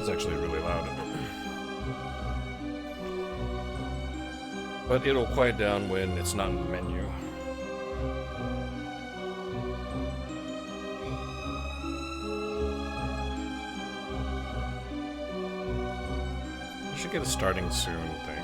That's actually really loud. But it'll quiet down when it's not in the menu. I should get a starting soon thing.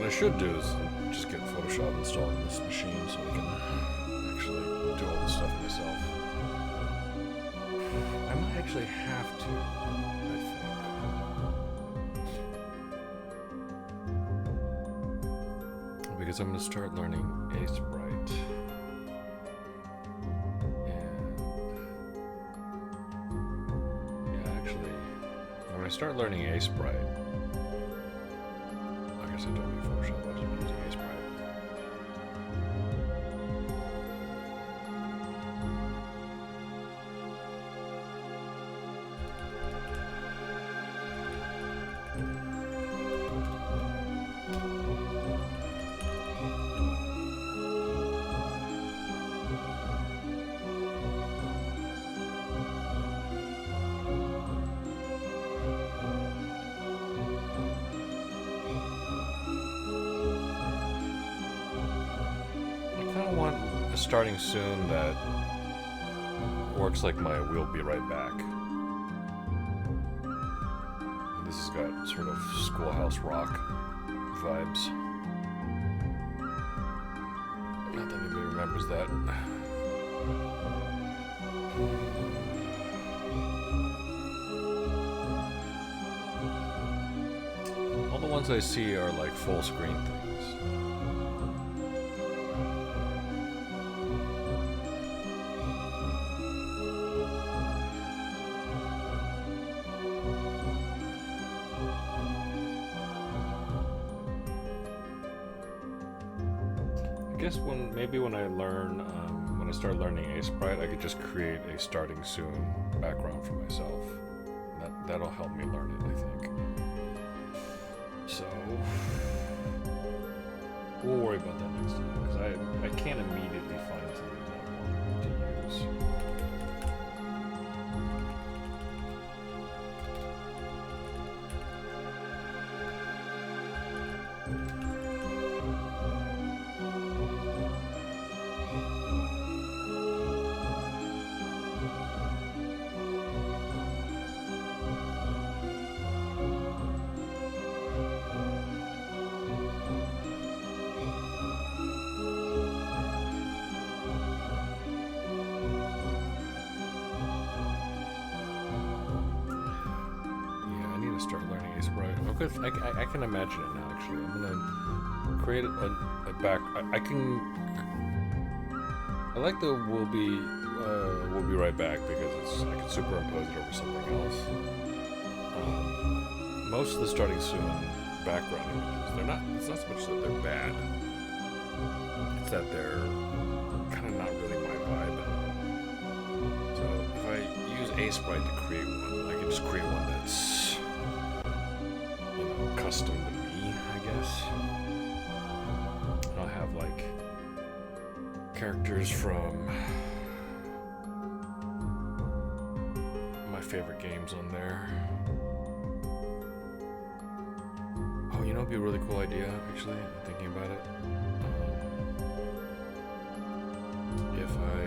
Should do is just get Photoshop installed on this machine so I can actually do all this stuff myself. I might actually have to, I think. Because I'm going to start learning Asebright. And yeah, actually, when I start learning Asebright, I guess I don't need Photoshop, I'll just be using Asebright. Starting soon that works like my "We'll Be Right Back." This has got sort of Schoolhouse Rock vibes. Not that anybody remembers that. All the ones I see are like full screen things. Maybe when I learn, when I start learning Asebright, I could just create a starting soon background for myself. That'll help me learn it, I think. So we'll worry about that next time because I can't immediately find something that I want to use. I can imagine it now. Actually, I'm gonna create a back. I like the we'll be right back because I can superimpose it over something else. Most of the starting soon background images, it's not so much that they're bad. It's that they're kind of not really my vibe. So if I use Asebright to create one, I can just create one that's custom to me, I guess. I'll have like characters from my favorite games on there. Oh, you know, it'd be a really cool idea, actually, I'm thinking about it. If I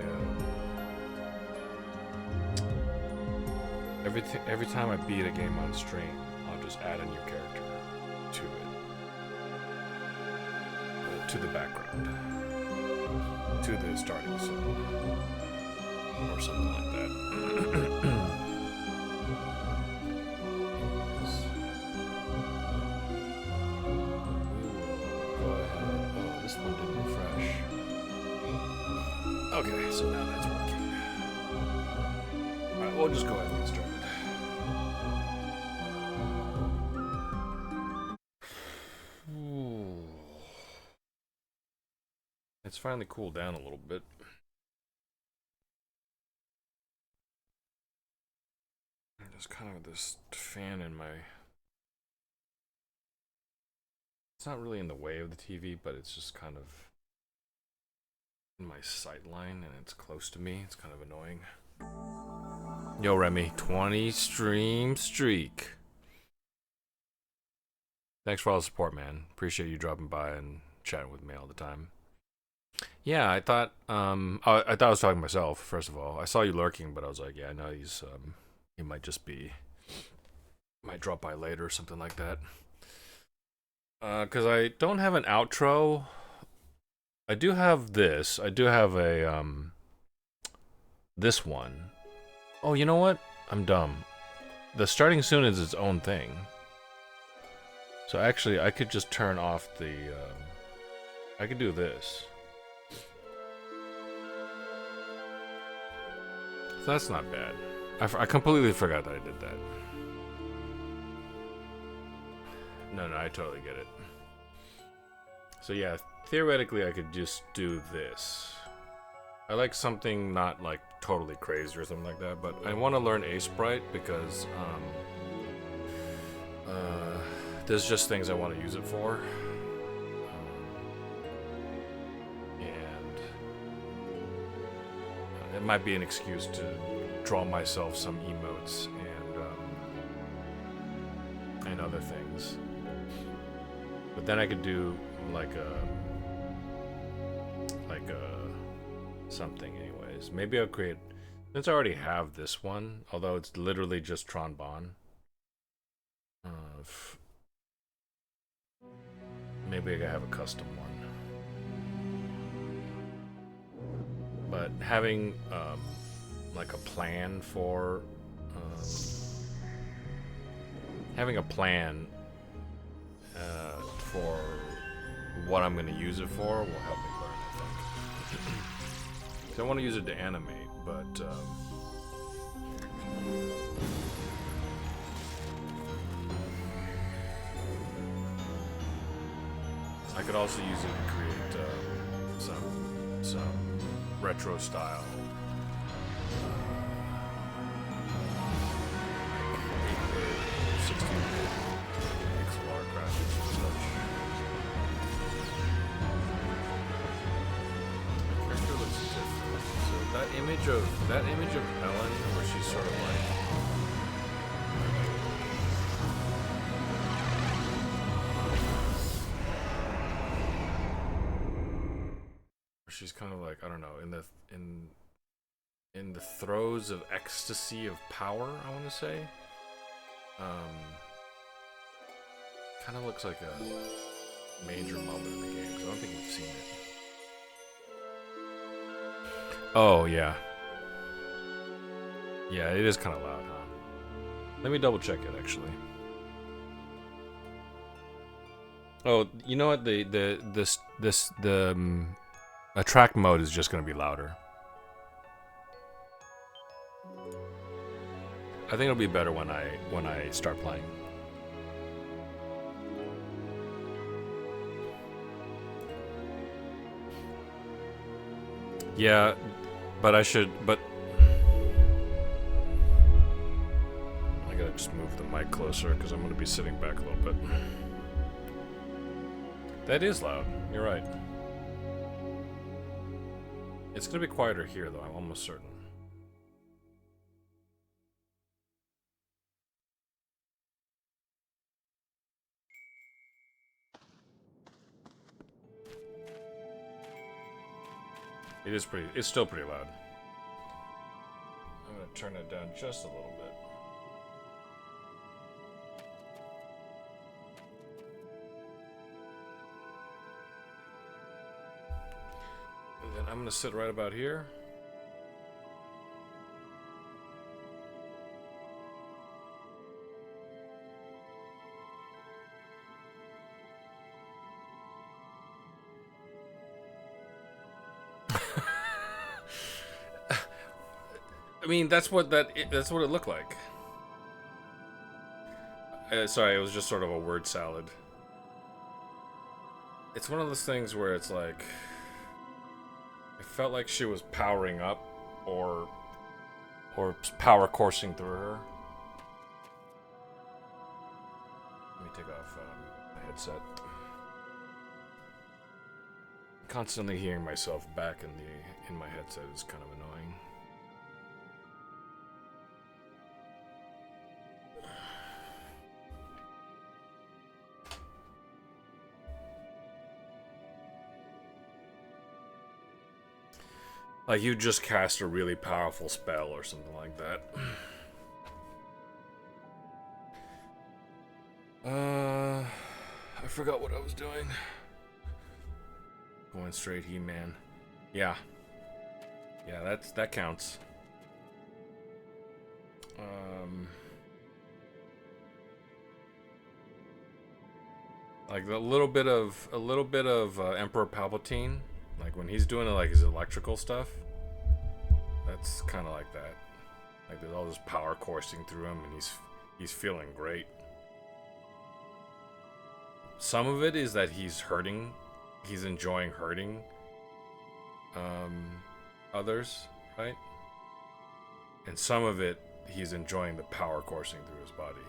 every time I beat a game on stream, I'll just add a new character to it, to the background, to the starting scene, or something like that. We will go ahead. Oh, this one didn't refresh. Okay, so now that's working. Alright, we'll just go ahead and get started. It's finally cooled down a little bit. There's kind of this fan in my... It's not really in the way of the TV, but it's just kind of in my sight line, and it's close to me. It's kind of annoying. Yo, Remy, 20 stream streak. Thanks for all the support, man. Appreciate you dropping by and chatting with me all the time. Yeah, I thought I thought I was talking to myself, first of all. I saw you lurking, but I was like, yeah, I know he might just be might drop by later or something like that. Cuz I don't have an outro. I do have this. I do have a this one. Oh, you know what? I'm dumb. The starting soon is its own thing. So actually, I could just turn off the I could do this. So that's not bad. I completely forgot that I did that. No, I totally get it. So yeah, theoretically I could just do this. I like something not like totally crazy or something like that, but I want to learn Sprite because there's just things I want to use it for. It might be an excuse to draw myself some emotes and other things. But then I could do like a something anyways. Maybe I'll create, since I already have this one, although it's literally just Tron Bon. Maybe I could have a custom one. But having like a plan for having a plan for what I'm going to use it for will help me learn, I think. So I want to use it to animate, but I could also use it to create some retro style like 16-bit pixel art graphics and such. The character looks different. So that image of Ellen, where she's sort of like she's kind of like, I don't know, in the throes of ecstasy of power, I want to say. Kind of looks like a major moment in the game, because I don't think we've seen it. Oh, yeah. Yeah, it is kind of loud, huh? Let me double check it, actually. Oh, you know what? The track mode is just going to be louder. I think it'll be better when I start playing. Yeah, but I gotta just move the mic closer because I'm gonna be sitting back a little bit. That is loud. You're right. It's gonna be quieter here, though. I'm almost certain. It's still pretty loud. I'm gonna turn it down just a little bit. And then I'm gonna sit right about here. I mean, that's what it looked like. Sorry, it was just sort of a word salad. It's one of those things where it's like, felt like she was powering up or power coursing through her. Let me take off my headset. Constantly hearing myself back in my headset is kind of annoying. Like you just cast a really powerful spell or something like that. I forgot what I was doing. Going straight He-Man. Yeah. Yeah, that counts. Like a little bit of Emperor Palpatine. Like when he's doing like his electrical stuff, that's kind of like that. Like there's all this power coursing through him, and he's feeling great. Some of it is that he's hurting, he's enjoying hurting others, right? And some of it, he's enjoying the power coursing through his body.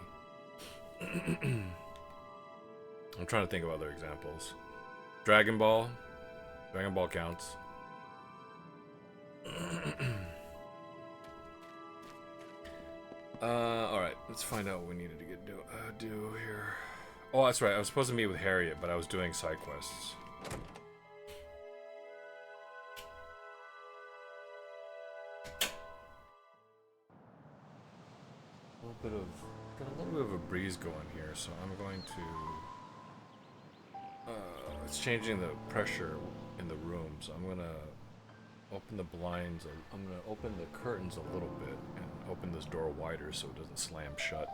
I'm trying to think of other examples. Dragon Ball counts. Alright, let's find out what we needed to do here. Oh, that's right, I was supposed to meet with Harriet, but I was doing side quests. Got a little bit of a breeze going here, so I'm going to it's changing the pressure in the room, so I'm gonna open the blinds. I'm gonna open the curtains a little bit and open this door wider so it doesn't slam shut.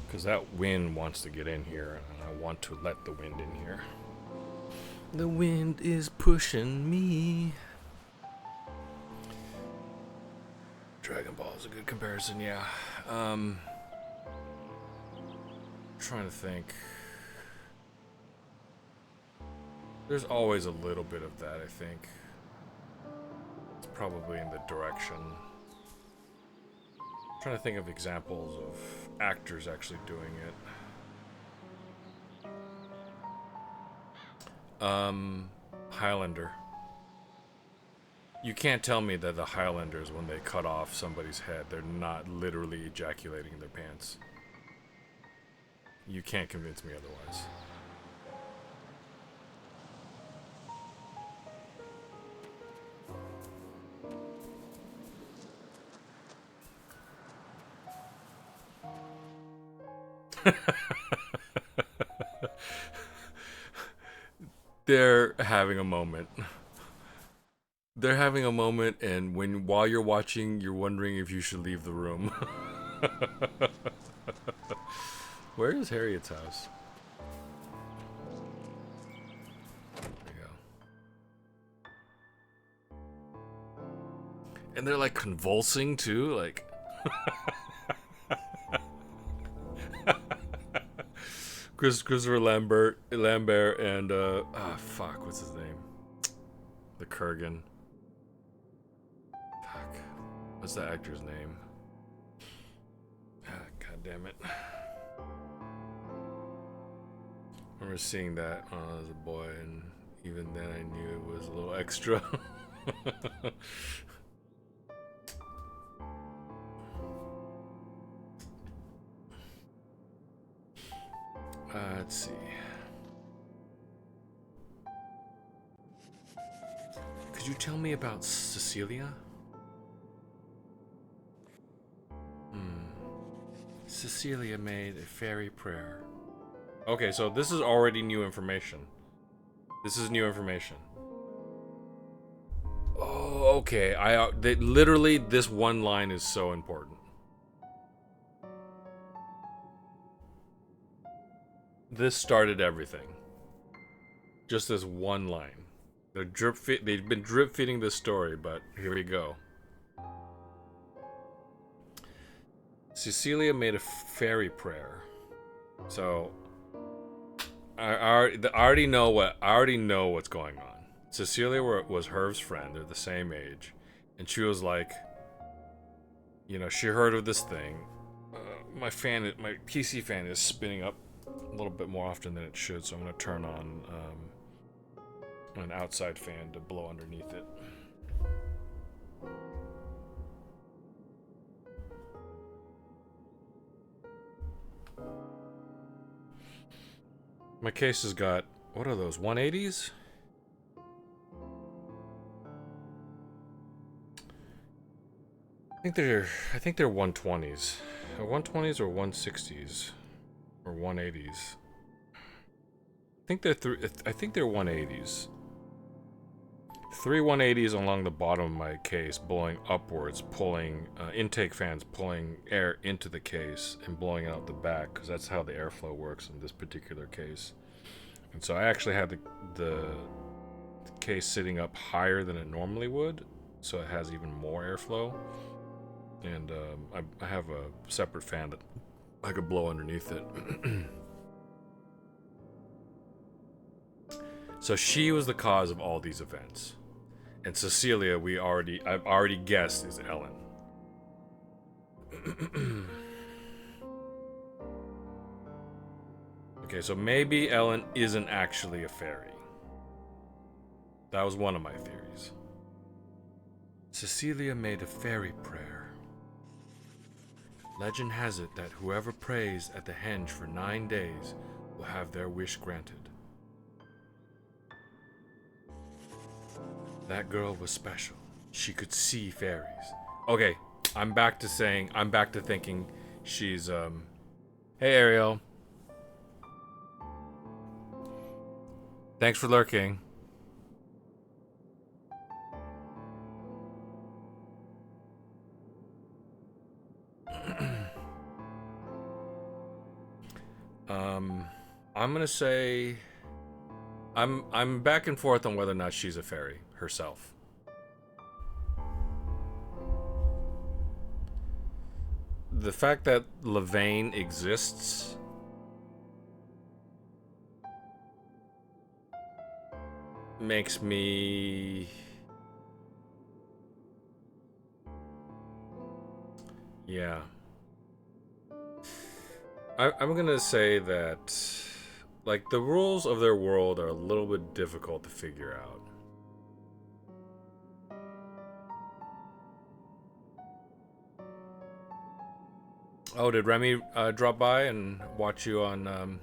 Because that wind wants to get in here, and I want to let the wind in here. The wind is pushing me. Dragon Ball is a good comparison, yeah. Trying to think. There's always a little bit of that, I think. It's probably in the direction. Trying to think of examples of actors actually doing it. Highlander. You can't tell me that the Highlanders, when they cut off somebody's head, they're not literally ejaculating in their pants. You can't convince me otherwise. They're having a moment. They're having a moment, and while you're watching, you're wondering if you should leave the room. Where is Harriet's house? There you go. And they're like convulsing too, like. Christopher Lambert, and fuck, what's his name? The Kurgan. Fuck, what's the actor's name? God damn it! I remember seeing that when I was a boy, and even then I knew it was a little extra. Let's see. Could you tell me about Cecilia? Cecilia made a fairy prayer. Okay, so this is already new information. This is new information. Oh, okay. Literally, this one line is so important. This started everything. Just this one line. They've been drip feeding this story, but here we go. Cecilia made a fairy prayer. So I already know what's going on. Cecilia was Herv's friend. They're the same age, and she was like, she heard of this thing. My PC fan is spinning up a little bit more often than it should, so I'm gonna turn on an outside fan to blow underneath it. My case has got, what are those, 180s? I think they're 120s. 120s or 160s or 180s. I think they're 180s. 3 180s along the bottom of my case, blowing upwards, pulling intake fans, pulling air into the case and blowing out the back, because that's how the airflow works in this particular case. And so I actually had the case sitting up higher than it normally would, so it has even more airflow. And I have a separate fan that I could blow underneath it. So she was the cause of all these events. And Cecilia, I've already guessed, is Ellen. Okay, so maybe Ellen isn't actually a fairy. That was one of my theories. Cecilia made a fairy prayer. Legend has it that whoever prays at the henge for 9 days will have their wish granted. That girl was special. She could see fairies. Okay, I'm back to thinking she's, Hey, Ariel. Thanks for lurking. I'm gonna say... I'm back and forth on whether or not she's a fairy herself. The fact that Levane exists makes me... Yeah. I'm gonna say that, like, the rules of their world are a little bit difficult to figure out. Oh, did Remy drop by and watch you on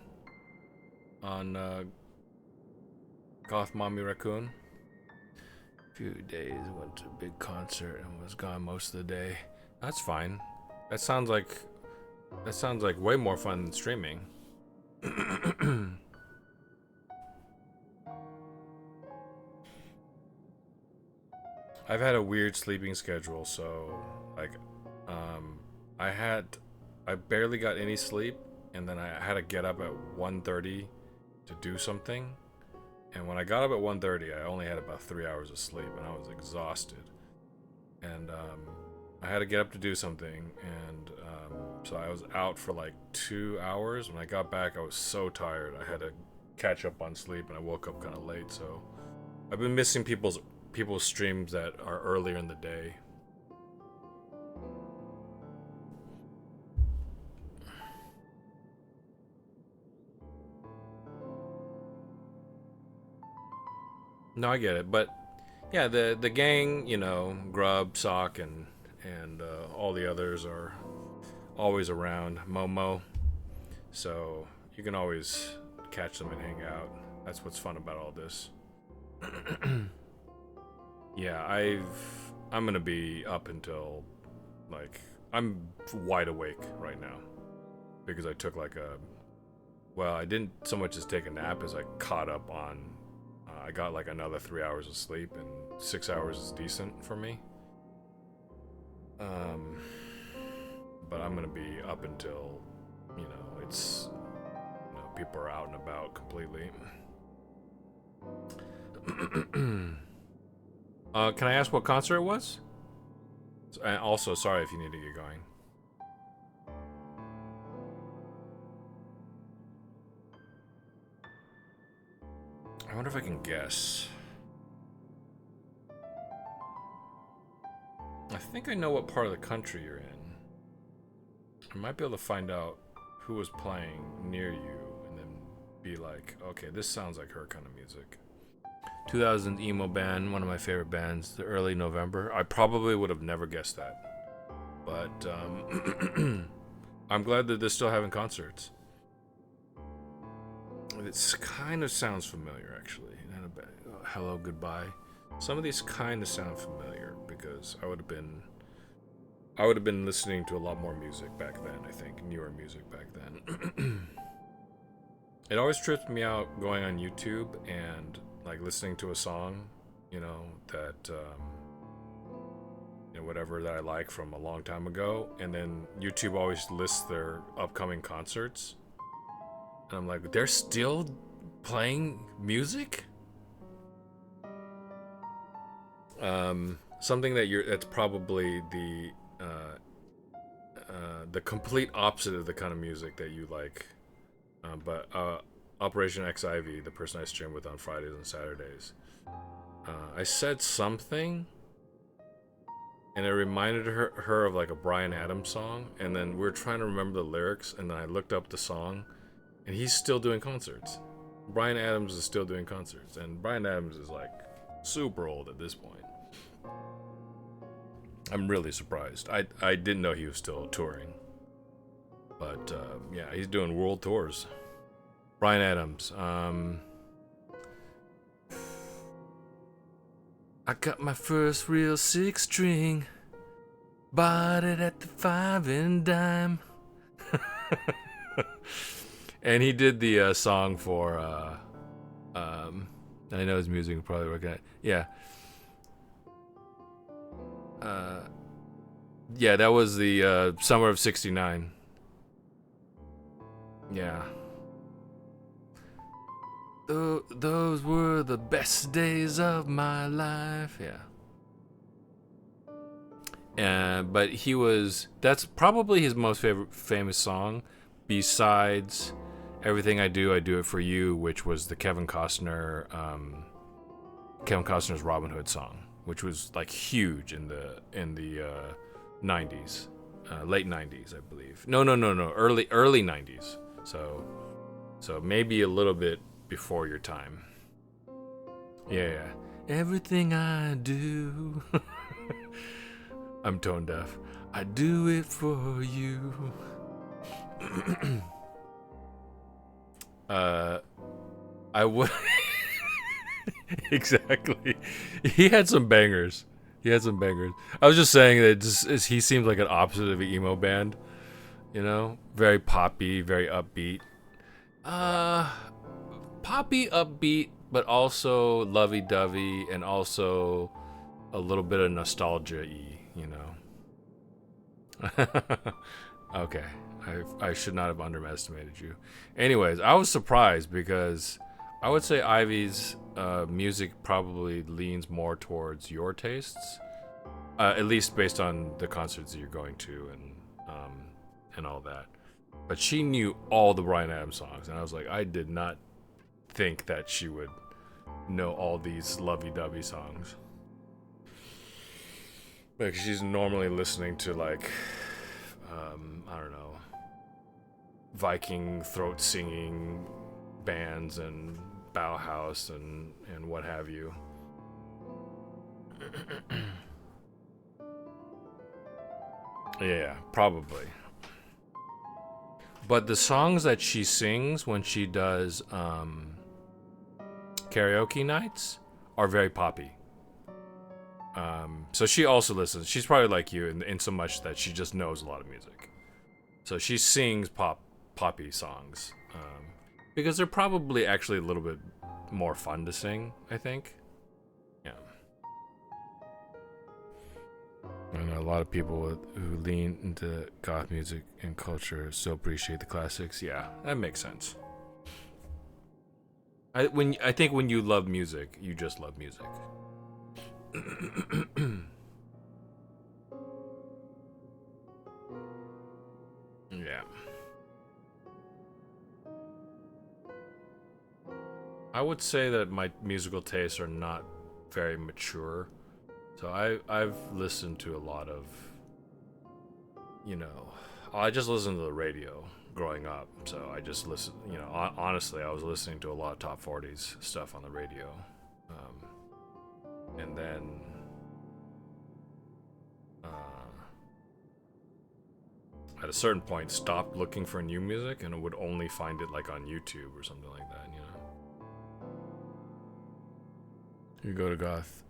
Goth Mommy Raccoon? A few days, went to a big concert and was gone most of the day. That's fine. That sounds like way more fun than streaming. I've had a weird sleeping schedule, so like I barely got any sleep, and then I had to get up at 1:30 to do something. And when I got up at 1:30, I only had about 3 hours of sleep, and I was exhausted. And I had to get up to do something, and so I was out for like 2 hours. When I got back, I was so tired. I had to catch up on sleep, and I woke up kind of late. So I've been missing people's streams that are earlier in the day. No, I get it, but yeah, the gang, Grub, Sock, and all the others are always around. Momo, so you can always catch them and hang out. That's what's fun about all this. Yeah, I'm gonna be up until, like, I'm wide awake right now because I took I didn't so much as take a nap as I caught up on. I got like another 3 hours of sleep, and 6 hours is decent for me. But I'm gonna be up until, it's, people are out and about completely. Can I ask what concert it was? And also, sorry if you need to get going. I wonder if I can guess. I think I know what part of the country you're in. I might be able to find out who was playing near you and then be like, okay, this sounds like her kind of music. 2000 emo band, one of my favorite bands, the early November. I probably would have never guessed that. But I'm glad that they're still having concerts. It kind of sounds familiar, actually. Hello, goodbye. Some of these kind of sound familiar because I would have been listening to a lot more music back then. I think newer music back then. It always tripped me out going on YouTube and like listening to a song, that whatever that I like from a long time ago, and then YouTube always lists their upcoming concerts, and I'm like, they're still playing music. Something that's probably the complete opposite of the kind of music that you like, but Operation XIV, the person I stream with on Fridays and Saturdays, I said something and it reminded her of like a Bryan Adams song, and then we were trying to remember the lyrics, and then I looked up the song and he's still doing concerts. Bryan Adams is still doing concerts, and Bryan Adams is like super old at this point. I'm really surprised. I didn't know he was still touring. But yeah, he's doing world tours. Bryan Adams. I got my first real 6-string. Bought it at the 5 and dime. And he did the song for I know his music will probably work out. Yeah. Yeah, that was the summer of '69. Yeah. Those were the best days of my life. Yeah. But that's probably his most famous song, besides Everything I Do It For You, which was the Kevin Costner's Robin Hood song, which was like huge in the 90s, late 90s, I believe. No, early 90s. So maybe a little bit before your time. Yeah. Everything I do, I'm tone deaf. I do it for you. I would. Exactly. He had some bangers. I was just saying that he seems like an opposite of an emo band. Very poppy, very upbeat. Poppy, upbeat, but also lovey-dovey, and also a little bit of nostalgia-y, Okay. I should not have underestimated you. Anyways, I was surprised because I would say Ivy's music probably leans more towards your tastes, at least based on the concerts that you're going to and all that. But she knew all the Bryan Adams songs, and I was like, I did not think that she would know all these lovey-dovey songs. Like, she's normally listening to like, I don't know, Viking throat singing bands and Bauhaus and what have you. Yeah, probably. But the songs that she sings when she does karaoke nights are very poppy. So she also listens. She's probably like you in so much that she just knows a lot of music. So she sings poppy songs because they're probably actually a little bit more fun to sing, I think. Yeah. I know a lot of people who lean into goth music and culture still appreciate the classics. Yeah, that makes sense. I think when you love music, you just love music. Yeah. I would say that my musical tastes are not very mature. So I've listened to a lot of, you know, I just listened to the radio growing up. So I just listened, honestly, I was listening to a lot of top 40s stuff on the radio. And then uh, at a certain point stopped looking for new music and would only find it like on YouTube or something like that, You go to goth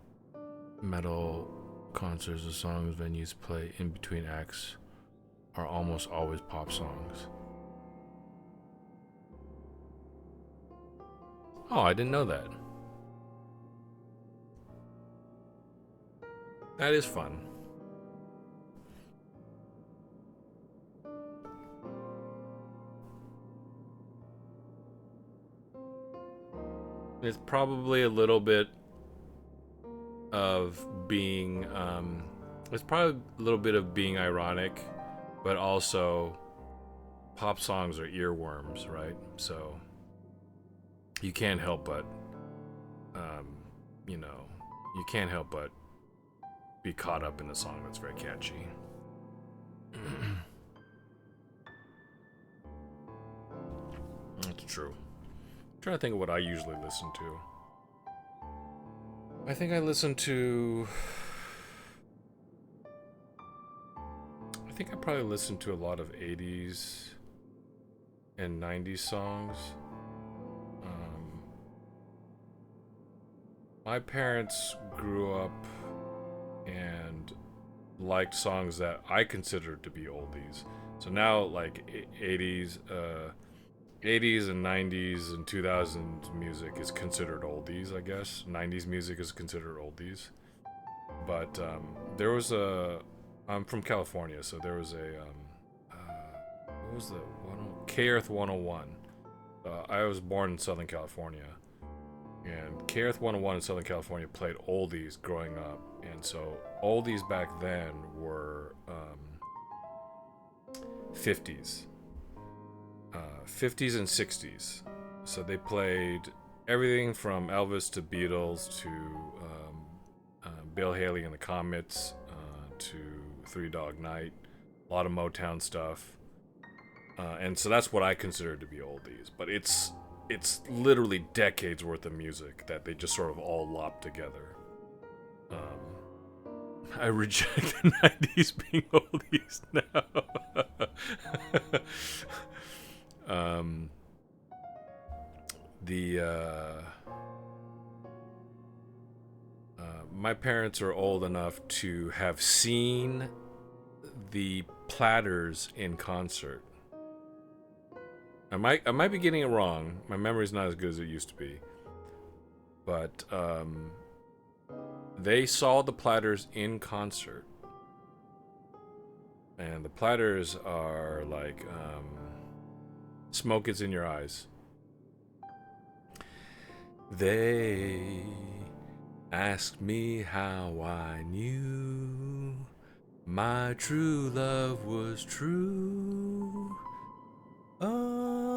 metal concerts, the songs venues play in between acts are almost always pop songs. Oh, I didn't know that. That is fun. It's probably a little bit of being it's probably a little bit of being ironic, but also pop songs are earworms, right? So you can't help but um, you know you can't help but be caught up in a song that's very catchy. That's true. I'm trying to think of what I usually listen to. I think I listen to. I think I probably listen to a lot of 80s and 90s songs. My parents grew up and liked songs that I considered to be oldies. So now, like 80s and 90s and 2000s music is considered oldies, I guess. 90s music is considered oldies. But there was a. I'm from California, so there was a. What was the K Earth 101? I was born in Southern California, and K Earth 101 in Southern California played oldies growing up, and so oldies back then were 50s. 50s and 60s. So they played everything from Elvis to Beatles to Bill Haley and the Comets to Three Dog Night, a lot of Motown stuff. And so that's what I consider to be oldies. But it's literally decades worth of music that they just sort of all lopped together. I reject the 90s being oldies now. My parents are old enough to have seen the Platters in concert. I might be getting it wrong. My memory's not as good as it used to be. But they saw the Platters in concert. And the Platters are like smoke is in your eyes. They asked me how I knew my true love was true. Oh,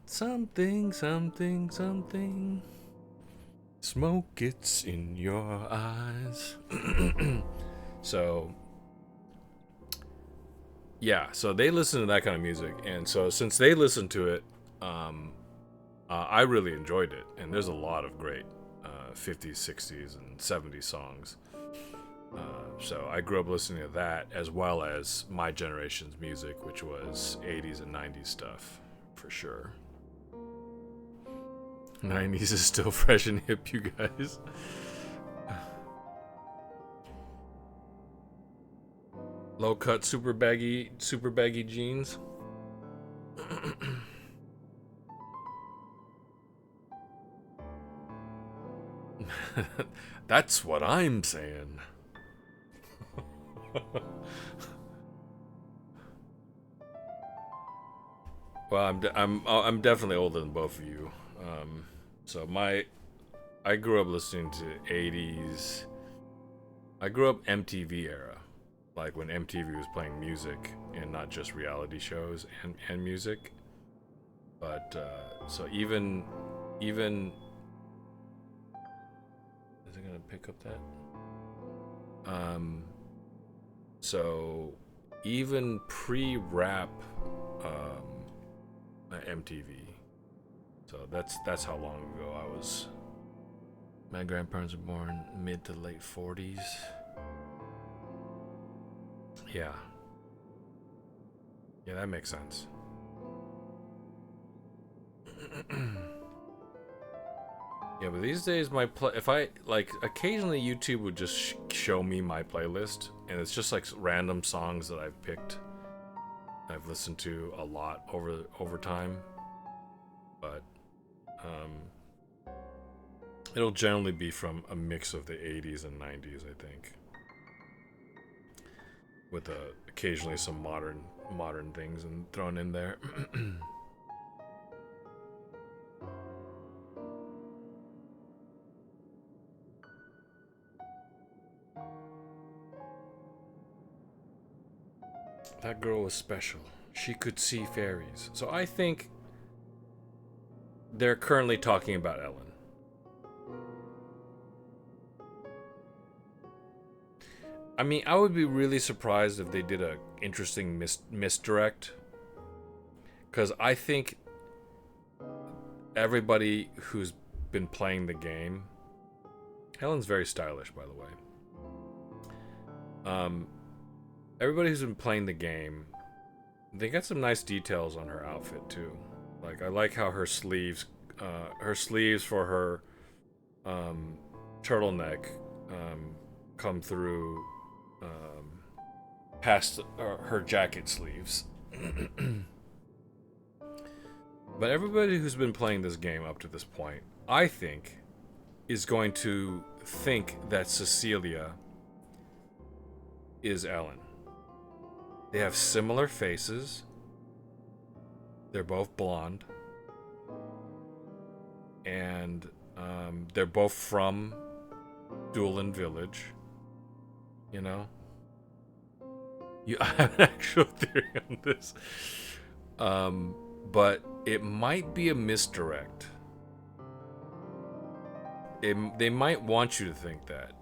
something, something, something. Smoke, it's in your eyes. So, yeah, so they listen to that kind of music. And so, since they listened to it, I really enjoyed it. And there's a lot of great 50s, 60s, and 70s songs. So I grew up listening to that as well as my generation's music, which was 80s and 90s stuff, for sure. 90s is still fresh and hip, you guys. Low cut, super baggy jeans. That's what I'm saying. Well, I'm definitely older than both of you. So I grew up listening to 80s. I grew up MTV era, like when MTV was playing music and not just reality shows and music. But so even is it gonna pick up that? Um, so even pre-rap MTV. So that's how long ago I was. My grandparents were born mid to late 40s. Yeah. Yeah, that makes sense. Yeah, but these days if I like occasionally YouTube would just show me my playlist and it's just like random songs that I've picked. I've listened to a lot over time, but it'll generally be from a mix of the 80s and 90s, I think, with occasionally some modern things and thrown in there. That girl was special. She could see fairies. So I think they're currently talking about Ellen. I mean, I would be really surprised if they did a interesting misdirect, because I think everybody who's been playing the game, Ellen's very stylish, by the way. Everybody who's been playing the game, they got some nice details on her outfit too. Like I like how her sleeves for her turtleneck come through past her jacket sleeves. But everybody who's been playing this game up to this point, I think, is going to think that Cecilia is Ellen. They have similar faces. They're both blonde. And they're both from Doolin Village. You know? I have an actual theory on this. But it might be a misdirect. They might want you to think that.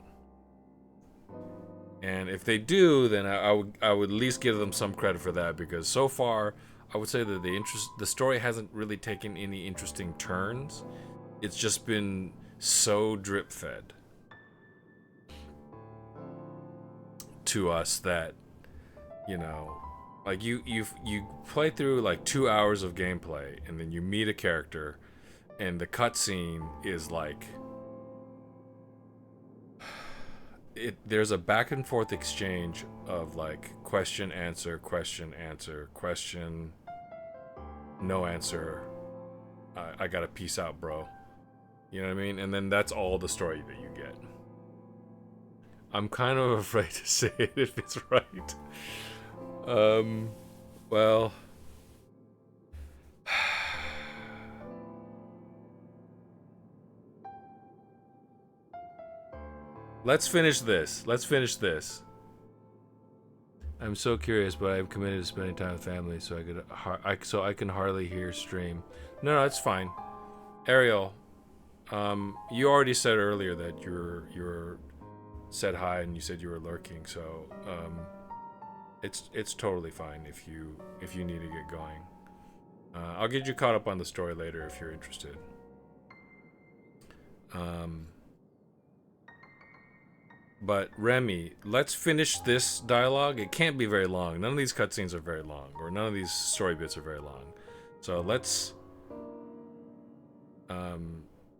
And if they do, then I would at least give them some credit for that, because so far I would say that the story hasn't really taken any interesting turns. It's just been so drip fed to us that, you know, like you play through like 2 hours of gameplay and then you meet a character and the cutscene is like there's a back and forth exchange of like question answer, no answer. I gotta peace out, bro. You know what I mean? And then that's all the story that you get. I'm kind of afraid to say it if it's right. Well, let's finish this. I'm so curious, but I'm committed to spending time with family, so I can hardly hear stream. No, it's fine. Ariel, you already said earlier that you're said hi and you said you were lurking, so it's totally fine if you need to get going. I'll get you caught up on the story later if you're interested. But Remy, let's finish this dialogue. It can't be very long. None of these cutscenes are very long, or none of these story bits are very long. So let's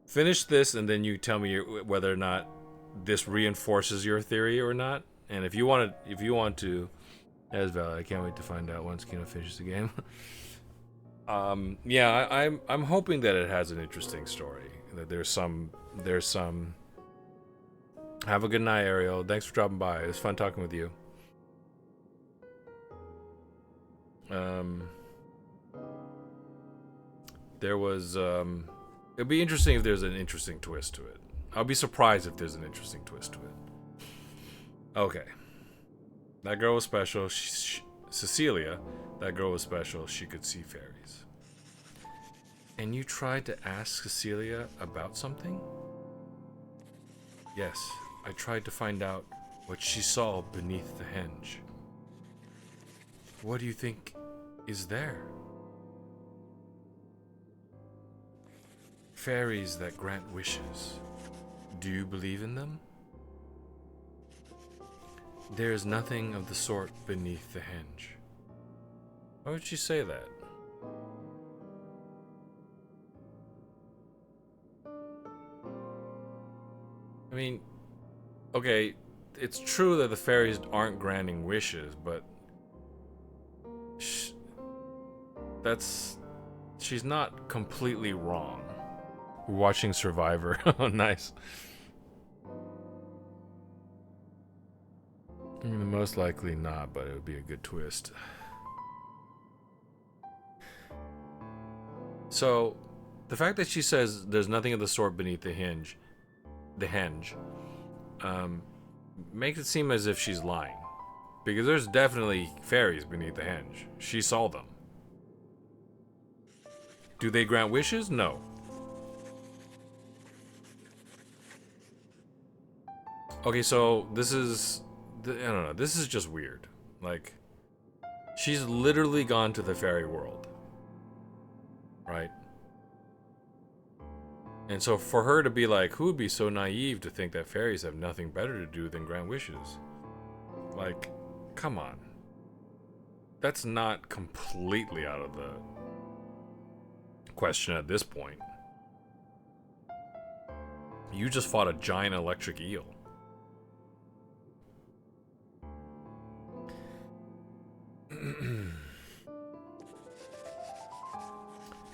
finish this, and then you tell me whether or not this reinforces your theory or not. And if you want to, that is valid. I can't wait to find out once Kino finishes the game. Yeah, I'm hoping that it has an interesting story. That there's some. Have a good night, Ariel. Thanks for dropping by. It was fun talking with you. There was, it'd be interesting if there's an interesting twist to it. I'll be surprised if there's an interesting twist to it. Okay. That girl was special. Cecilia, that girl was special. She could see fairies. And you tried to ask Cecilia about something? Yes, I tried to find out what she saw beneath the henge. What do you think is there? Fairies that grant wishes. Do you believe in them? There is nothing of the sort beneath the henge. Why would she say that? I mean, okay, it's true that the fairies aren't granting wishes, but she's not completely wrong. We're watching Survivor. Oh, nice. I mean, most likely not, but it would be a good twist. So, the fact that she says there's nothing of the sort beneath the henge, makes it seem as if she's lying. Because there's definitely fairies beneath the henge. She saw them. Do they grant wishes? No. Okay, so this is... I don't know. This is just weird. Like, she's literally gone to the fairy world. Right? And so for her to be like, who would be so naive to think that fairies have nothing better to do than grant wishes? Like, come on. That's not completely out of the question at this point. You just fought a giant electric eel.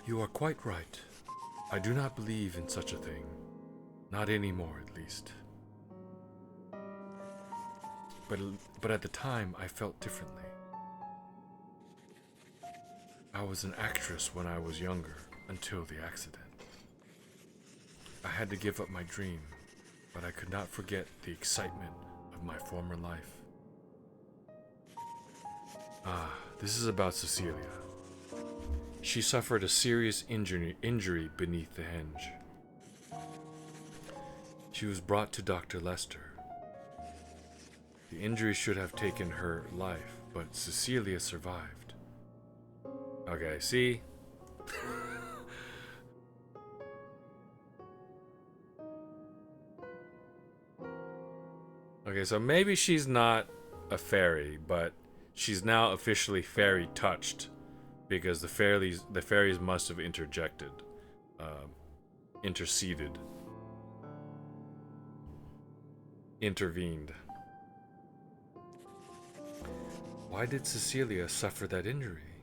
You are quite right. I do not believe in such a thing. Not anymore, at least. But at the time, I felt differently. I was an actress when I was younger, until the accident. I had to give up my dream, but I could not forget the excitement of my former life. Ah, this is about Cecilia. She suffered a serious injury beneath the henge. She was brought to Dr. Lester. The injury should have taken her life, but Cecilia survived. Okay, see? Okay, so maybe she's not a fairy, but she's now officially fairy touched. Because the fairies must have interjected, interceded, intervened. Why did Cecilia suffer that injury?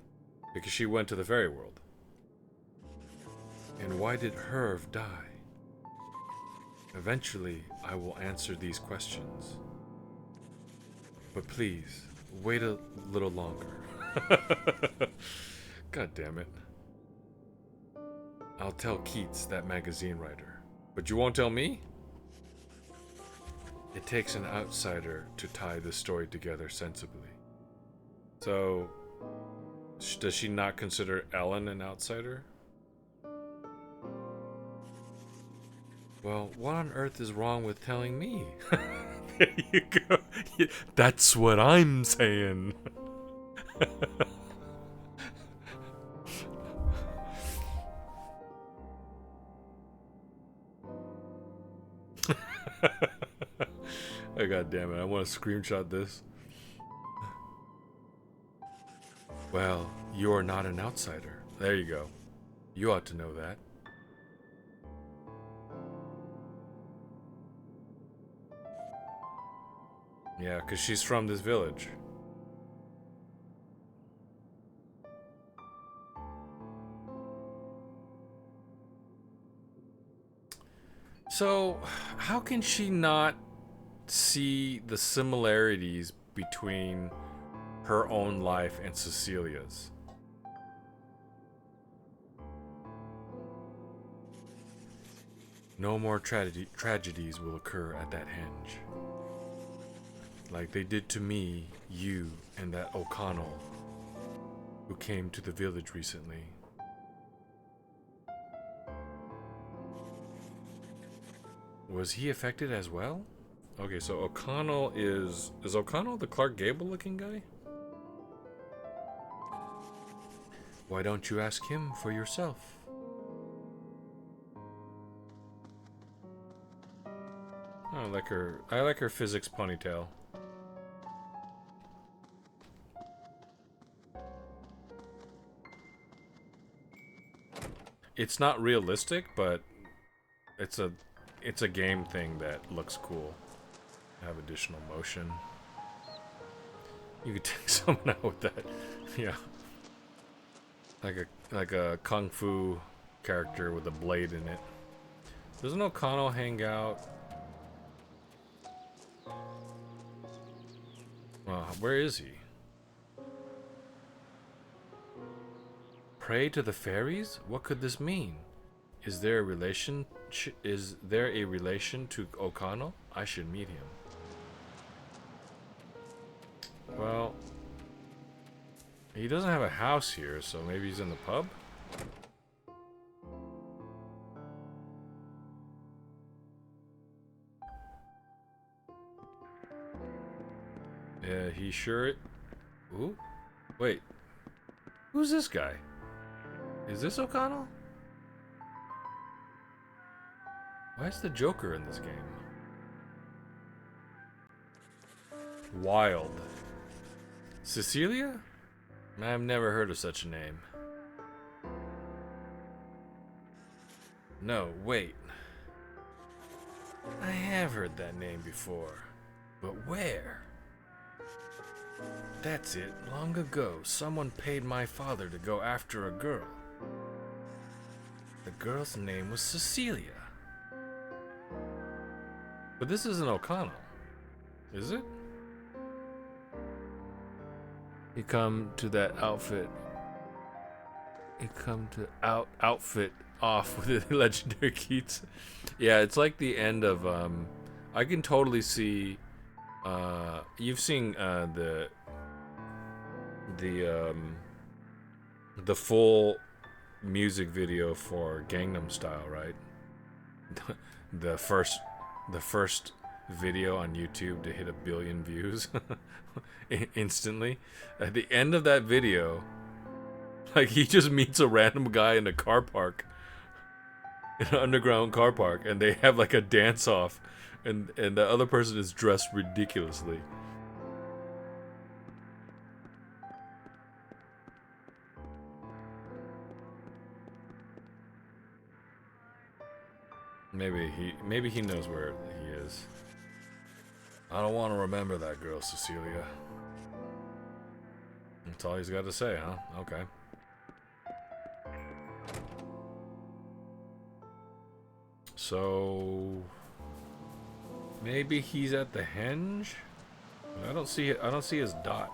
Because she went to the fairy world. And why did Herve die? Eventually, I will answer these questions. But please, wait a little longer. God damn it. I'll tell Keats, that magazine writer. But you won't tell me? It takes an outsider to tie this story together sensibly. So, does she not consider Ellen an outsider? Well, what on earth is wrong with telling me? There you go. That's what I'm saying. Oh, God damn it. I want to screenshot this. Well, you are not an outsider. There you go. You ought to know that. Yeah, because she's from this village. So, how can she not see the similarities between her own life and Cecilia's? No more tragedies will occur at that henge. Like they did to me, you, and that O'Connell who came to the village recently. Was he affected as well? Okay, so O'Connell is O'Connell the Clark Gable looking guy? Why don't you ask him for yourself? I like her physics ponytail. It's not realistic, but it's a game thing that looks cool. Have additional motion. You could take someone out with that. Yeah. Like a kung fu character with a blade in it. Doesn't O'Connell hang out? Where is he? Pray to the fairies? What could this mean? Is there a relation to O'Connell? I should meet him. Well, he doesn't have a house here, so maybe he's in the pub? Yeah, he sure... Ooh? Wait. Who's this guy? Is this O'Connell? Why is the Joker in this game? Wild. Cecilia? I've never heard of such a name. No, wait. I have heard that name before. But where? That's it. Long ago, someone paid my father to go after a girl. The girl's name was Cecilia. But this isn't O'Connell, is it? You come to that outfit. You come to outfit off with the legendary Keats. Yeah, it's like the end of I can totally see you've seen the full music video for Gangnam Style, right? the first video on YouTube to hit 1 billion views instantly. At the end of that video, like he just meets a random guy in a car park, in an underground car park, and they have like a dance off, and the other person is dressed ridiculously. Maybe he knows where he is. I don't want to remember that girl, Cecilia. That's all he's got to say, huh? Okay. So maybe he's at the henge? I don't see his dot.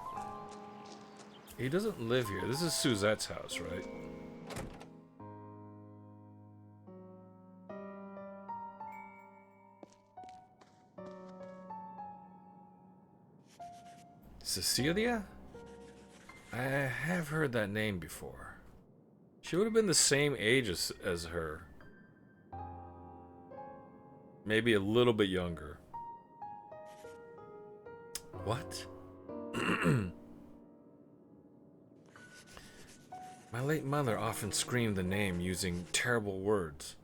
He doesn't live here. This is Suzette's house, right? Cecilia? I have heard that name before. She would have been the same age as her. Maybe a little bit younger. What? My late mother often screamed the name using terrible words.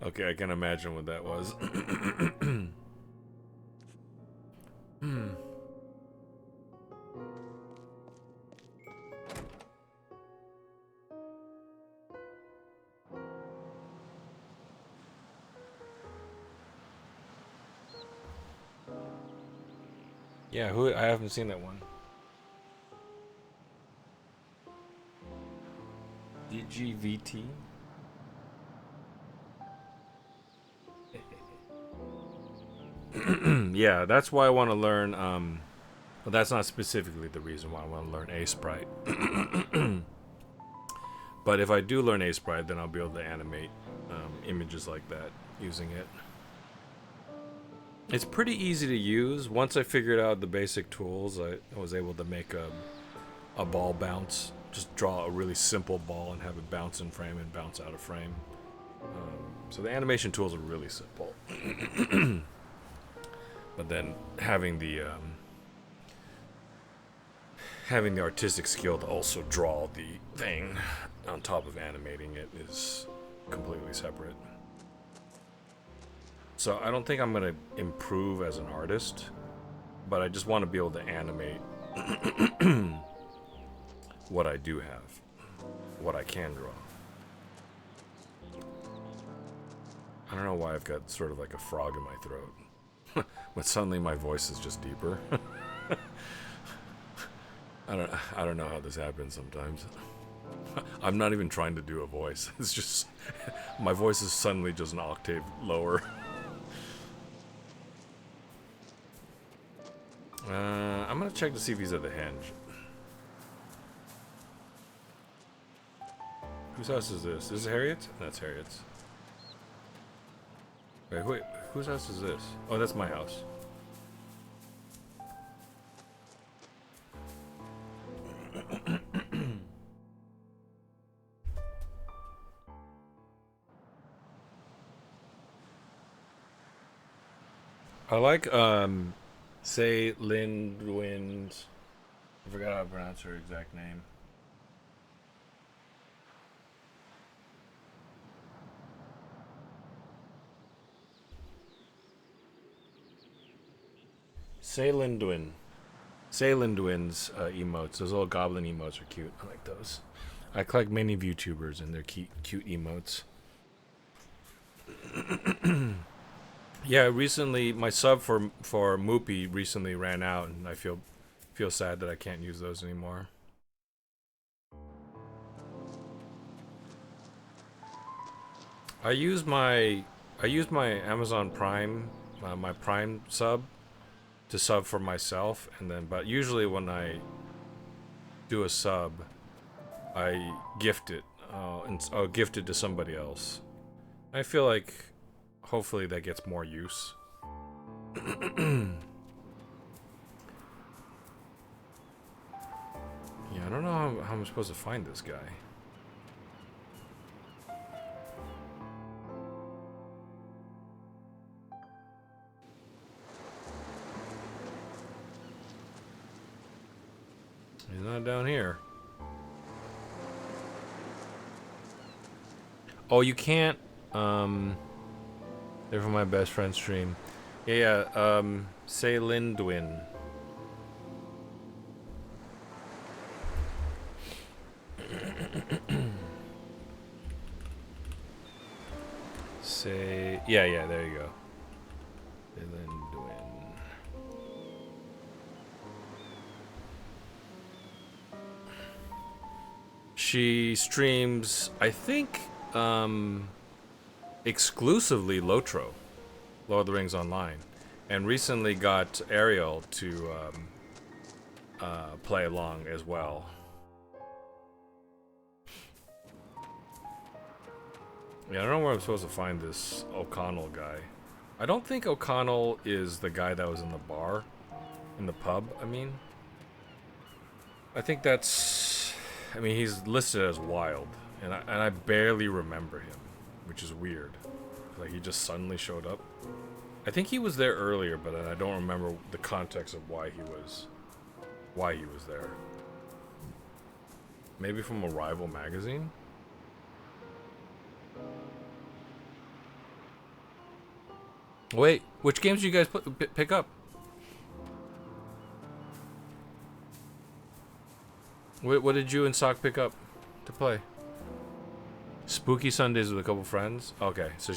Okay, I can imagine what that was. Yeah, I haven't seen that one. DGVT? Yeah, that's why I want to learn, well, that's not specifically the reason why I want to learn A-Sprite. But if I do learn A-Sprite, then I'll be able to animate images like that using it. It's pretty easy to use. Once I figured out the basic tools, I was able to make a ball bounce. Just draw a really simple ball and have it bounce in frame and bounce out of frame. So the animation tools are really simple. But then having the artistic skill to also draw the thing on top of animating it is completely separate. So I don't think I'm gonna improve as an artist, but I just want to be able to animate what I do have, what I can draw. I don't know why I've got sort of like a frog in my throat, but suddenly my voice is just deeper. I don't know how this happens sometimes. I'm not even trying to do a voice. It's just my voice is suddenly just an octave lower. I'm gonna check to see if he's at the henge. Whose house is this? Is this Harriet's? That's Harriet's. Wait, whose house is this? Oh, that's my house. I like, say Lindwind's. I forgot how to pronounce her exact name. Say Lindwin. Say Lindwin's emotes. Those little goblin emotes are cute. I like those. I collect many VTubers and their cute emotes. Yeah, recently my sub for Moopy recently ran out, and I feel sad that I can't use those anymore. I use my Amazon Prime, my Prime sub, to sub for myself, and then but usually when I do a sub, I gift it and I'll gift it to somebody else. I feel like hopefully that gets more use. Yeah, I don't know how I'm supposed to find this guy. He's not down here. Oh, you can't. They're from my best friend's stream. Yeah, say Lindwin. Say, yeah, there you go. Say Lindwin. She streams, I think, exclusively Lotro, Lord of the Rings Online, and recently got Ariel to play along as well. Yeah, I don't know where I'm supposed to find this O'Connell guy. I don't think O'Connell is the guy that was in the bar, in the pub, I mean. I think that's, I mean, he's listed as Wild, and I barely remember him, which is weird. Like, he just suddenly showed up. I think he was there earlier, but I don't remember the context of why he was there. Maybe from a rival magazine? Wait, which games do you guys pick up? Wait, what did you and Sock pick up to play? Spooky Sundays with a couple friends? Okay, so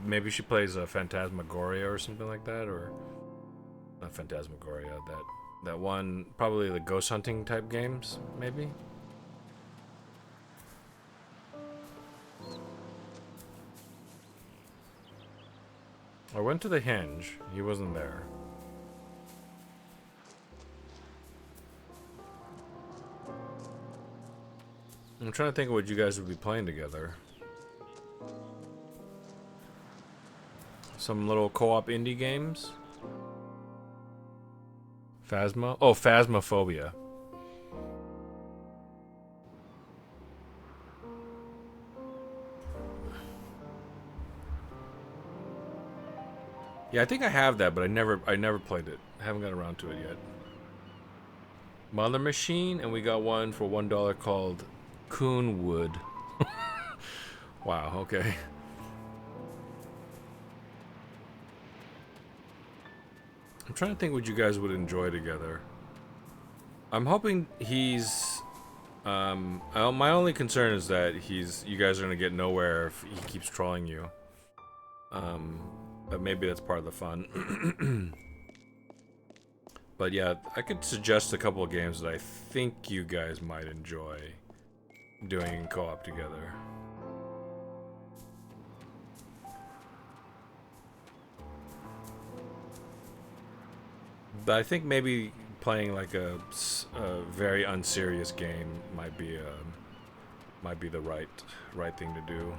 maybe she plays Phantasmagoria or something like that, or... Not Phantasmagoria, that one, probably the ghost hunting type games, maybe? I went to the Henge. He wasn't there. I'm trying to think of what you guys would be playing together. Some little co-op indie games. Phasma? Oh, Phasmophobia. Yeah, I think I have that, but I never played it. I haven't got around to it yet. Mother Machine, and we got one for $1 called Coonwood. Wow, okay. I'm trying to think what you guys would enjoy together. I'm hoping he's... my only concern is that you guys are gonna get nowhere if he keeps trolling you. But maybe that's part of the fun. But yeah, I could suggest a couple of games that I think you guys might enjoy doing co-op together. But I think maybe playing like a very unserious game might be the right thing to do.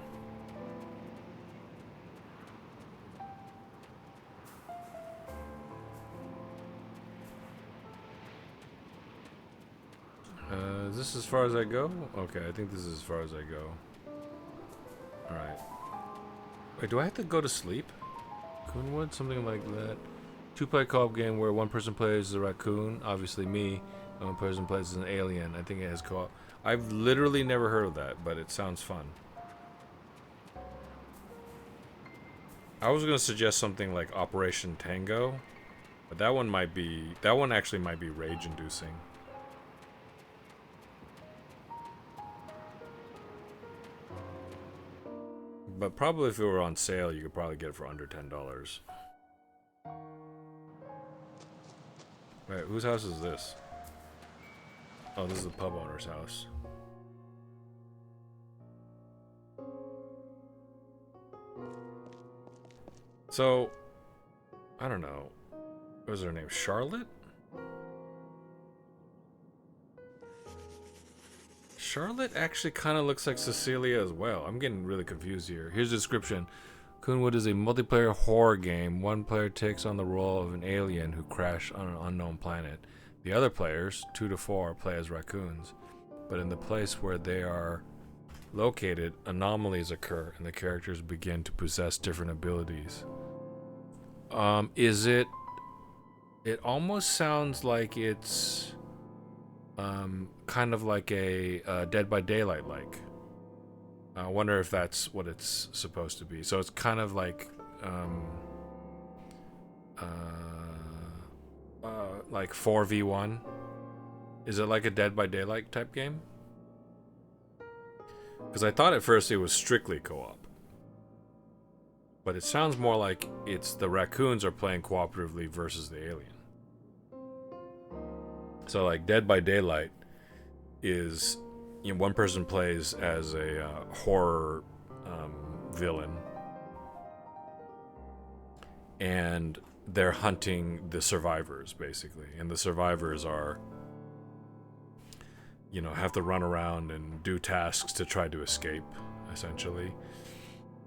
Is this as far as I go? Okay, I think this is as far as I go. Alright. Wait, do I have to go to sleep? Coonwood? Something like that. 2-player co-op game where one person plays the raccoon, obviously me, and one person plays as an alien. I think it has co-op. I've literally never heard of that, but it sounds fun. I was gonna suggest something like Operation Tango, but that one actually might be rage-inducing. But probably if it were on sale, you could probably get it for under $10. Wait, whose house is this? Oh, this is the pub owner's house. So, I don't know. What was her name? Charlotte? Charlotte actually kind of looks like Cecilia as well. I'm getting really confused here. Here's the description. Coonwood is a multiplayer horror game. One player takes on the role of an alien who crashed on an unknown planet. The other players, 2 to 4, play as raccoons. But in the place where they are located, anomalies occur and the characters begin to possess different abilities. It almost sounds like it's kind of like a Dead by Daylight like. I wonder if that's what it's supposed to be. So it's kind of like 4v1. Is it like a Dead by Daylight type game? Because I thought at first it was strictly co-op. But it sounds more like it's the raccoons are playing cooperatively versus the alien. So like Dead by Daylight is, one person plays as a horror villain, and they're hunting the survivors basically, and the survivors are, have to run around and do tasks to try to escape, essentially.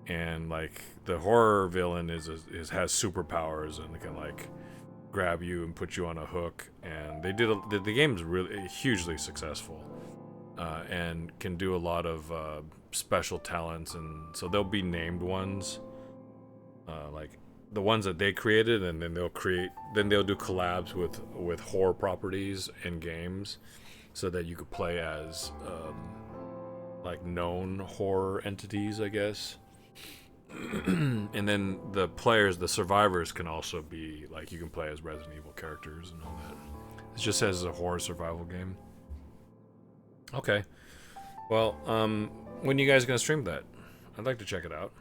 And like the horror villain has superpowers and can like grab you and put you on a hook, and the game's really hugely successful. And can do a lot of special talents, and so there'll be named ones, like the ones that they created, and then they'll do collabs with horror properties and games, so that you could play as like known horror entities, I guess. And then the survivors can also be like, you can play as Resident Evil characters and all that. It just says it's a horror survival game. Okay. Well, when are you guys gonna stream that? I'd like to check it out.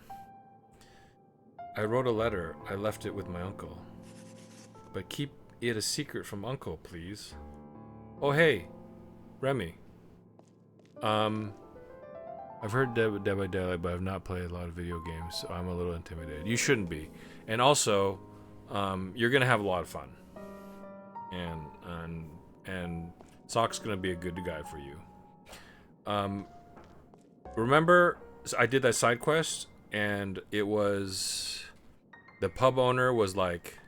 I wrote a letter. I left it with my uncle. But keep it a secret from Uncle, please. Oh, hey, Remy. I've heard Dead by Daylight, but I've not played a lot of video games, so I'm a little intimidated. You shouldn't be. And also, you're gonna have a lot of fun. And Sock's gonna be a good guy for you. Remember, I did that side quest, and it was The pub owner was like,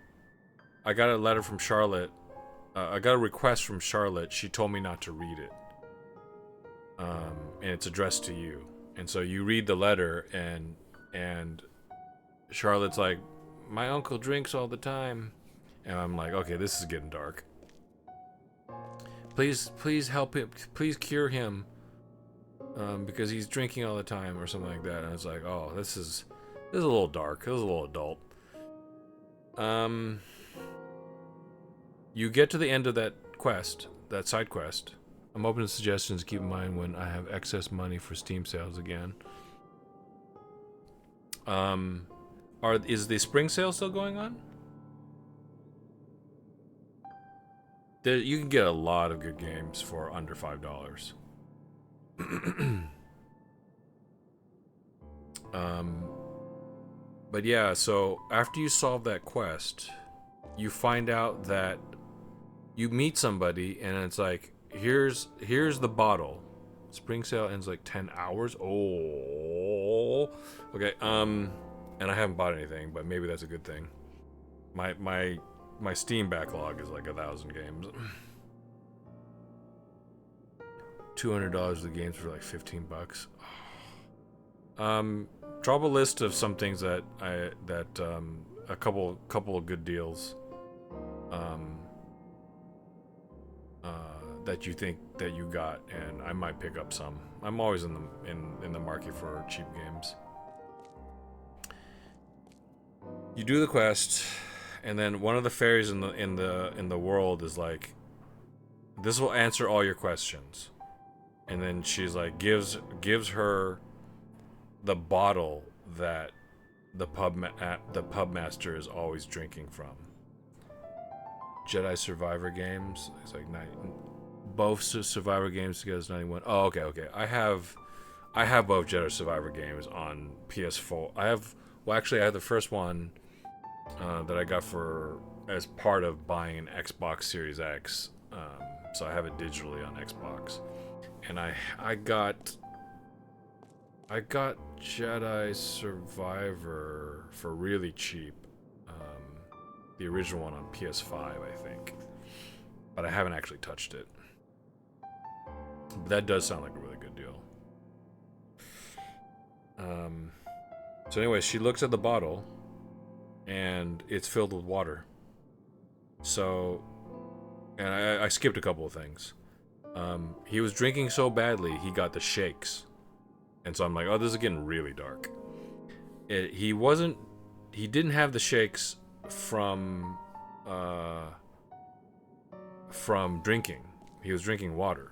I got a letter from Charlotte. I got a request from Charlotte. She told me not to read it. And it's addressed to you. And so you read the letter, and Charlotte's like, my uncle drinks all the time. And I'm like, okay, this is getting dark. Please help him. Please cure him. Because he's drinking all the time or something like that. And it's like, oh, this is a little dark. This is a little adult. You get to the end of that quest, that side quest. I'm open to suggestions. Keep in mind when I have excess money for Steam sales again. Is the spring sale still going on? You can get a lot of good games for under $5. But yeah, so after you solve that quest, you find out that you meet somebody, and it's like, here's the bottle. Spring sale ends like 10 hours. Oh, okay. And I haven't bought anything, but maybe that's a good thing. My Steam backlog is like 1,000 games. $200 of the games for like $15. Drop a list of some things that a couple of good deals that you think that you got, and I might pick up some. I'm always in the market for cheap games. You do the quest, and then one of the fairies in the world is like, this will answer all your questions. And then she's like, gives her the bottle that the pub master is always drinking from. Jedi Survivor games. It's like both Survivor games together is 91. Oh, okay. I have both Jedi Survivor games on PS4. I have the first one that I got as part of buying an Xbox Series X. So I have it digitally on Xbox. And I got Jedi Survivor for really cheap. The original one on PS5, I think. But I haven't actually touched it. But that does sound like a really good deal. So anyway, she looks at the bottle, and it's filled with water. So, and I skipped a couple of things. He was drinking so badly, he got the shakes. And so I'm like, oh, this is getting really dark. He didn't have the shakes from drinking. He was drinking water.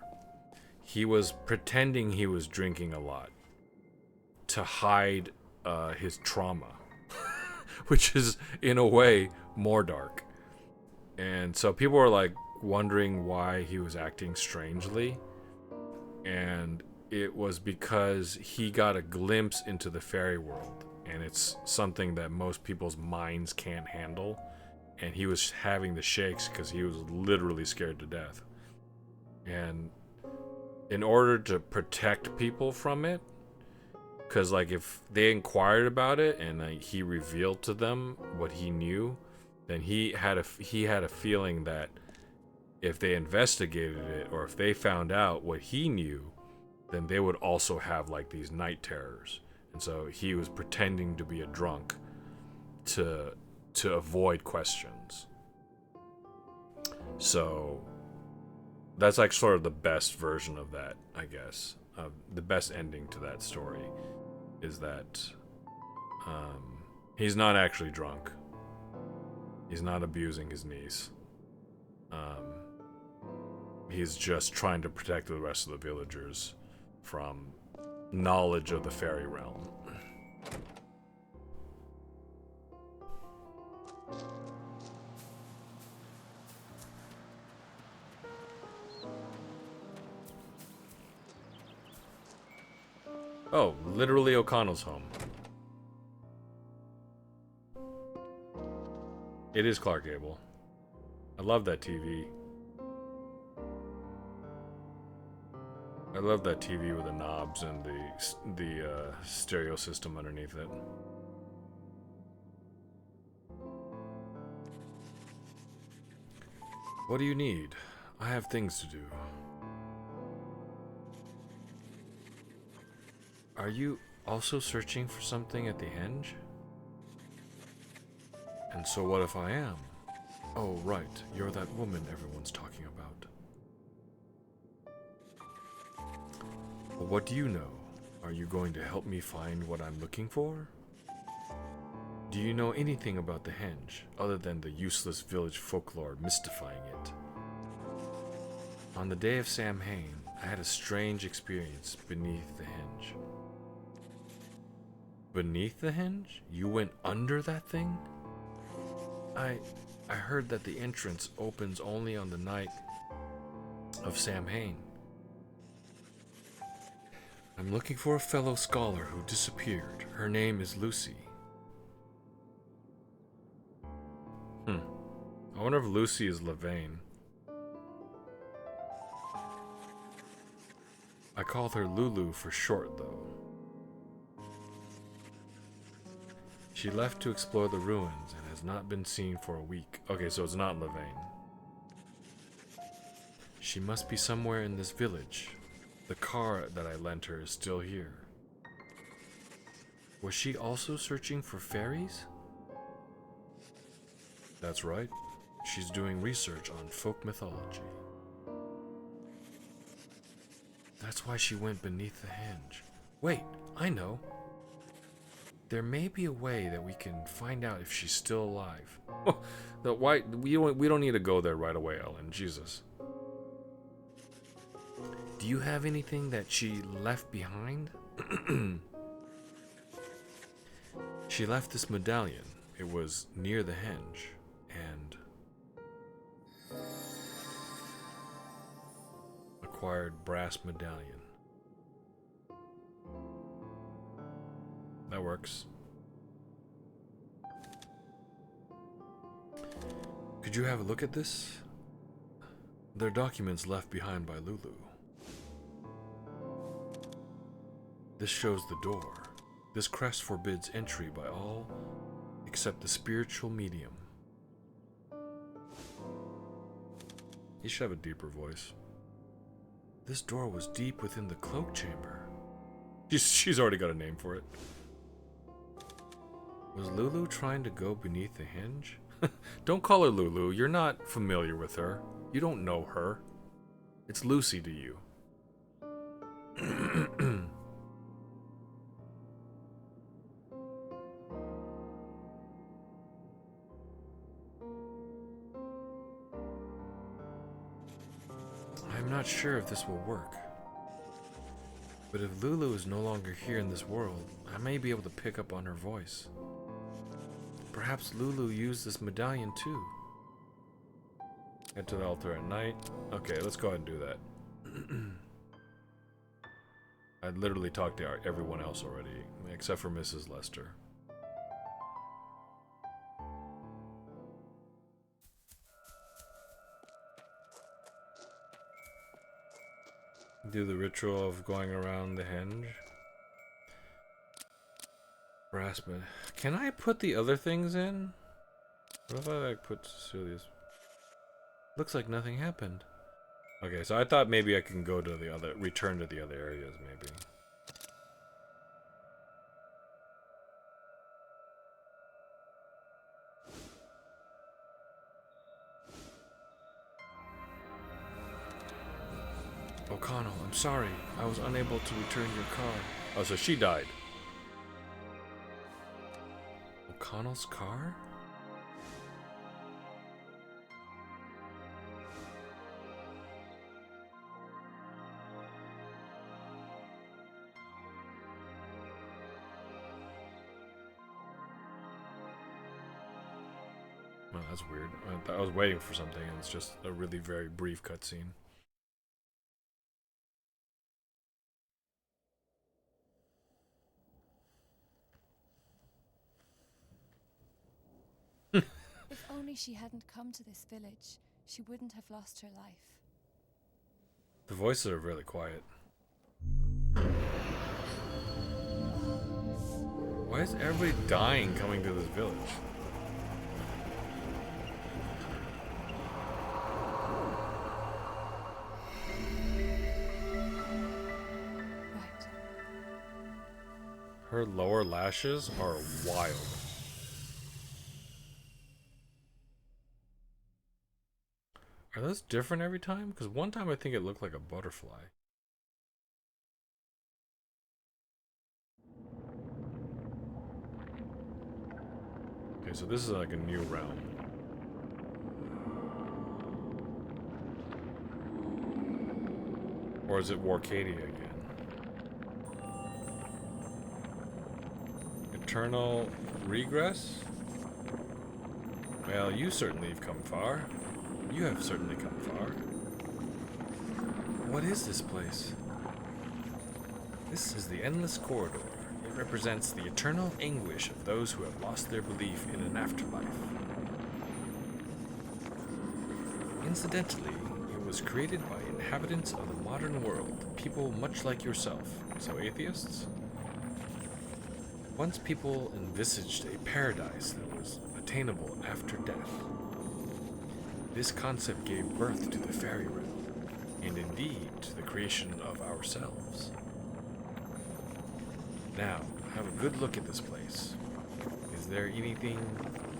He was pretending he was drinking a lot to hide his trauma, which is in a way more dark. And so people were like wondering why he was acting strangely, and it was because he got a glimpse into the fairy world, and it's something that most people's minds can't handle, and he was having the shakes because he was literally scared to death. And in order to protect people from it, because like if they inquired about it and he revealed to them what he knew, then he had a feeling that if they investigated it, or if they found out what he knew, then they would also have like these night terrors. And so he was pretending to be a drunk to avoid questions. So that's like sort of the best version of that, I guess. The best ending to that story is that he's not actually drunk. He's not abusing his niece. He's just trying to protect the rest of the villagers from knowledge of the fairy realm. Oh, literally O'Connell's home. It is Clark Gable. I love that TV. I love that TV with the knobs and the stereo system underneath it. What do you need? I have things to do. Are you also searching for something at the henge? And so what if I am? Oh, right, you're that woman everyone's talking about. Well, what do you know? Are you going to help me find what I'm looking for? Do you know anything about the henge, other than the useless village folklore mystifying it? On the day of Samhain, I had a strange experience beneath the henge. Beneath the henge? You went under that thing? I heard that the entrance opens only on the night of Samhain. I'm looking for a fellow scholar who disappeared. Her name is Lucy. I wonder if Lucy is Levane. I call her Lulu for short, though. She left to explore the ruins and has not been seen for a week. Okay, so it's not Levane. She must be somewhere in this village. The car that I lent her is still here. Was she also searching for fairies? That's right. She's doing research on folk mythology. That's why she went beneath the henge. Wait, I know. There may be a way that we can find out if she's still alive. We don't need to go there right away, Ellen. Jesus. Do you have anything that she left behind? She left this medallion. It was near the henge, and acquired brass medallion. That works. Could you have a look at this? They're documents left behind by Lulu. This shows the door. This crest forbids entry by all except the spiritual medium. You should have a deeper voice. This door was deep within the cloak chamber. She's already got a name for it. Was Lulu trying to go beneath the hinge? Don't call her Lulu. You're not familiar with her. You don't know her. It's Lucy to you. I'm not sure if this will work. But if Lulu is no longer here in this world, I may be able to pick up on her voice. Perhaps Lulu used this medallion too. Head to the altar at night. Okay, let's go ahead and do that. I literally talked to everyone else already, except for Mrs. Lester. Do the ritual of going around the henge. Harassment. Can I put the other things in? What if I put Cecilia's? Looks like nothing happened. Okay, so I thought maybe I can go to the other, return to the other areas maybe. O'Connell, I'm sorry. I was unable to return your car. Oh, so she died. O'Connell's car? Well, that's weird. I was waiting for something and it's just a really very brief cutscene. If only she hadn't come to this village, she wouldn't have lost her life. The voices are really quiet. Why is everybody dying coming to this village? Her lower lashes are wild. Are those different every time? Because one time I think it looked like a butterfly. Okay, so this is like a new realm. Or is it Warcadia again? Eternal regress? Well, you certainly have come far. You have certainly come far. What is this place? This is the Endless Corridor. It represents the eternal anguish of those who have lost their belief in an afterlife. Incidentally, it was created by inhabitants of the modern world, people much like yourself, so atheists? Once people envisaged a paradise that was attainable after death. This concept gave birth to the fairy realm, and indeed to the creation of ourselves. Now, have a good look at this place. Is there anything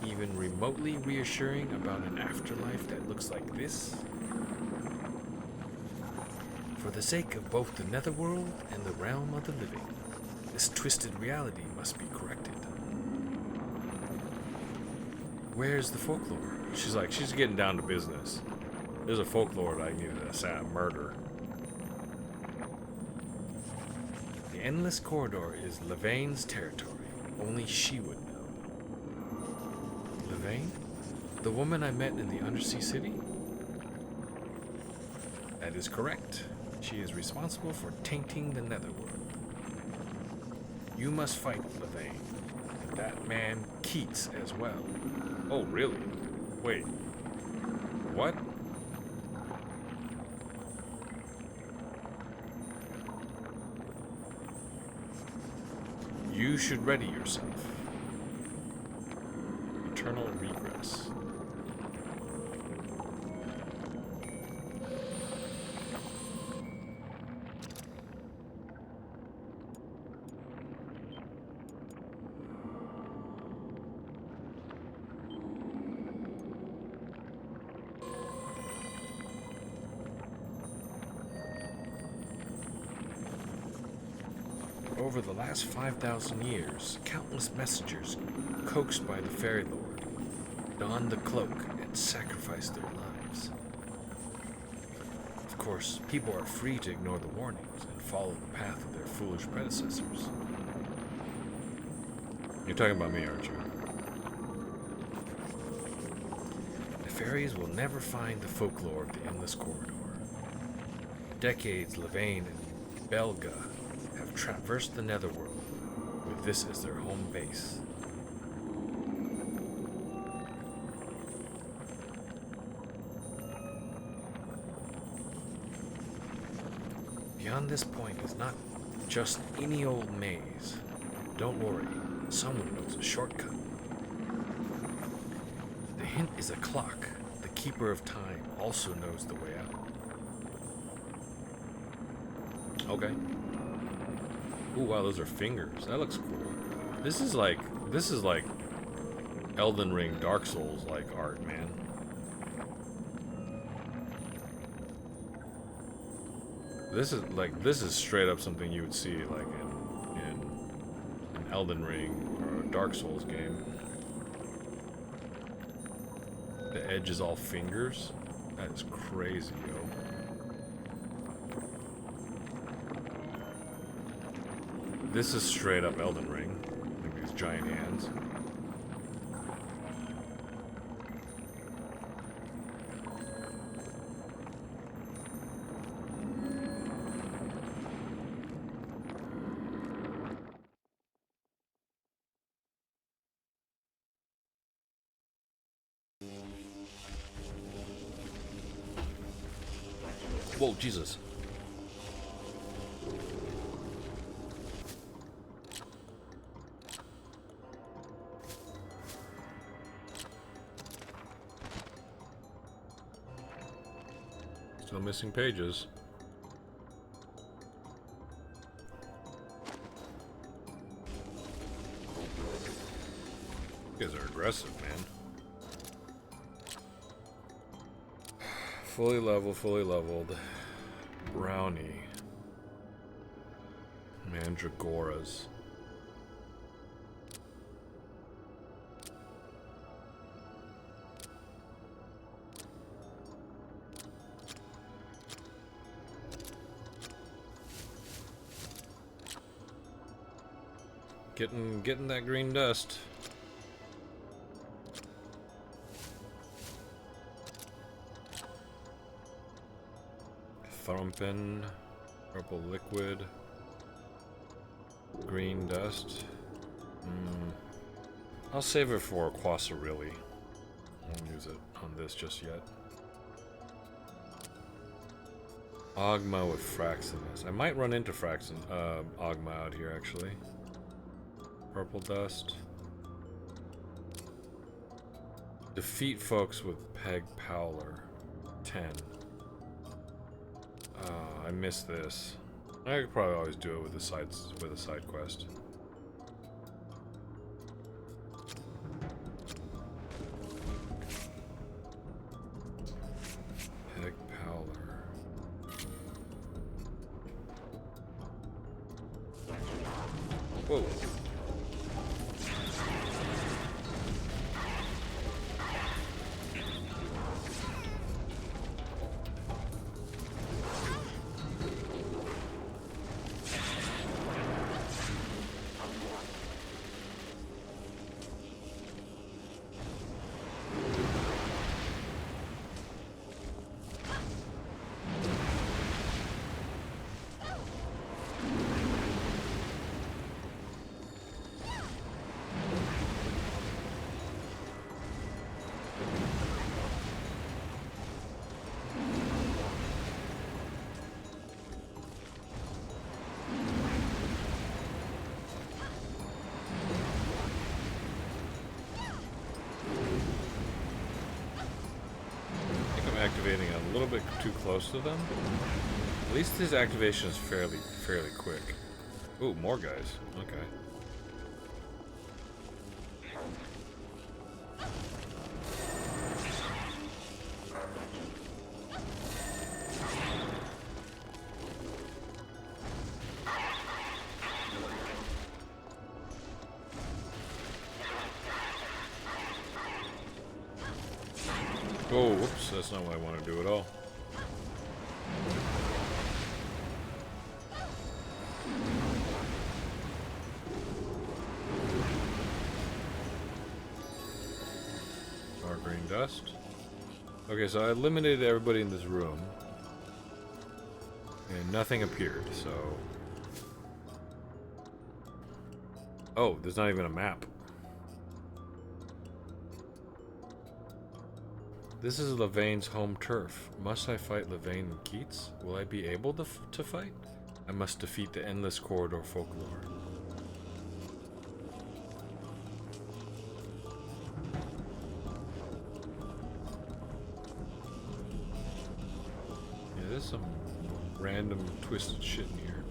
even remotely reassuring about an afterlife that looks like this? For the sake of both the netherworld and the realm of the living, this twisted reality must be corrected. Where's the folklore? She's getting down to business. There's a folklore that I needed to murder. The Endless Corridor is Levaine's territory. Only she would know. Levaine? The woman I met in the undersea city? That is correct. She is responsible for tainting the netherworld. You must fight Levaine, and that man Keats as well. Oh, really? Wait. What? You should ready yourself. Eternal regress. Over the last 5,000 years, countless messengers, coaxed by the Fairy Lord, donned the cloak and sacrificed their lives. Of course, people are free to ignore the warnings and follow the path of their foolish predecessors. You're talking about me, aren't you? The fairies will never find the folklore of the Endless Corridor. Decades, Levaine and Belga have traversed the netherworld, with this as their home base. Beyond this point is not just any old maze. Don't worry, someone knows a shortcut. The hint is a clock. The keeper of time also knows the way out. Okay. Ooh, wow, those are fingers. That looks cool. This is like Elden Ring, Dark Souls like art, man. This is straight up something you would see like in an Elden Ring or a Dark Souls game. The edge is all fingers. That is crazy, yo. This is straight up Elden Ring. Like these giant hands. Whoa, Jesus. Still missing pages. aggressive, man. Fully leveled. Brownie. Mandragoras. Getting that green dust. Thumpin', purple liquid, green dust. I'll save it for Quasarilli. I won't use it on this just yet. Ogma with Fraxinus. I might run into Ogma out here actually. Purple dust. Defeat folks with Peg Powler. 10. I missed this. I could probably always do it with a side quest. Peg Powler. Whoa. Activating a little bit too close to them. At least his activation is fairly quick. Ooh, more guys. Okay. Oh, whoops, that's not what I want to do at all. More green dust. Okay, so I eliminated everybody in this room. And nothing appeared, so... Oh, there's not even a map. This is Lavaine's home turf. Must I fight Lavaine and Keats? Will I be able to fight? I must defeat the endless corridor folklore. Yeah, there's some random twisted shit in here.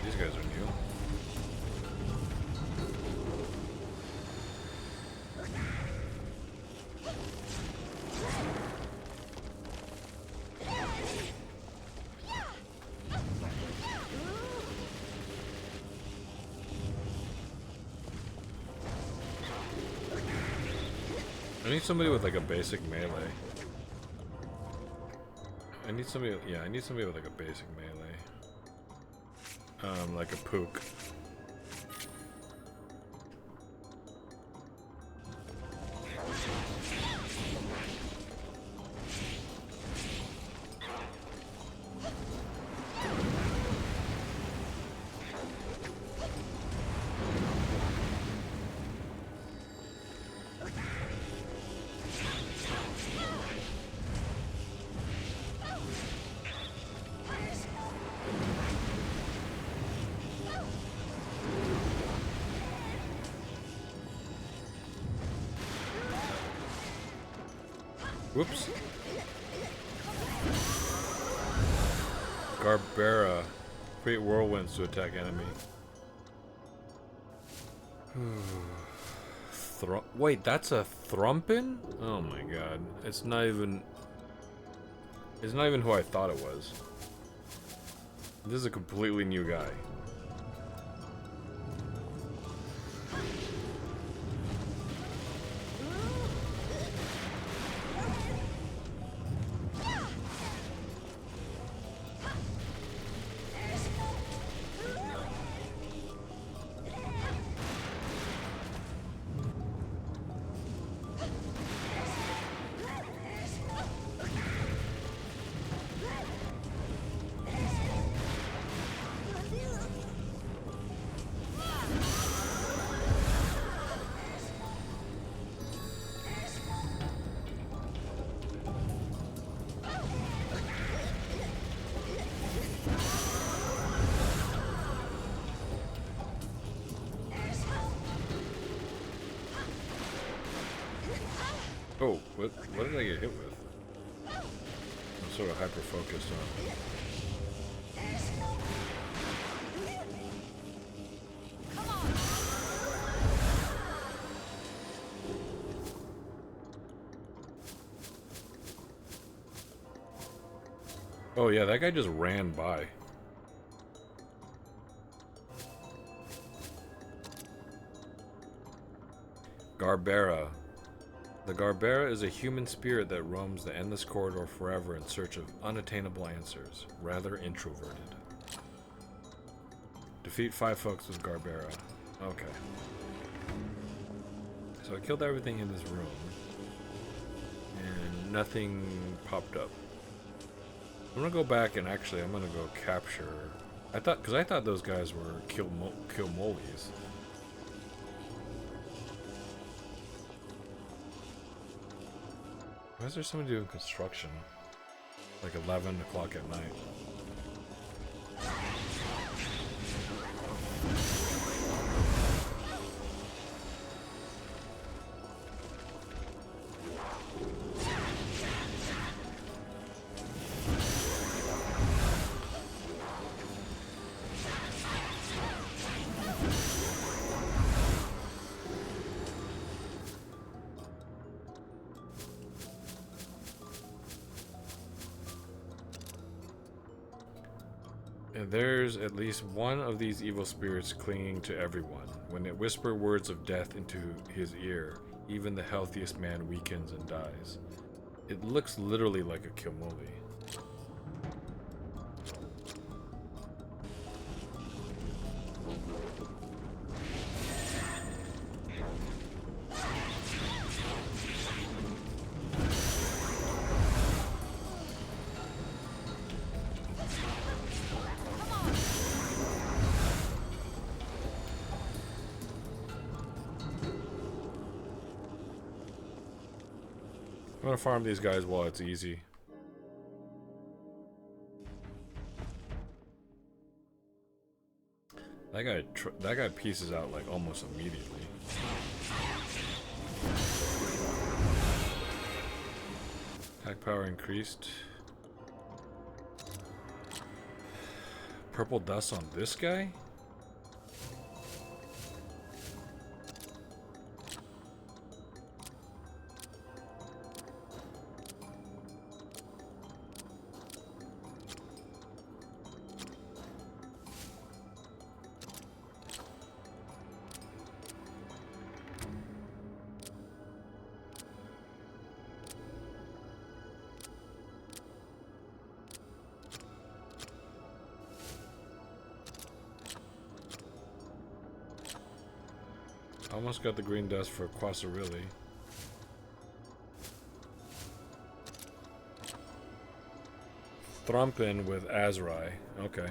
These guys are new. I need somebody with like a basic melee. I need somebody with like a basic melee. Like a pook. Whoops. Garbera. Create whirlwinds to attack enemy. Wait, that's a Thrumpin? Oh my god. It's not even who I thought it was. This is a completely new guy. Oh, what did I get hit with? I'm sort of hyper-focused on. Oh yeah, that guy just ran by. Garbera. The Garbera is a human spirit that roams the endless corridor forever in search of unattainable answers, rather introverted. Defeat 5 folks with Garbera. Okay. So I killed everything in this room, and nothing popped up. I'm gonna go back and actually I'm gonna go capture. I thought those guys were Kilmolis. Why is there somebody doing construction? Like 11 o'clock at night. And there's at least one of these evil spirits clinging to everyone. When it whispers words of death into his ear, even the healthiest man weakens and dies. It looks literally like a Kilmoli. I'm gonna farm these guys while it's easy. That guy pieces out like almost immediately. Attack power increased. Purple dust on this guy? Almost got the green dust for Quasarilli. Thrumpin with Azrai. Okay.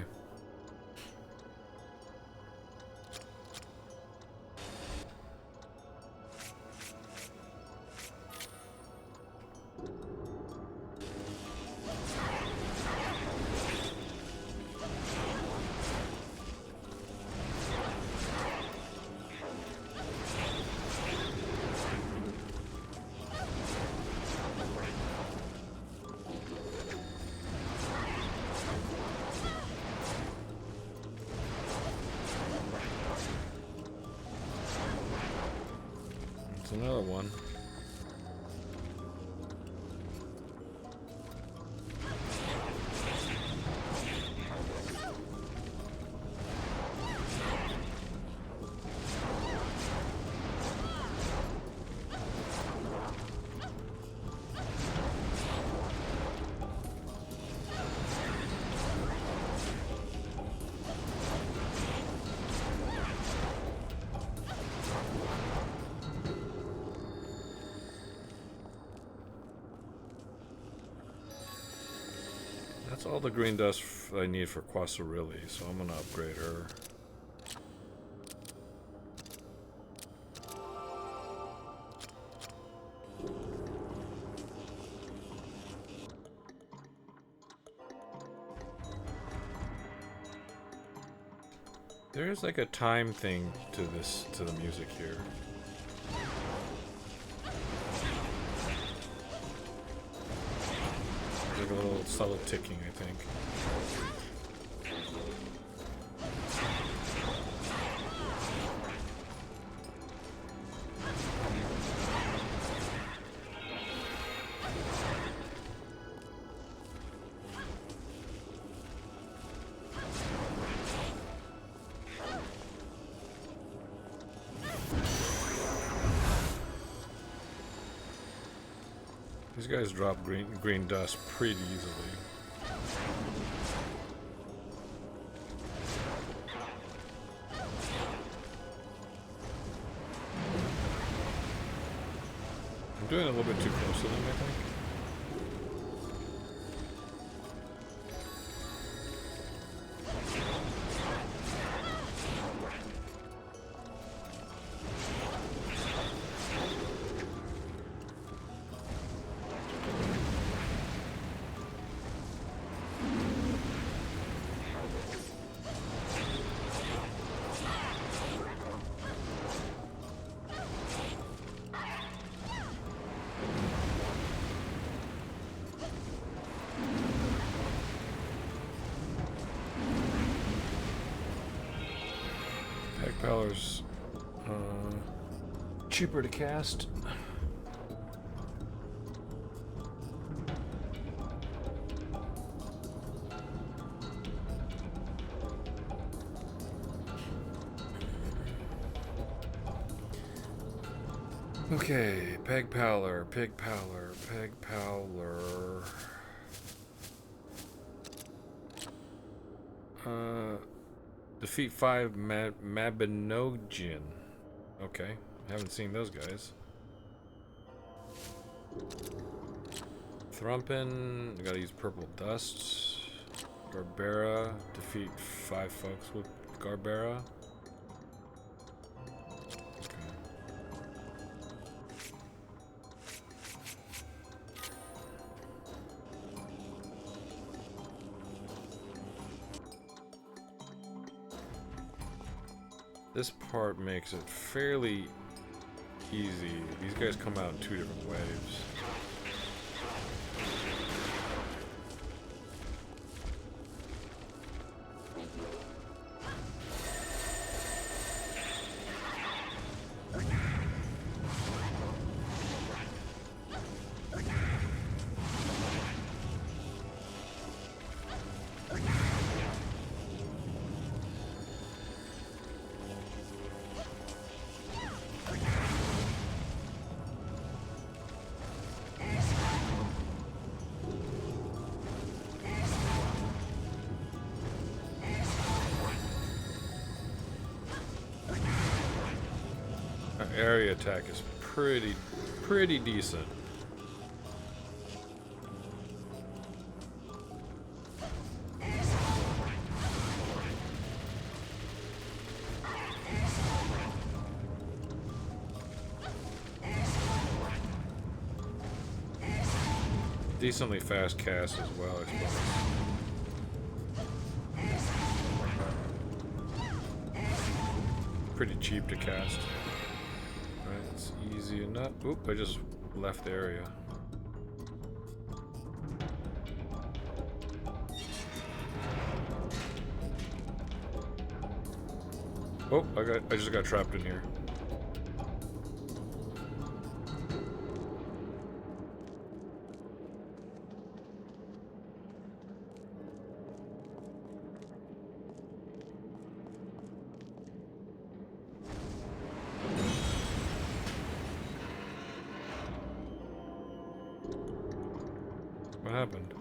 another one. That's all the green dust I need for Quasarilli, so I'm gonna upgrade her. There's like a time thing to this, to the music here. Like a little subtle ticking, I think. These guys drop green dust pretty easily. I'm doing it a little bit too close to them, I think. Powers cheaper to cast. Okay, Peg Powler, Pig Powler, Peg Powler. Defeat 5 Mabinogion. Okay, haven't seen those guys. Thrumpin, I gotta use Purple Dust. Garbera, defeat 5 folks with Garbera. This part makes it fairly easy. These guys come out in 2 different waves. Area attack is pretty decent. Decently fast cast as well, I suppose. Pretty cheap to cast. It's easy enough. Oop, I just left the area. Oh, I just got trapped in here. What happened?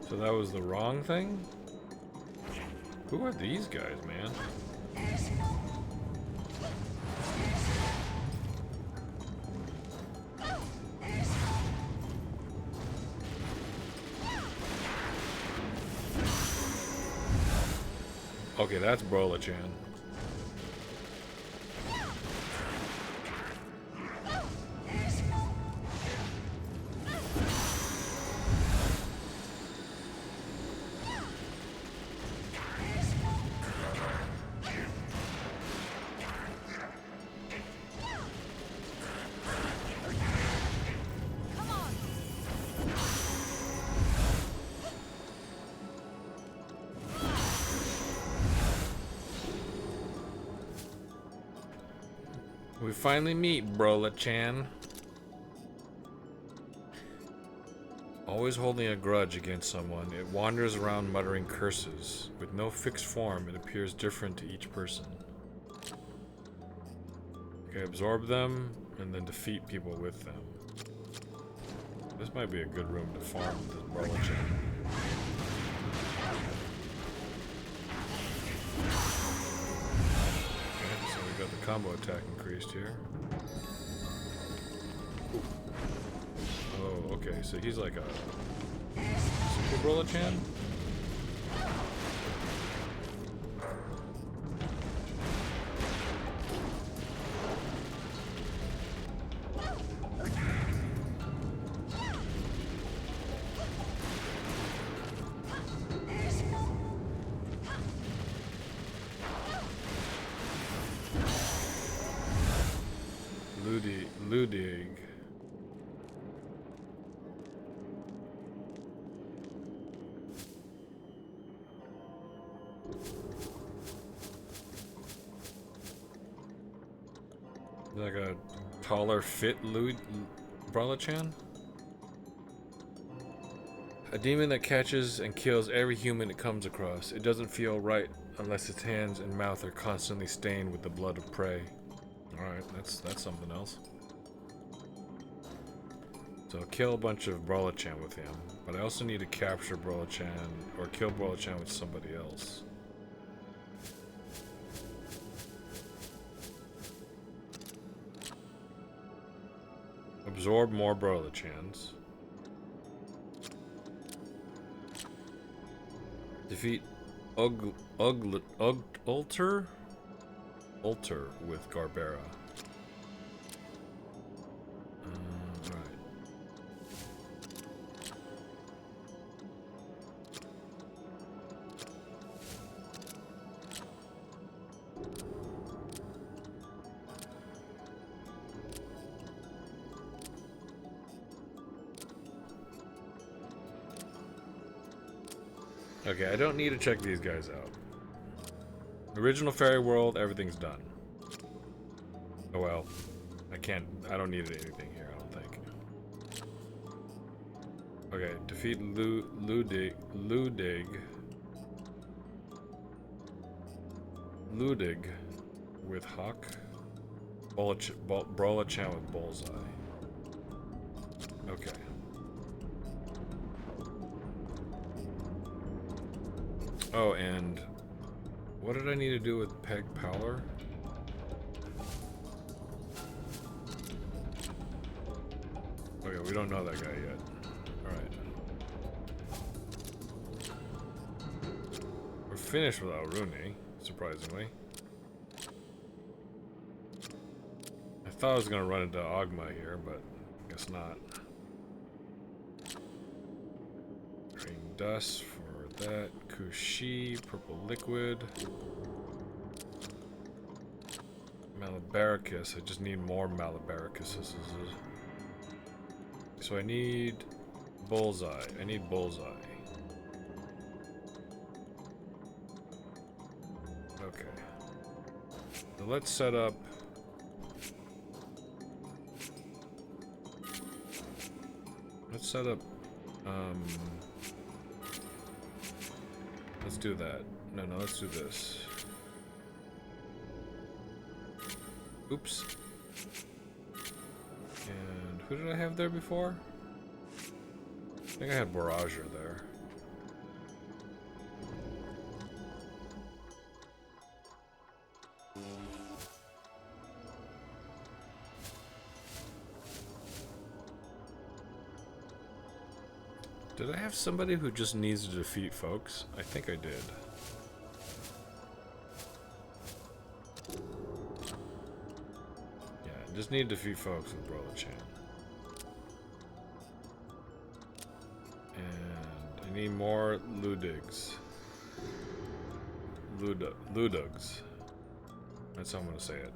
So that was the wrong thing? Who are these guys, man? Okay, that's Brola-chan. We finally meet Brola-chan. Always holding a grudge against someone, it wanders around muttering curses. With no fixed form, it appears different to each person. Okay, absorb them, and then defeat people with them. This might be a good room to farm this Brola-chan. Okay, so we got the combo attack increased here. Oh, okay, so he's like a Super Brola-chan? Ludig. Like a taller, fit Brola-chan? A demon that catches and kills every human it comes across. It doesn't feel right unless its hands and mouth are constantly stained with the blood of prey. Alright, that's something else. So I'll kill a bunch of Brola-chan with him, but I also need to capture Brola-chan or kill Brola-chan with somebody else. Absorb more Brola-chans. Defeat Ulter with Garbera. Right. Okay, I don't need to check these guys out. Original Fairy World, everything's done. Oh well, I don't need anything here, I don't think. Okay, defeat Ludig with Hawk. Brola-chan with Bullseye. Okay. Oh, and what did I need to do with Peg Powler? Okay, we don't know that guy yet. Alright. We're finished with Aruni, surprisingly. I thought I was gonna run into Ogma here, but I guess not. Green dust for that. Kushi, purple liquid. Malabaricus, I just need more Malabaricuses. So I need Bullseye. I need Bullseye. Okay. So let's set up. Let's set up. Let's do that. No, let's do this. Oops. And who did I have there before? I think I had Barrager there. Did I have somebody who just needs to defeat folks? I think I did. Yeah, just need to defeat folks with Brother Chan. And I need more Ludigs. Ludugs. That's how I'm gonna say it.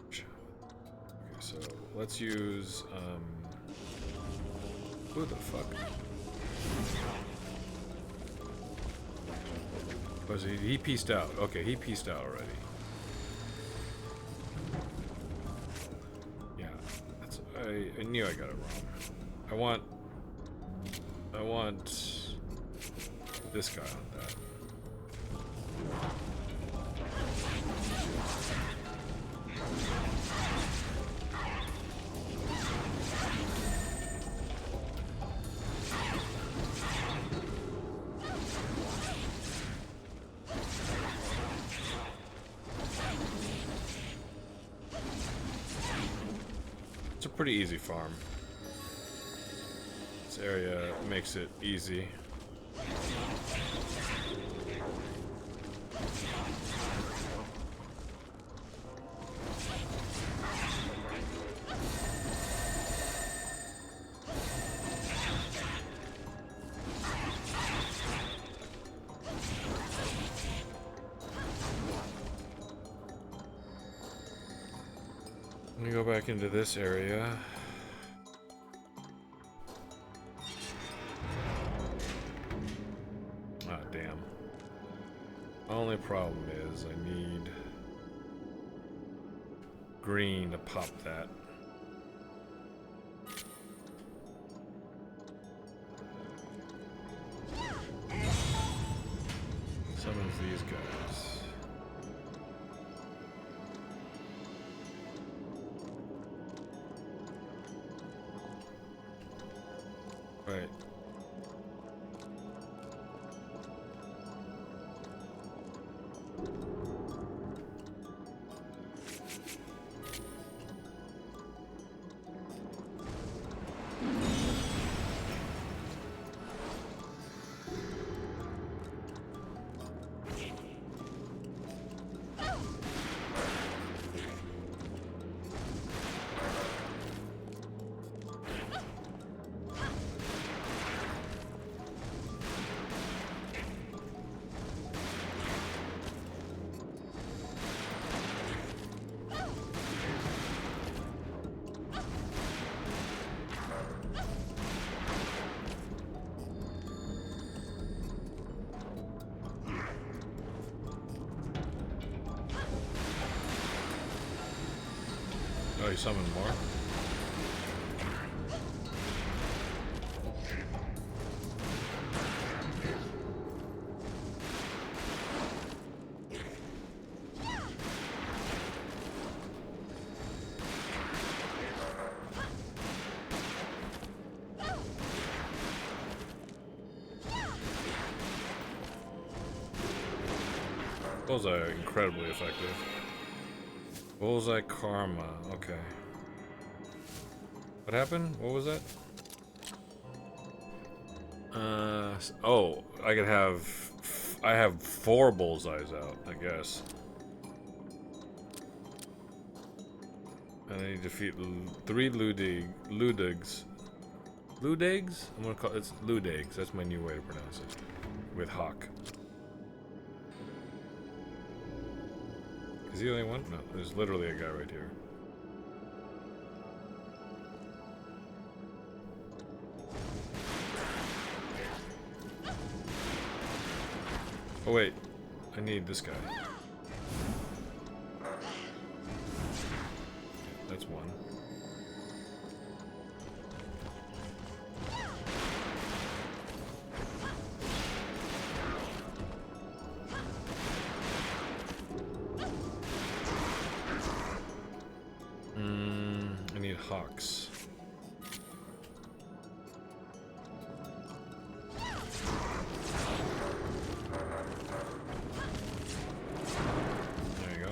Okay, so let's use who the fuck? Was he pieced out? Okay, he pieced out already. Yeah, that's I knew I got it wrong. I want this guy on that. It's a pretty easy farm. This area makes it easy. Let me go back into this area. Ah, damn. Only problem is I need green to pop that. Summons these guys. Right. Oh, you summoned more? Those are incredibly effective. Bullseye Karma, okay. What happened? What was that? Oh, I could have... I have 4 bullseyes out, I guess. And I need to defeat 3 Ludigs. Ludigs? I'm gonna call it's Ludigs, that's my new way to pronounce it. With Hawk. Is he the only one? No, there's literally a guy right here. Oh wait, I need this guy. Yeah, that's one. hawks. There you go.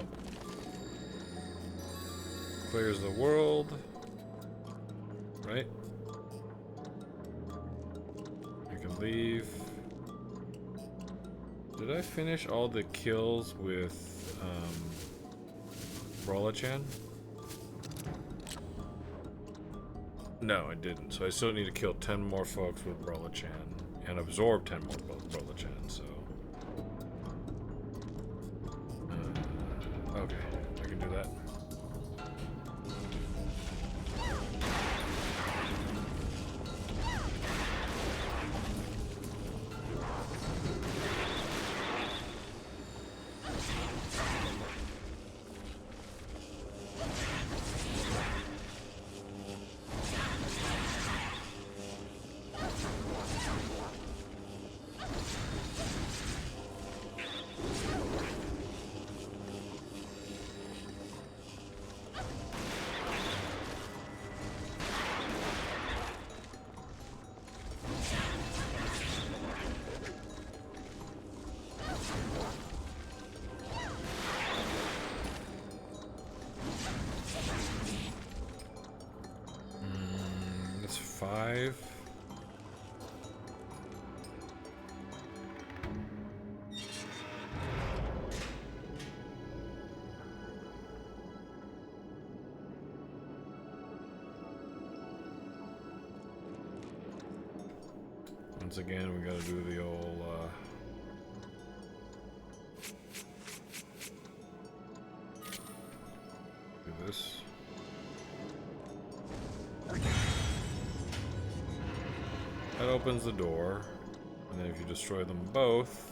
Clears the world. Right? I can leave. Did I finish all the kills with Brawler-chan? No, I didn't. So I still need to kill 10 more folks with Brawler-chan and absorb 10 more Brawler-chan, so... okay, I can do that. That's 5. Once again, we gotta do the old, do this. That opens the door, and then if you destroy them both,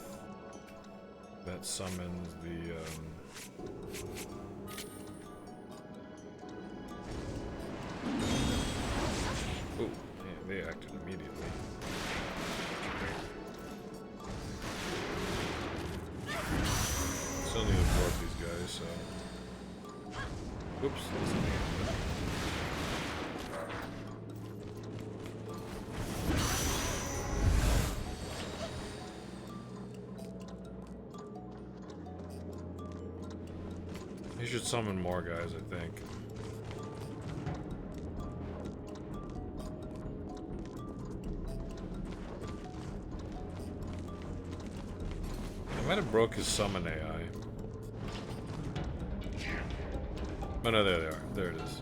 that summons the, oh, yeah, they acted immediately. Still need to absorb these guys, so... oops, that's the end. He should summon more guys, I think. I might have broke his summon AI. Oh no, there they are. There it is.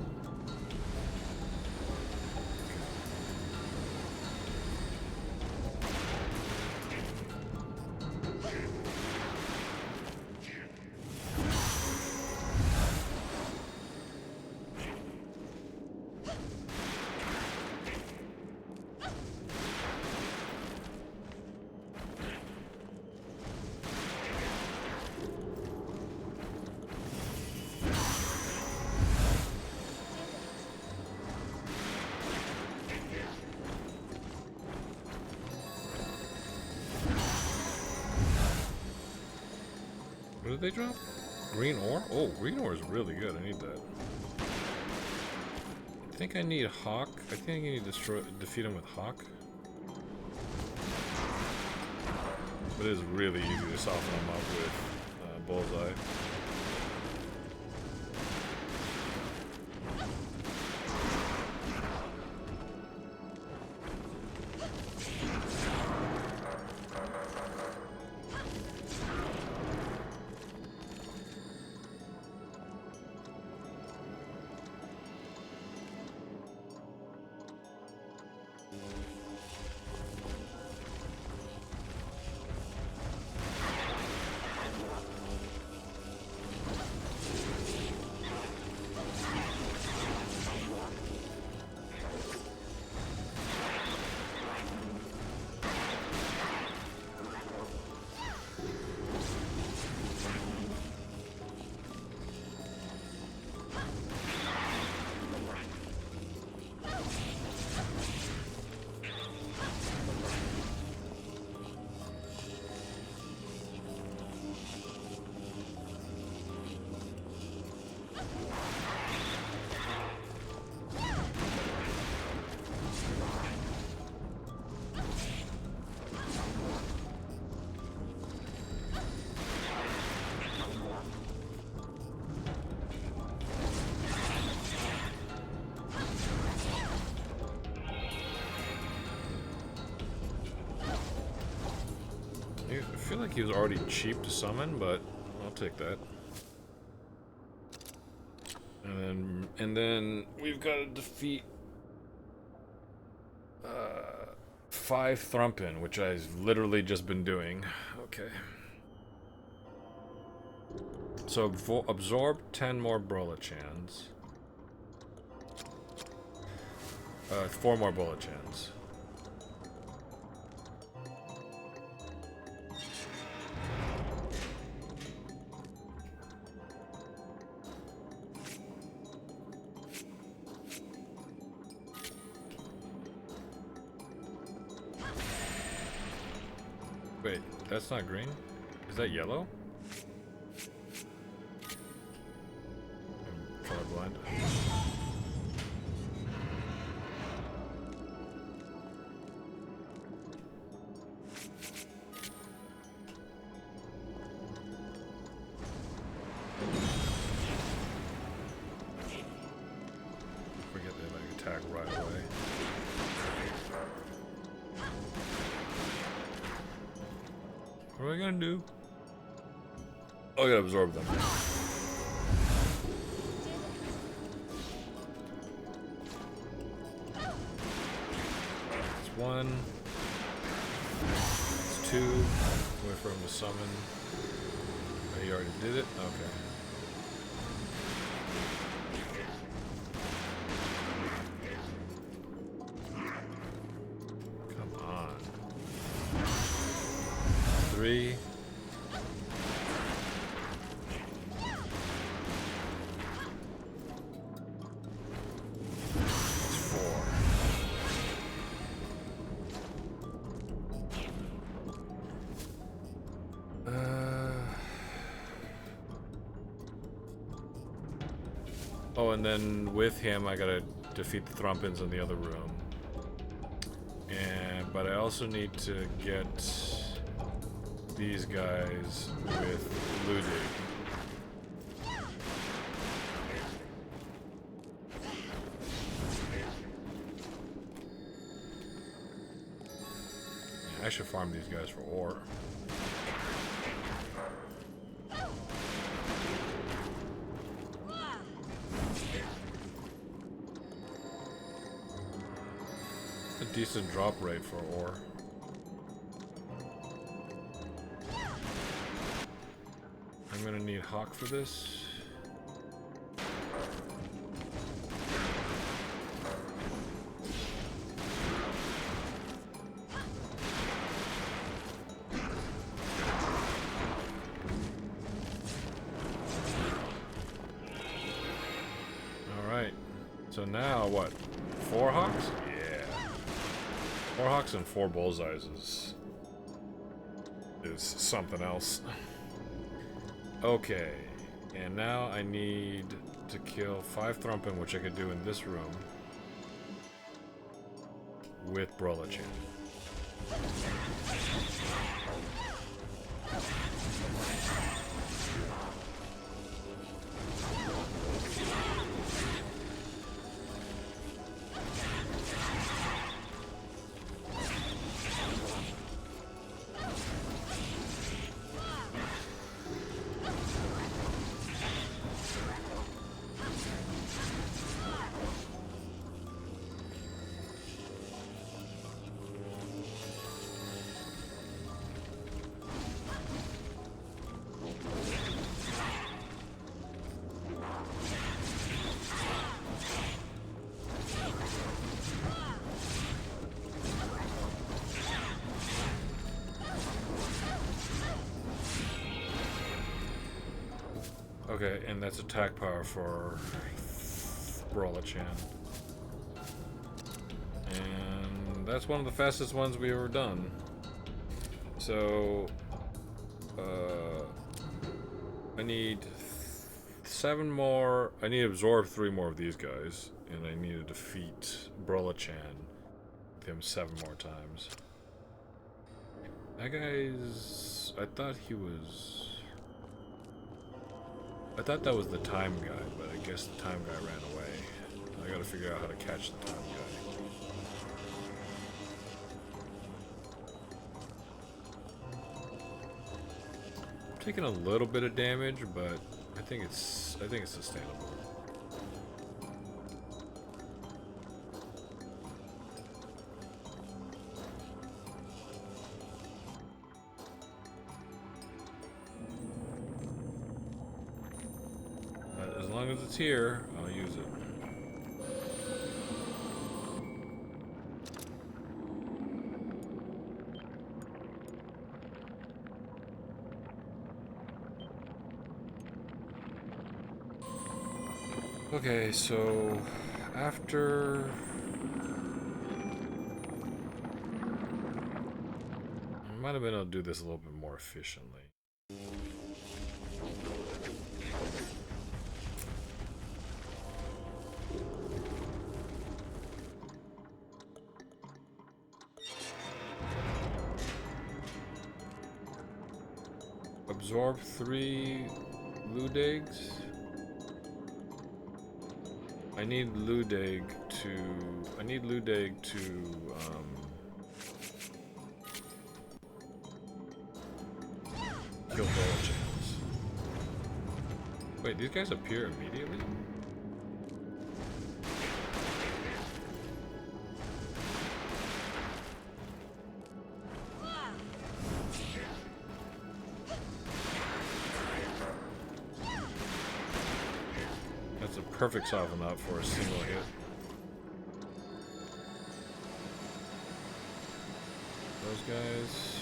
What did they drop? Green ore? Oh, green ore is really good. I need that. I think I need Hawk. I think I need to defeat him with Hawk. But it is really easy to soften him up with Bullseye. feel like he was already cheap to summon, but I'll take that. And then we've got to defeat 5 Thrumpin, which I've literally just been doing. Okay. So absorb 10 more Brolachans. 4 more Brolachans. Wait, that's not green? Is that yellow? I'm colorblind. Forget they like attack right away. What am I gonna do? Oh, I gotta absorb them. It's 1. It's 2. Wait for him to summon. Oh, he already did it? Okay. Come on. 3. Oh, and then with him, I gotta defeat the Thrumpins in the other room. But I also need to get these guys with Ludig. Yeah, I should farm these guys for ore. A decent drop rate for ore. I'm gonna need Hawk for this. Alright. So now what? 4 Hawks? Yeah. 4 Hawks and 4 Bullseyes is something else. Okay, and now I need to kill 5 Thrumpin, which I could do in this room with Brolachan. Okay, and that's attack power for Brolachan. And that's one of the fastest ones we've ever done. So, I need 7 more. I need to absorb 3 more of these guys, and I need to defeat Brolachan with him 7 more times. That guy's. I thought that was the time guy, but I guess the time guy ran away. I gotta figure out how to catch the time guy. taking a little bit of damage, but I think it's sustainable. But as long as it's here, I'll use it. Okay, so after I might have been able to do this a little bit more efficiently. Absorb 3 Ludigs. I need Ludig to kill bullet channels. Wait, these guys appear immediately? That's a perfect soften up for a single hit. Those guys.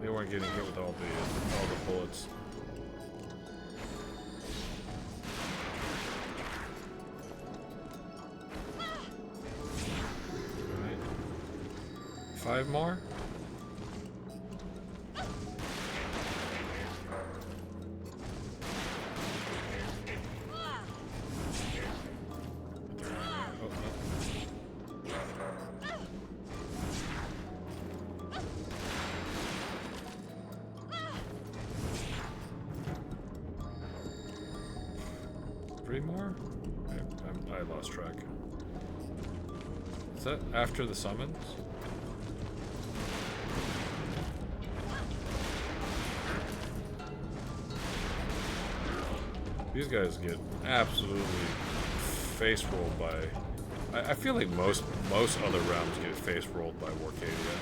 They weren't getting hit with all the bullets. All right. 5 more. More? I lost track. Is that after the summons? These guys get absolutely face rolled by. I feel like most other realms get face rolled by Warcadia.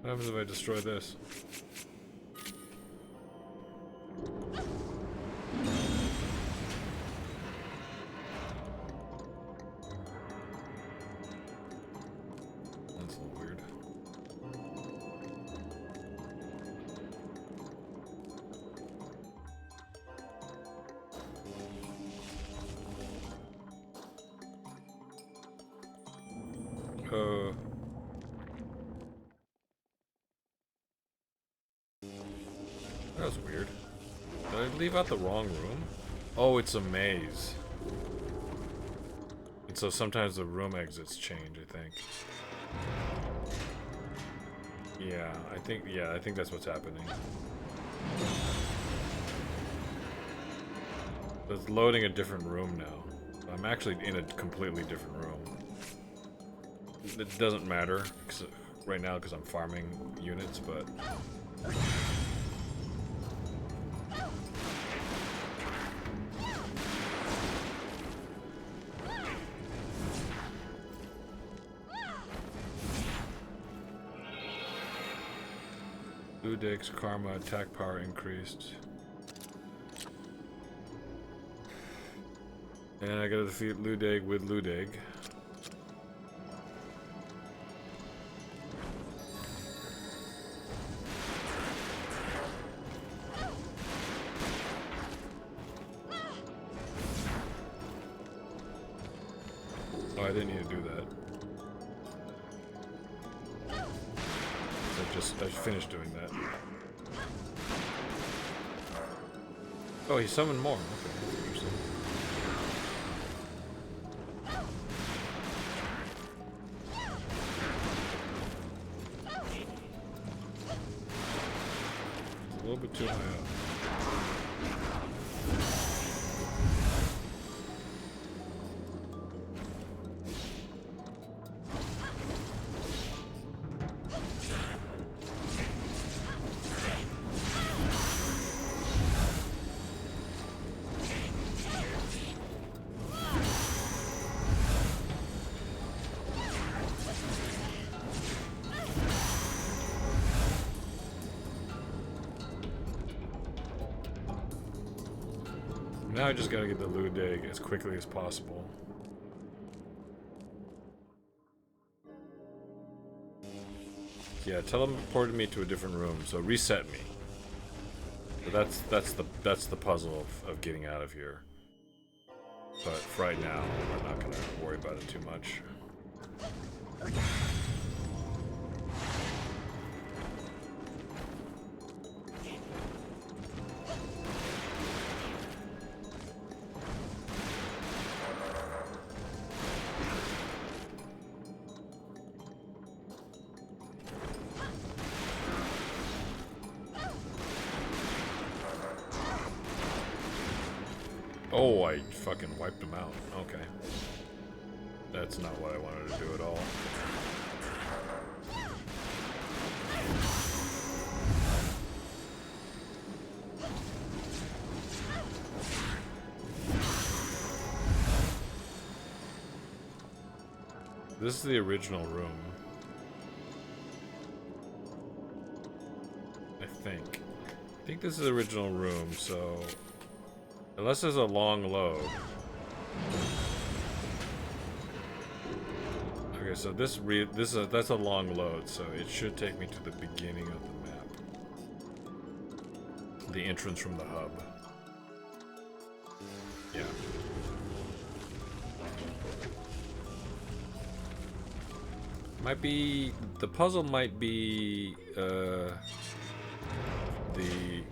What happens if I destroy this? That's a little weird. That was weird. Did I leave out the wrong room? Oh, it's a maze. And so sometimes the room exits change, I think. Yeah, I think that's what's happening. It's loading a different room now. I'm actually in a completely different room. It doesn't matter right now because I'm farming units, but Ludic's karma attack power increased. And I gotta defeat Ludig with Ludig. Oh, I didn't need to do that. I finished doing that. Oh, he summoned more. Okay, that's interesting. little bit too high up. Now I just gotta get the loot egg as quickly as possible. Yeah, teleported me to a different room, so reset me. So that's the puzzle of getting out of here. But for right now, we're not gonna worry about it too much. Oh, I fucking wiped them out. Okay. That's not what I wanted to do at all. This is the original room. I think this is the original room, so... Unless there's a long load. Okay, so that's a long load, so it should take me to the beginning of the map. The entrance from the hub. Yeah. The puzzle might be the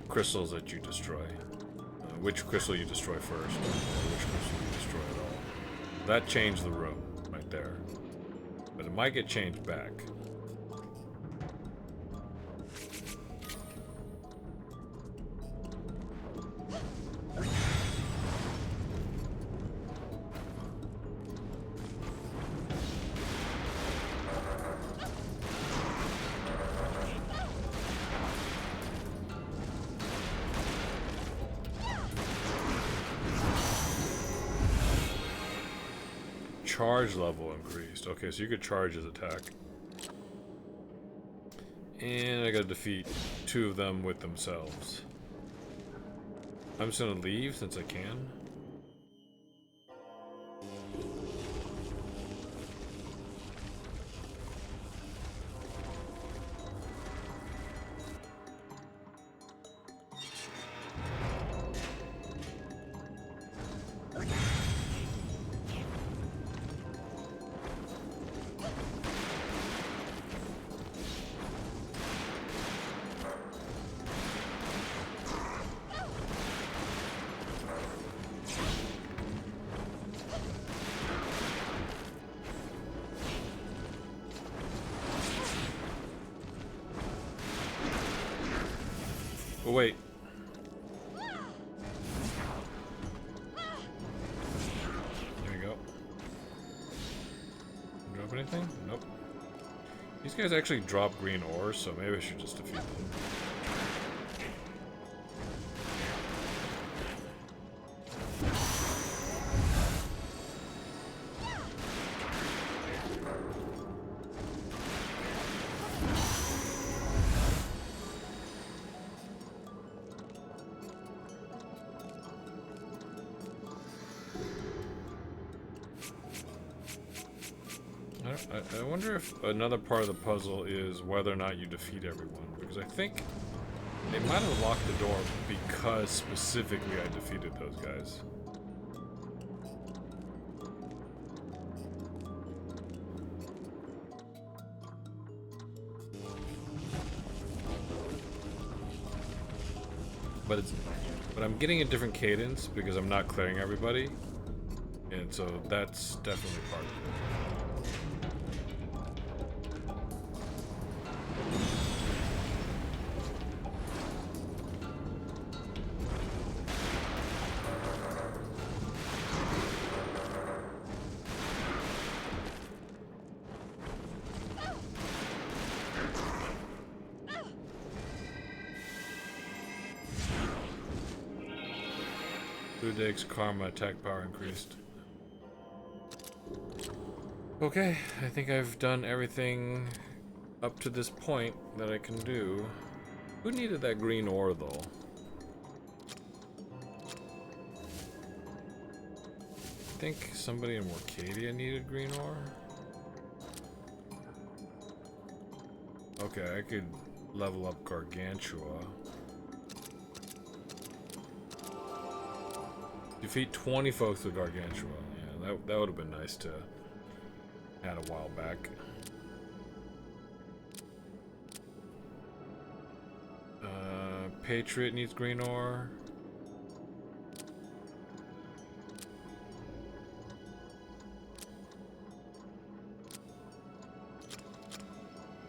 crystals that you destroy. Which crystal you destroy first, or which crystal you destroy at all. That changed the room right there. But it might get changed back. Charge level increased. Okay, so you could charge his attack. And I gotta defeat 2 of them with themselves. I'm just gonna leave since I can. Oh, wait. There you go. Drop anything? Nope. These guys actually drop green ores, so maybe I should just defeat them. I wonder if another part of the puzzle is whether or not you defeat everyone, because I think they might have locked the door because specifically I defeated those guys. But I'm getting a different cadence because I'm not clearing everybody, and so that's definitely part of it. Ludeg's karma attack power increased. Okay, I think I've done everything up to this point that I can do. Who needed that green ore though? I think somebody in Morcadia needed green ore. Okay, I could level up Gargantua. Defeat 20 folks with Gargantua. Yeah, that would have been nice to add a while back. Patriot needs green ore.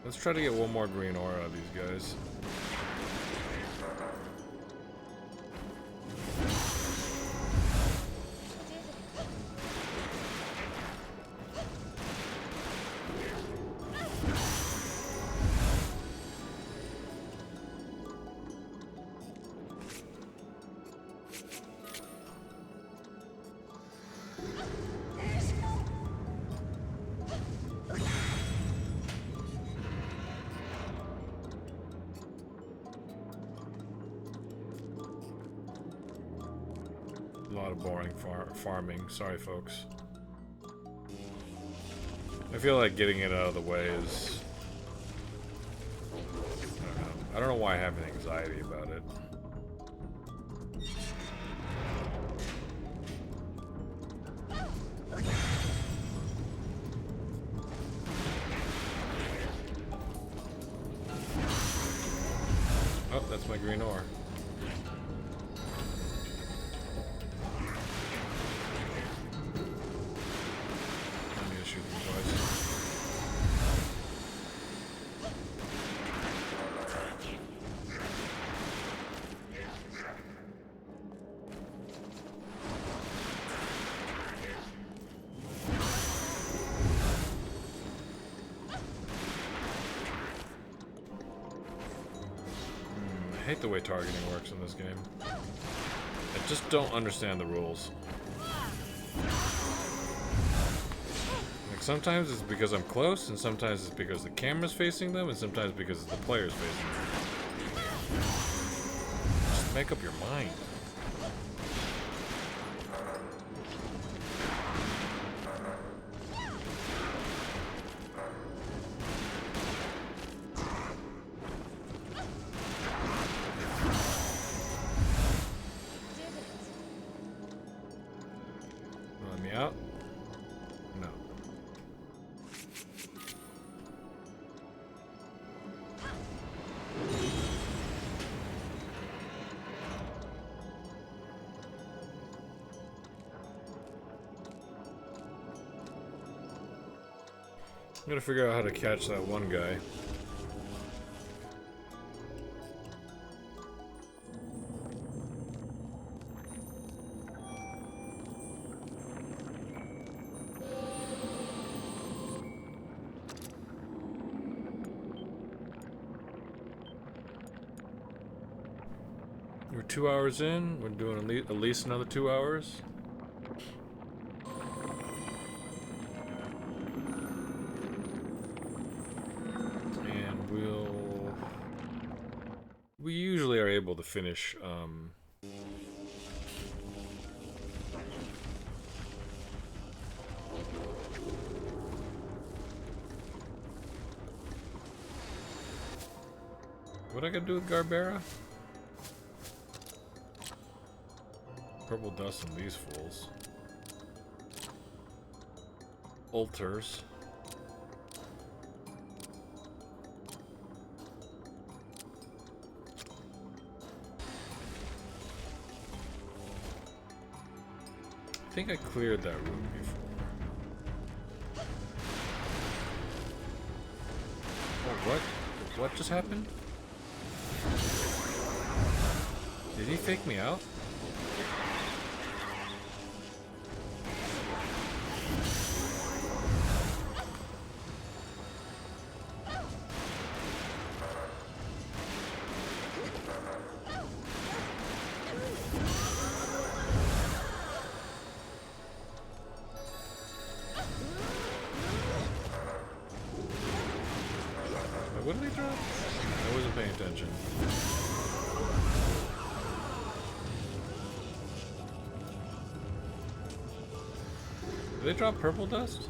Let's try to get one more green ore out of these guys. A lot of boring farming. Sorry, folks. I feel like getting it out of the way is... I don't know why I have an anxiety about it. Oh, that's my green ore. I hate the way targeting works in this game. I just don't understand the rules. Like sometimes it's because I'm close, and sometimes it's because the camera's facing them, and sometimes because the player's facing them. Just make up your mind. Out? No. I'm gonna figure out how to catch that one guy. We're 2 hours in. We're doing at least another 2 hours. And we usually are able to finish what I gotta do with Garbera? Purple dust on these fools. Altars. I think I cleared that room before. Oh, what? What just happened? Did he fake me out? what did they drop? I wasn't paying attention. Did they drop purple dust?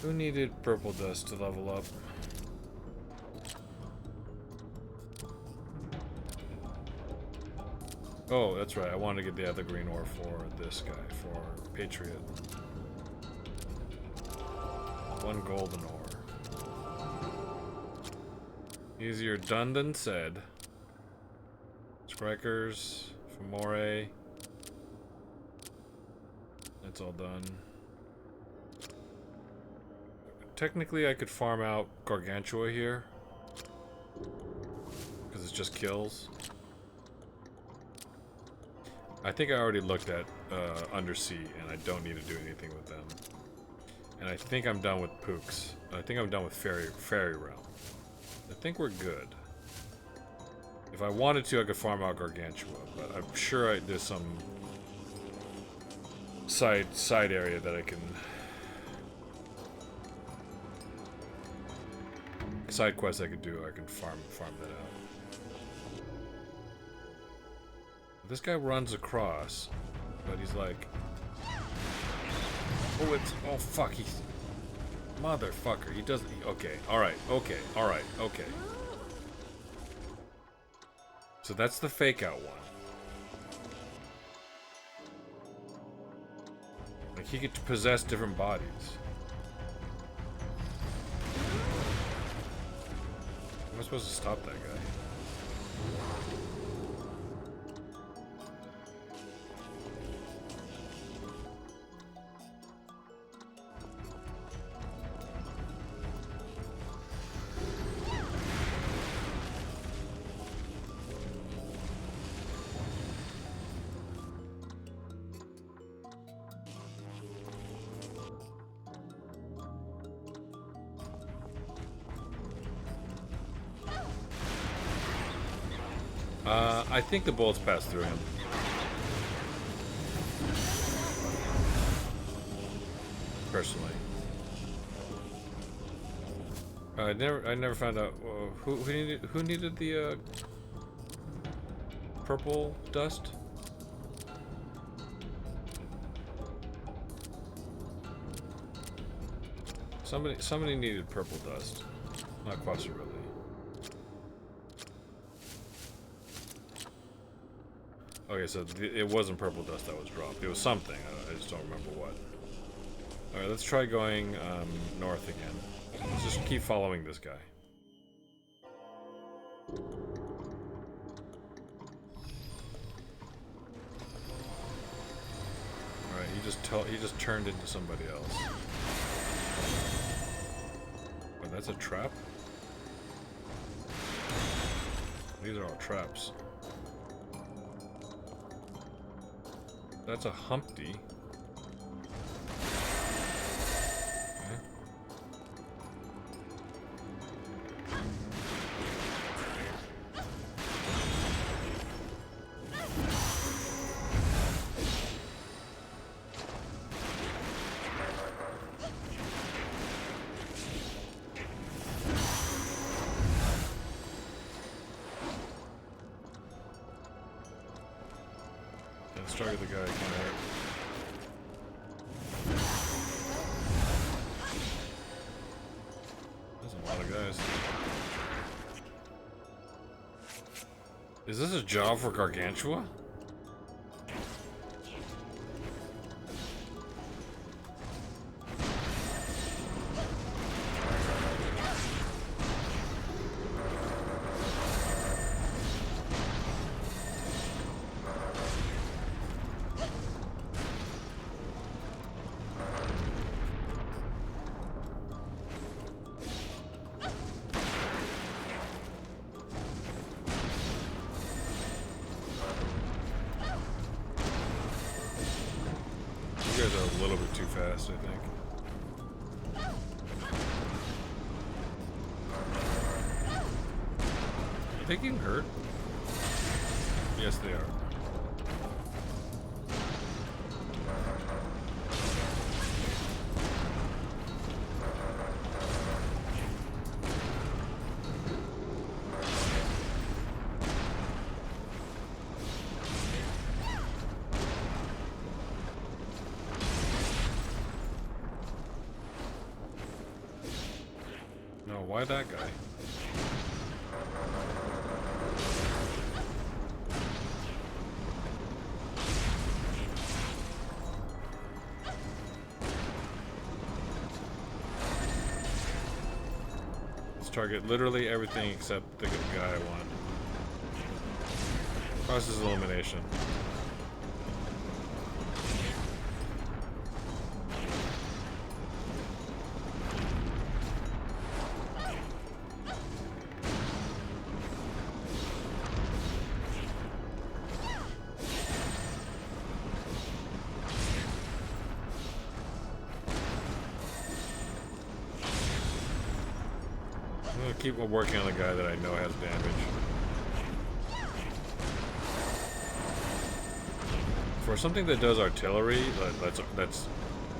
Who needed purple dust to level up? Oh, that's right. I wanted to get the other green ore for this guy, for Patriot. 1 golden ore. Easier done than said. Strikers, Femore. That's all done. Technically, I could farm out Gargantua here. Because it's just kills. I think I already looked at Undersea, and I don't need to do anything with them. And I think I'm done with Pooks. I think I'm done with Fairy Realm. I think we're good. If I wanted to, I could farm out Gargantua, but I'm sure there's some side area that I can... Side quests I could do, I can farm that out. This guy runs across, but he's like... Oh fuck, he's... Motherfucker, he doesn't... Okay, alright, okay. So that's the fake out one. Like, he could possess different bodies. Am I supposed to stop that guy? I think the bullets passed through him. Personally, I never found out who needed the purple dust. Somebody needed purple dust, not Quasarelli. Okay, so it wasn't purple dust that was dropped. It was something. I just don't remember what. Alright, let's try going north again. Let's just keep following this guy. Alright, he just turned into somebody else. Oh, that's a trap? These are all traps. That's a Humpty. Okay. Let's target the guy kind of hurt. There's a lot of guys. Is this a job for Gargantua? guys are a little bit too fast, I think. Are they getting hurt? Yes, they are. No, why that guy? Target literally everything except the guy I want. Process elimination. I'm gonna keep working on the guy that I know has damage. For something that does artillery, that's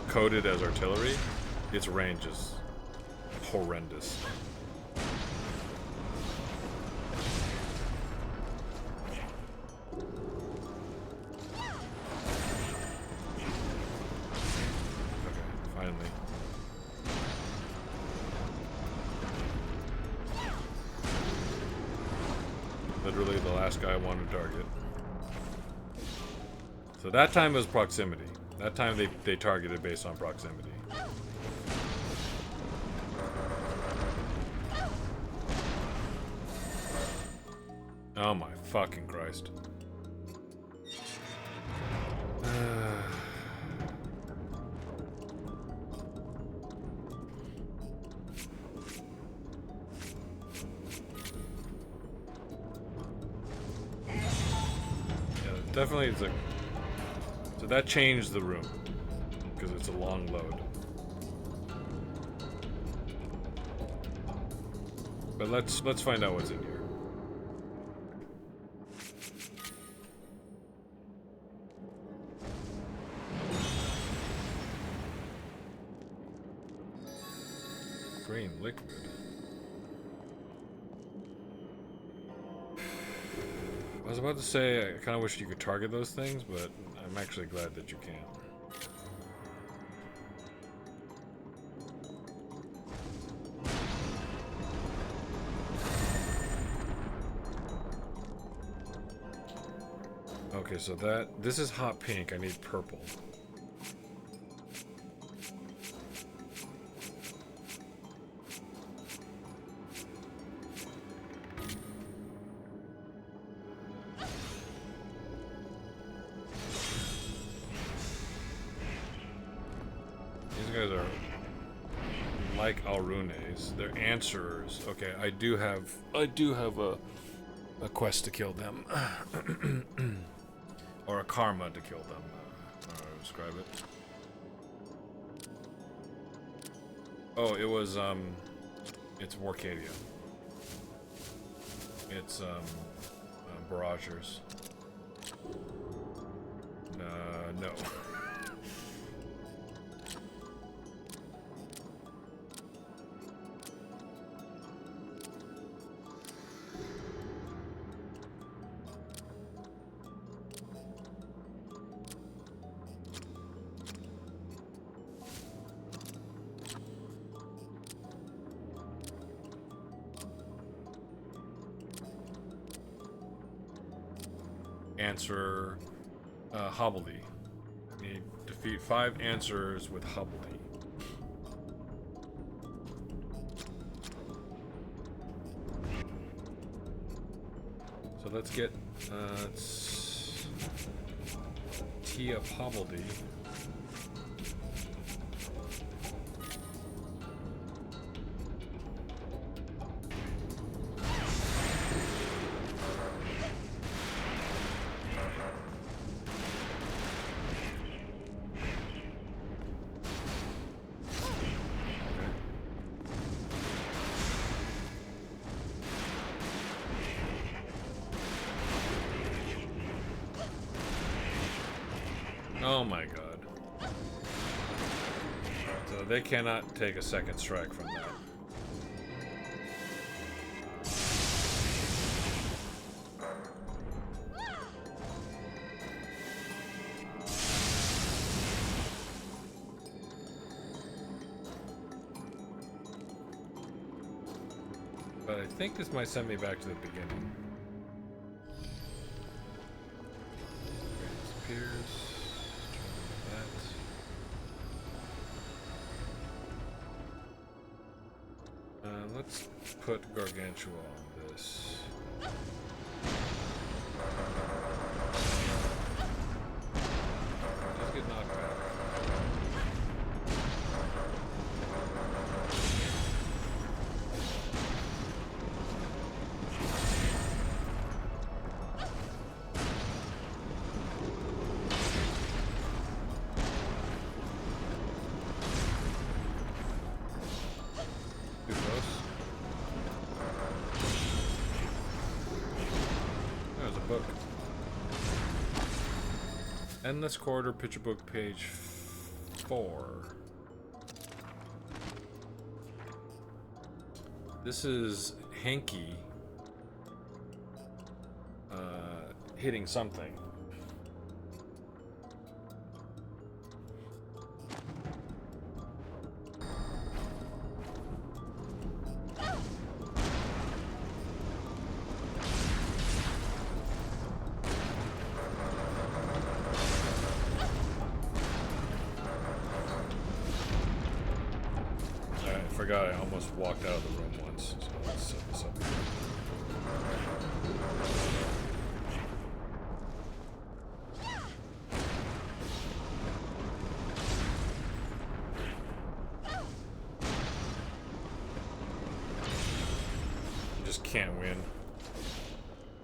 coded as artillery, its range is horrendous. Okay, finally. Literally the last guy I wanted to target. So that time was proximity. That time they targeted based on proximity. Oh my fucking Christ. Definitely, it's like, so that changed the room because it's a long load. But let's find out what's in here. Green liquid. I was about to say I kind of wish you could target those things, but I'm actually glad that you can't. Okay, so this is hot pink. I need purple. Like Alrunes, they're answerers. Okay, I do have a quest to kill them, or a karma to kill them. How do I describe it? Oh, it was it's Warcadia. It's barragers. No. Answer Hobbledy. Need defeat 5 answers with Hobbledy. So let's get tee up Hobbledy. Oh my god. So they cannot take a second strike from that. But I think this might send me back to the beginning. Disappears. Let's put Gargantua on this. Just get knocked back. Too close. There's a book. Endless Corridor, picture book, page 4. This is Hanky hitting something. I forgot I almost walked out of the room once, so let's set this up again. You just can't win.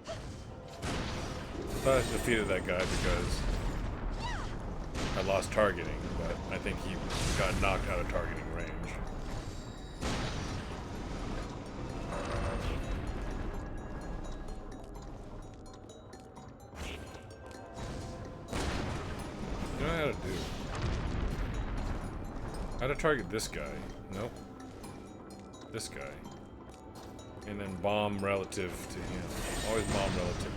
I thought I defeated that guy because I lost targeting, but I think he got knocked out of targeting range. You know how to do? How to target this guy? Nope. This guy. And then bomb relative to him. Always bomb relative to him.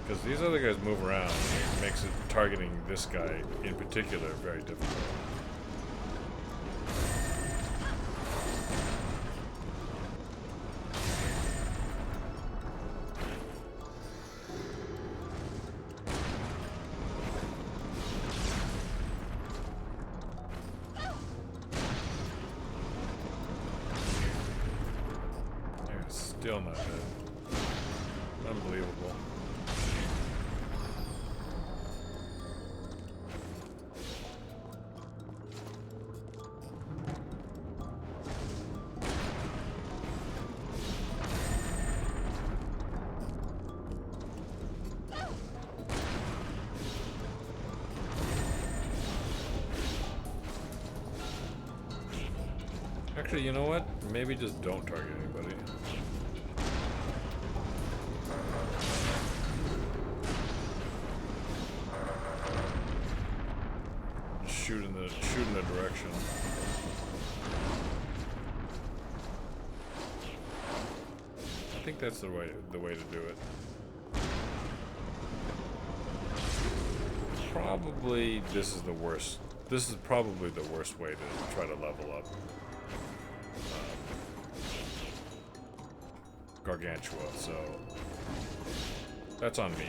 Because these other guys move around, it makes it targeting this guy in particular very difficult. They're still not good. Unbelievable. Actually, you know what? Maybe just don't target anybody. Shoot in the direction. I think that's the way to do it. Probably this is the worst. This is probably the worst way to try to level up Gargantua, so that's on me.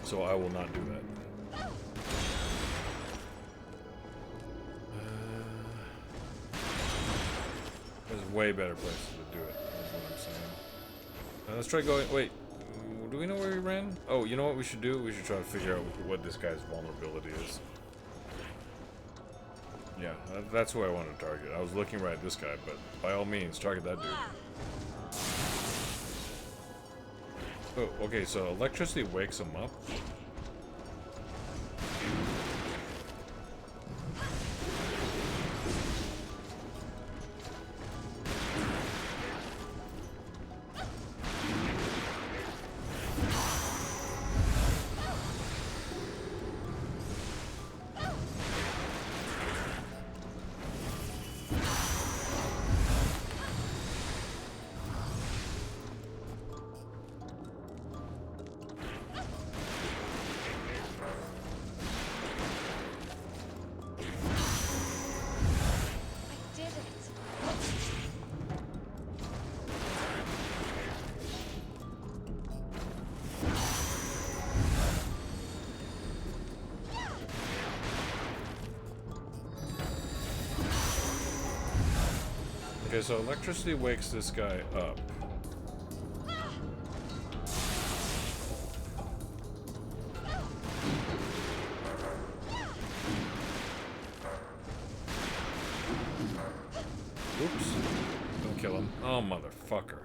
So I will not do that. way better places to do it, is what I'm saying. Let's try going. Wait, do we know where he ran? Oh, you know what we should do? We should try to figure out what this guy's vulnerability is. Yeah, that's who I want to target. I was looking right at this guy, but by all means, target that dude. Oh, okay, so electricity wakes him up. Okay, so electricity wakes this guy up. Oops. Don't kill him. Oh, motherfucker.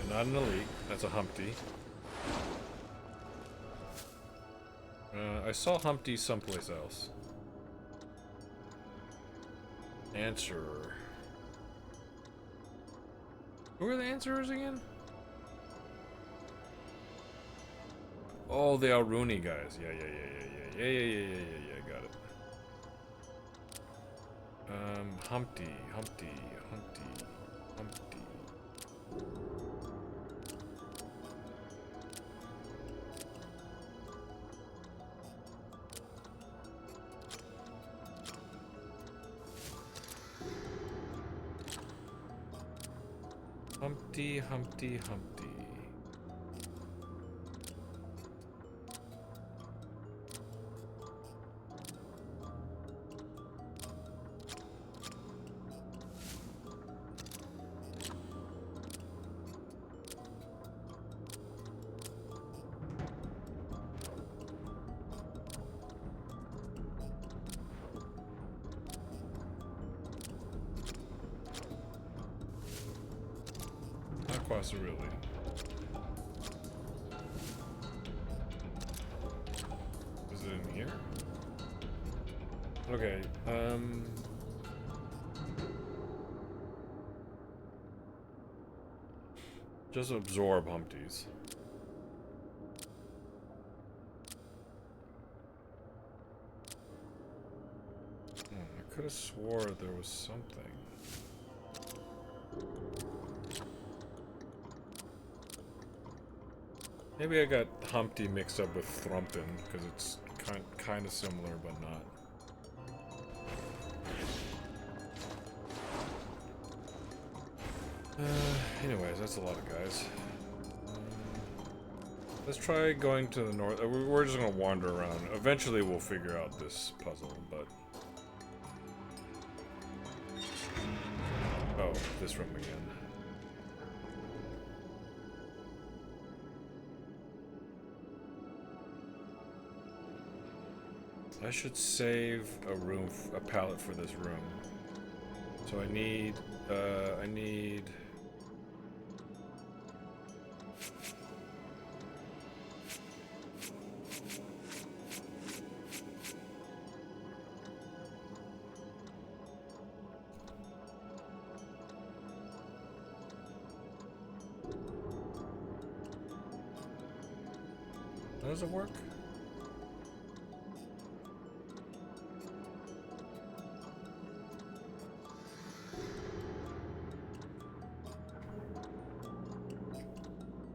Not an elite. That's a Humpty. I saw Humpty someplace else. Answerer. Who are the answerers again? Oh, the Alruni guys. Yeah. Got it. Humpty. Humpty. Really. Is it in here? Okay, just absorb Humpties. I could have swore there was something. Maybe I got Humpty mixed up with Thrumpton, because it's kind of similar, but not. Anyways, that's a lot of guys. Let's try going to the north. We're just gonna wander around. Eventually we'll figure out this puzzle, but... Oh, this room again. I should save a pallet for this room. So I need. How does it work?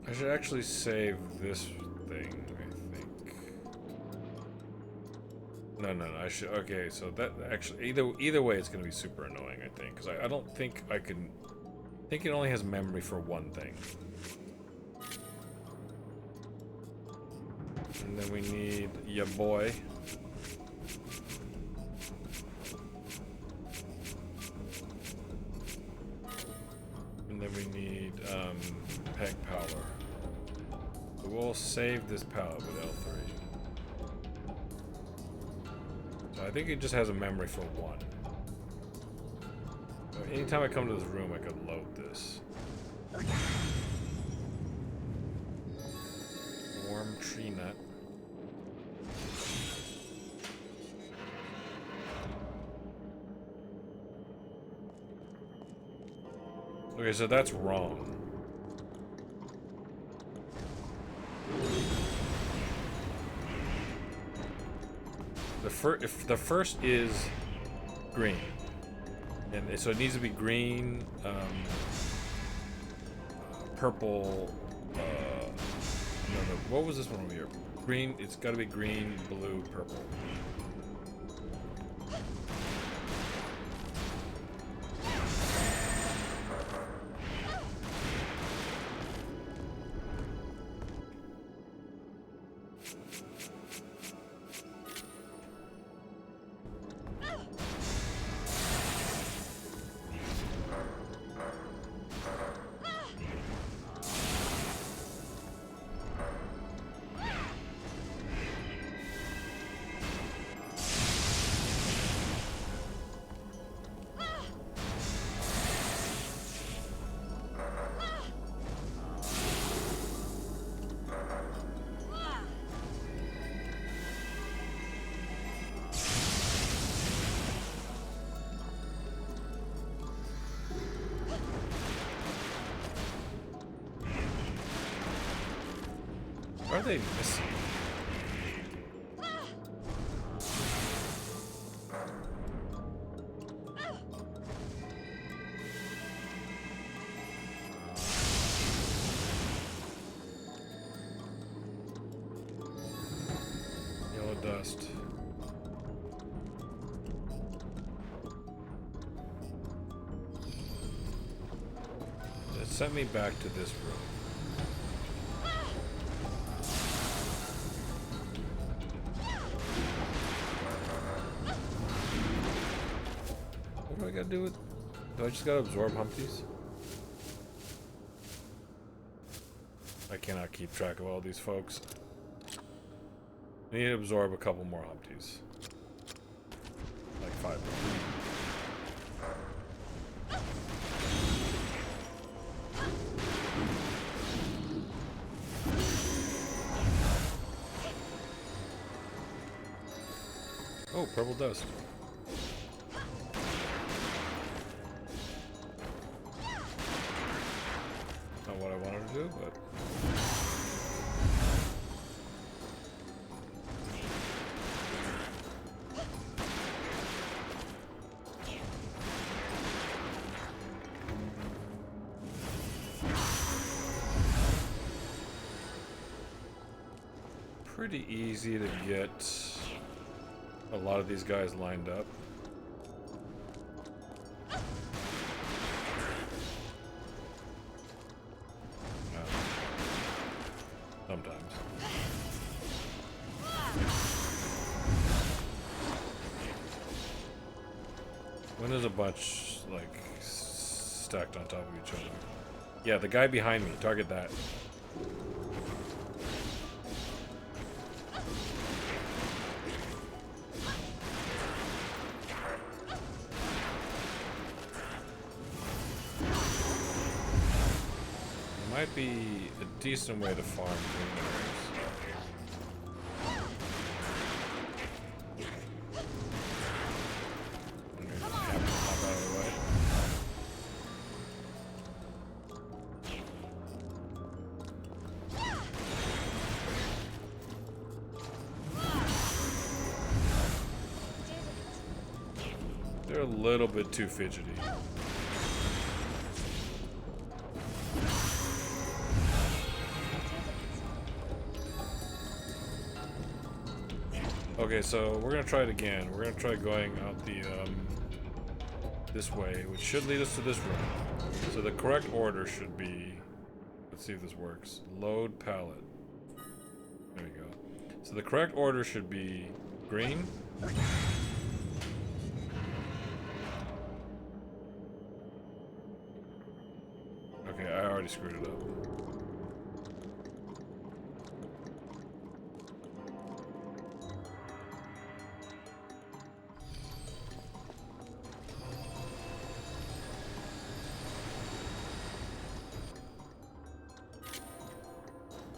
I should actually save this thing, I think. No. I should. Okay, so that actually either way, it's gonna be super annoying. I think because I don't think I can. I think it only has memory for one thing. And then we need ya boy. And then we need peg power. So we'll save this palette with L3. So I think it just has a memory for one. So anytime I come to this room, I could load this. Warm tree nut. Okay, so that's wrong. If the first is green, and so it needs to be green, purple. No, what was this one over here? Green. It's got to be green, blue, purple. Are they missing? Yellow dust. It sent me back to this room. What do I gotta do with... Do I just gotta absorb Humpties? I cannot keep track of all these folks. I need to absorb a couple more Humpties. Like 5 more. Oh, purple dust. Not what I wanted to do, but... Pretty easy to get a lot of these guys lined up. Sometimes. When there's a bunch, like, stacked on top of each other. Yeah, the guy behind me. Target that. Might be a decent way to farm green areas. I'm gonna just have to hop out of the way. little bit too fidgety. Okay, so we're gonna try it again. We're gonna try going out the this way, which should lead us to this room. So the correct order should be, let's see if this works. Load palette. There we go. So the correct order should be green. Okay, I already screwed it up.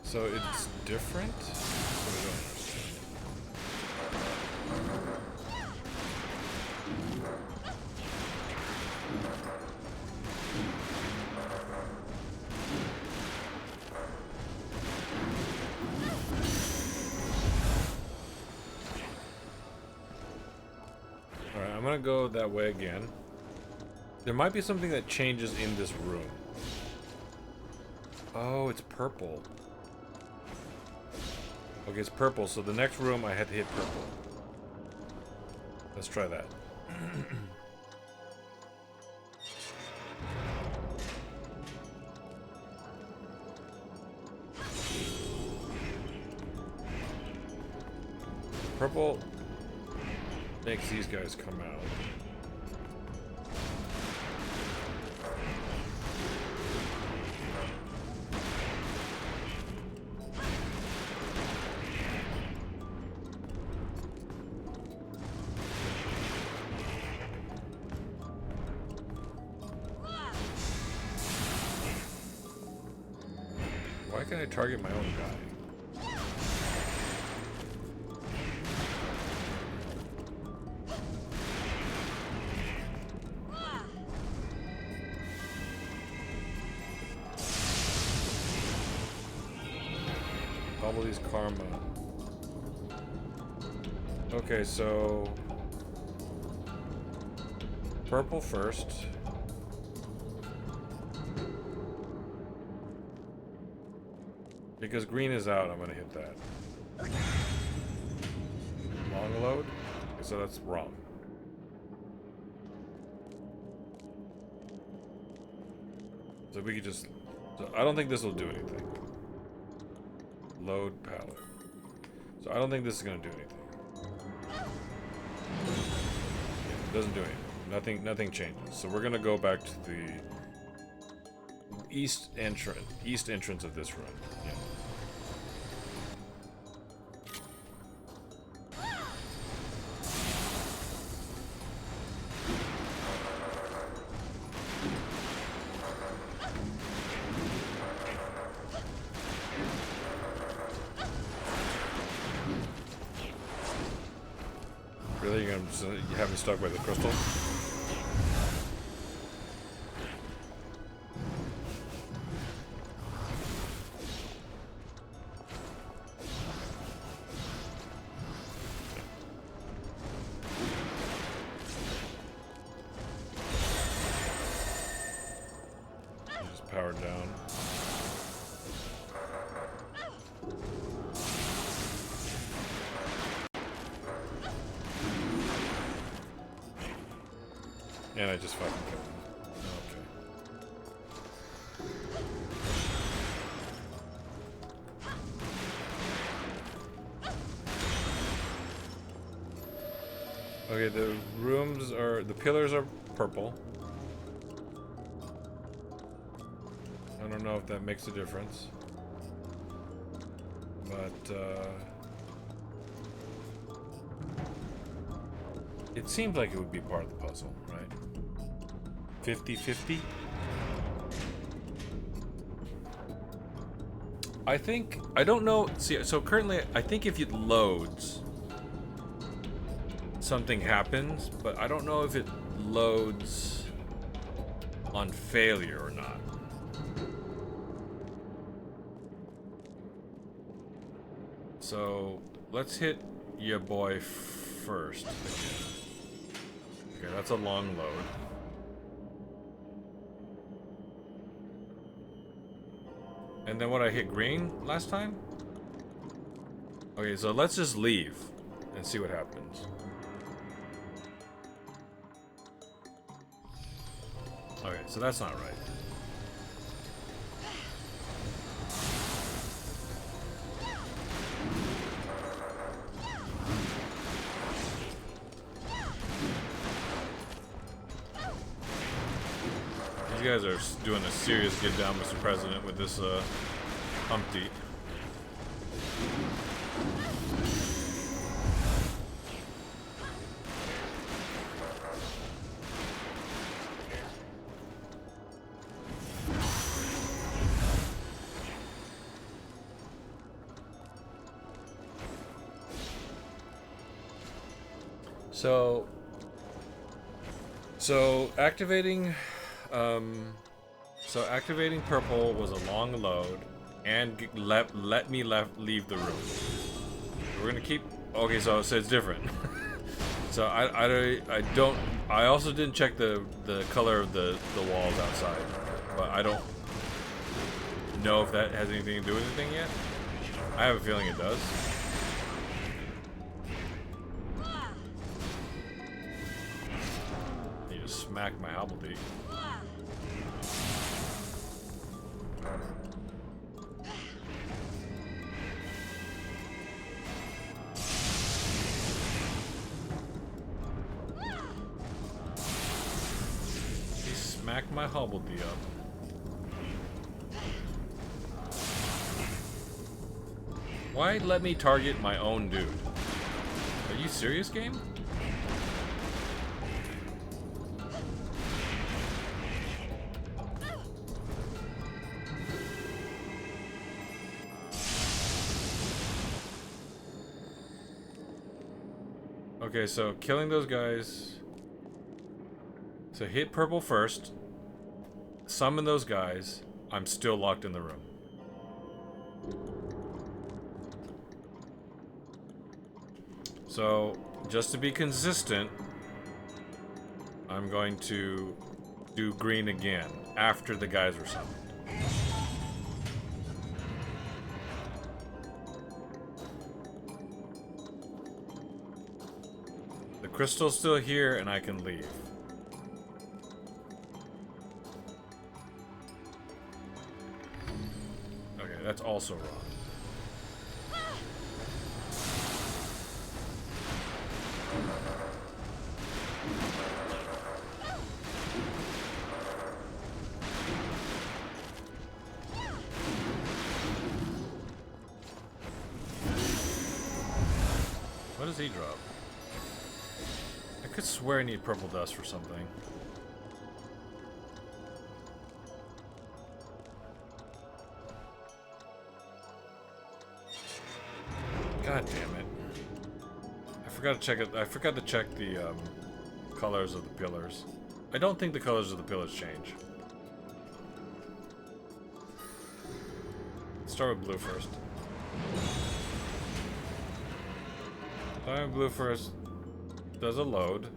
So it's different? I don't understand. Alright, I'm gonna go that way again. There might be something that changes in this room. Oh, it's purple. Okay, it's purple, so the next room I had to hit purple. Let's try that. Purple makes these guys come out. Why can't I target my own guy? All these karma. Okay, so purple first. Because green is out, I'm gonna hit that. Long load? Okay, so that's wrong. So we could just... So I don't think this will do anything. Load palette. So I don't think this is gonna do anything. Yeah, it doesn't do anything. Nothing changes. So we're gonna go back to the east entrance of this room. Yeah. Really? You're gonna have me stuck by the crystal? Just powered down. And I just fucking killed him. Okay. Okay, the pillars are purple. I don't know if that makes a difference. But, it seems like it would be part of the puzzle, right? 50-50? I don't know, see, so currently, I think if it loads, something happens, but I don't know if it loads on failure or not. So, let's hit your boy first. Okay, that's a long load. And then what, I hit green last time? Okay, so let's just leave and see what happens. Okay, so that's not right. These guys are doing a serious get down, Mr. President, with this Humpty. So activating, activating purple was a long load, and let me leave the room. We're gonna keep. Okay, so it's different. So I also didn't check the color of the walls outside, but I don't know if that has anything to do with anything yet. I have a feeling it does. Smack my hobbledy. He smacked my hobbledy up. Why let me target my own dude? Are you serious, game? Okay, so killing those guys. So hit purple first. Summon those guys. I'm still locked in the room. So, just to be consistent, I'm going to do green again after the guys were summoned. The crystal's still here and I can leave. Okay, that's also wrong. What does he drop? I could swear I need purple dust for something. God damn it. I forgot to check it. I forgot to check the colors of the pillars. I don't think the colors of the pillars change. Let's start with blue first. Starting with blue first. Does a load.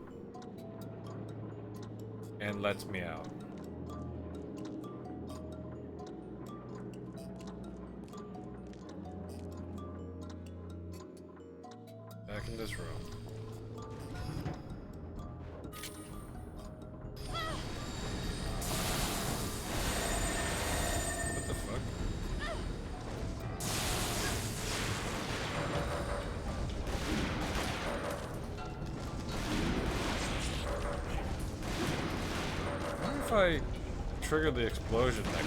And lets me out. Back in this room. What the fuck? I wonder if I trigger the explosion next to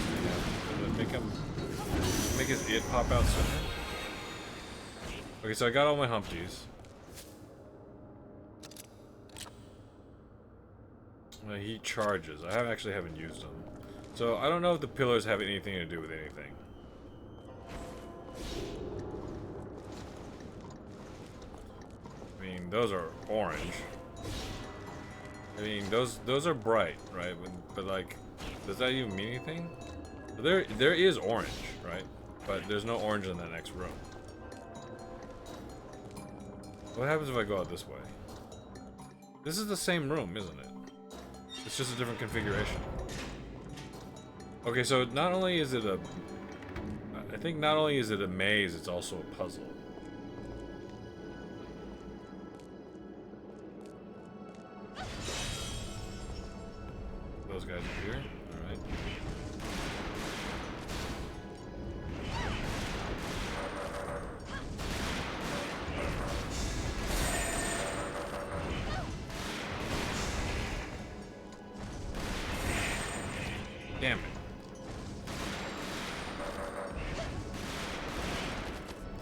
him, does it make his id pop out sooner? Okay, so I got all my Humpties. He charges. I haven't used them. So I don't know if the pillars have anything to do with anything. I mean, those are orange. I mean, those are bright, right? But like, does that even mean anything? There is orange, right? But there's no orange in that next room. What happens if I go out this way? This is the same room, isn't it? It's just a different configuration. Okay, so not only is it a... I think not only is it a maze, it's also a puzzle. Those guys are here. Alright. Damn it.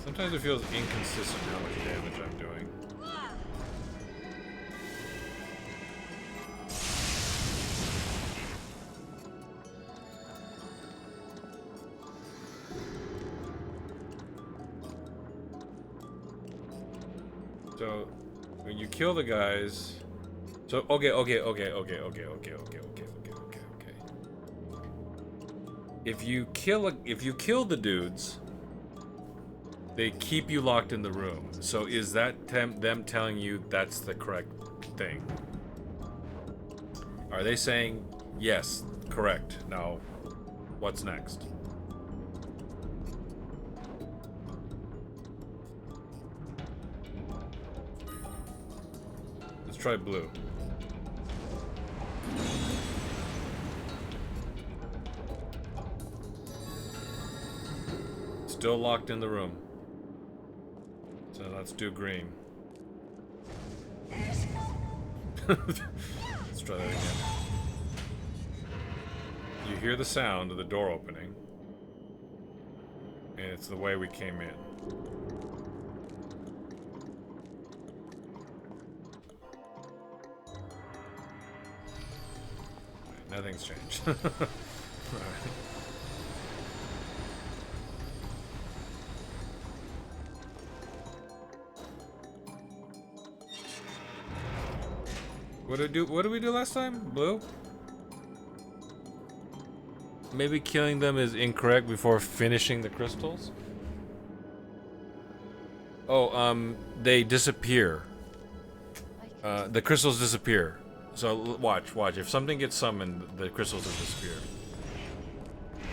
Sometimes it feels inconsistent how much damage I'm doing. So, when you kill the guys... So, okay. If you kill the dudes, they keep you locked in the room. So is that them telling you that's the correct thing? Are they saying, yes, correct, now what's next? Let's try blue. Still locked in the room. So let's do green. Let's try that again. You hear the sound of the door opening. And it's the way we came in. Right, nothing's changed. Alright. What did we do last time? Blue? Maybe killing them is incorrect before finishing the crystals? Oh, they disappear. The crystals disappear. So watch. If something gets summoned, the crystals will disappear.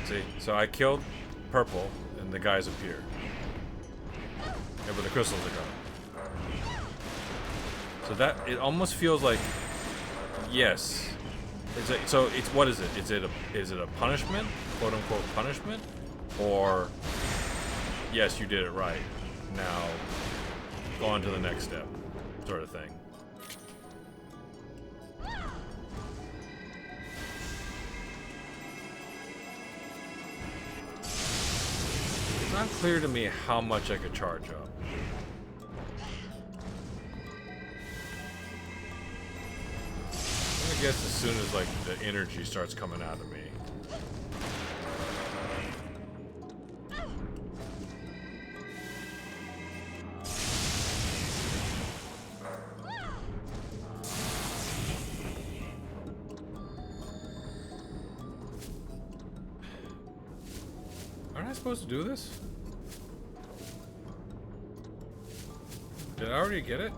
See? So I killed purple, and the guys appear. Yeah, but the crystals are gone. So that, it almost feels like... Yes. So it's what is it? Is it a punishment, quote unquote punishment, or yes, you did it right. Now go on to the next step, sort of thing. It's not clear to me how much I could charge up. I guess as soon as like the energy starts coming out of me. Aren't I supposed to do this? Did I already get it?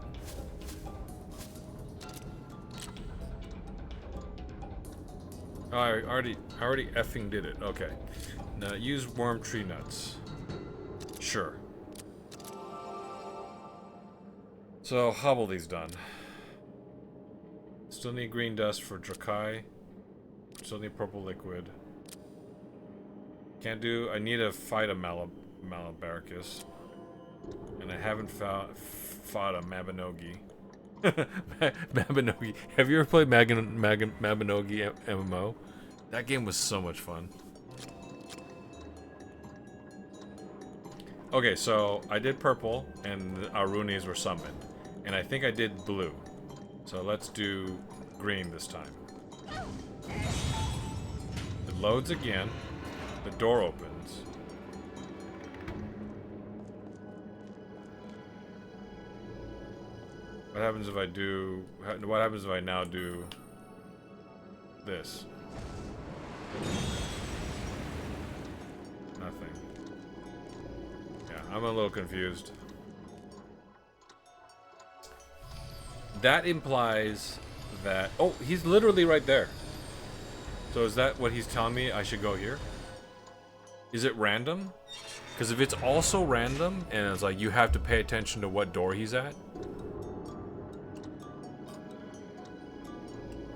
Oh, I already effing did it. Okay. Now use worm tree nuts. Sure. So hobble these done. Still need green dust for Drakai. Still need purple liquid. Can't do. I need to fight a Malabaricus. And I haven't fought a Mabinogi. Mabinogi. Have you ever played Mabinogi MMO? That game was so much fun. Okay, so I did purple, and our Runis were summoned. And I think I did blue. So let's do green this time. It loads again. The door opens. What happens if I do... What happens if I now do... this? Nothing. Yeah, I'm a little confused. that implies that... Oh, he's literally right there. So is that what he's telling me? I should go here? Is it random? Because if it's also random, and it's like you have to pay attention to what door he's at.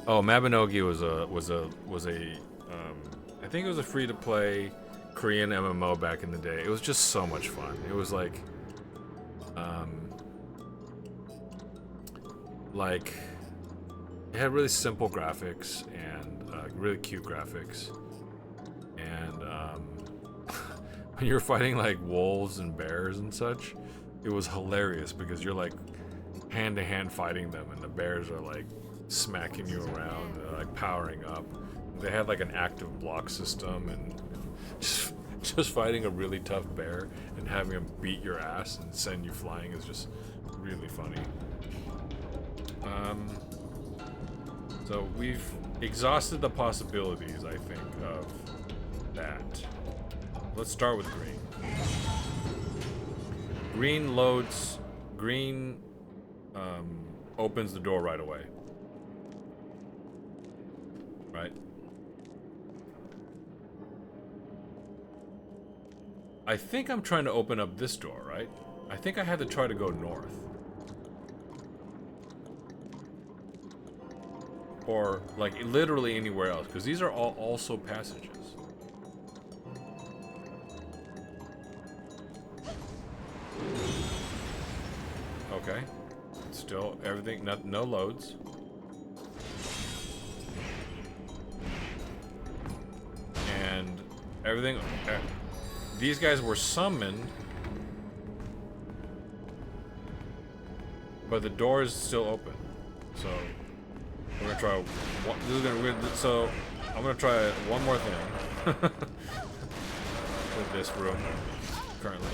Oh, Mabinogi was a I think it was a free-to-play Korean MMO back in the day. It was just so much fun. It was like it had really simple graphics and really cute graphics. And when you're fighting like wolves and bears and such, it was hilarious because you're like hand-to-hand fighting them, and the bears are like smacking you around, like powering up. They had like an active block system, and just fighting a really tough bear and having him beat your ass and send you flying is just really funny. So we've exhausted the possibilities, I think, of that. Let's start with green. Green loads. Green opens the door right away. Right? I think I'm trying to open up this door, right? I think I had to try to go north. Or, like, literally anywhere else, because these are all also passages. Okay. Still, everything, no loads. And everything... these guys were summoned, but the door is still open. So we're gonna try. So I'm gonna try one more thing with this room currently.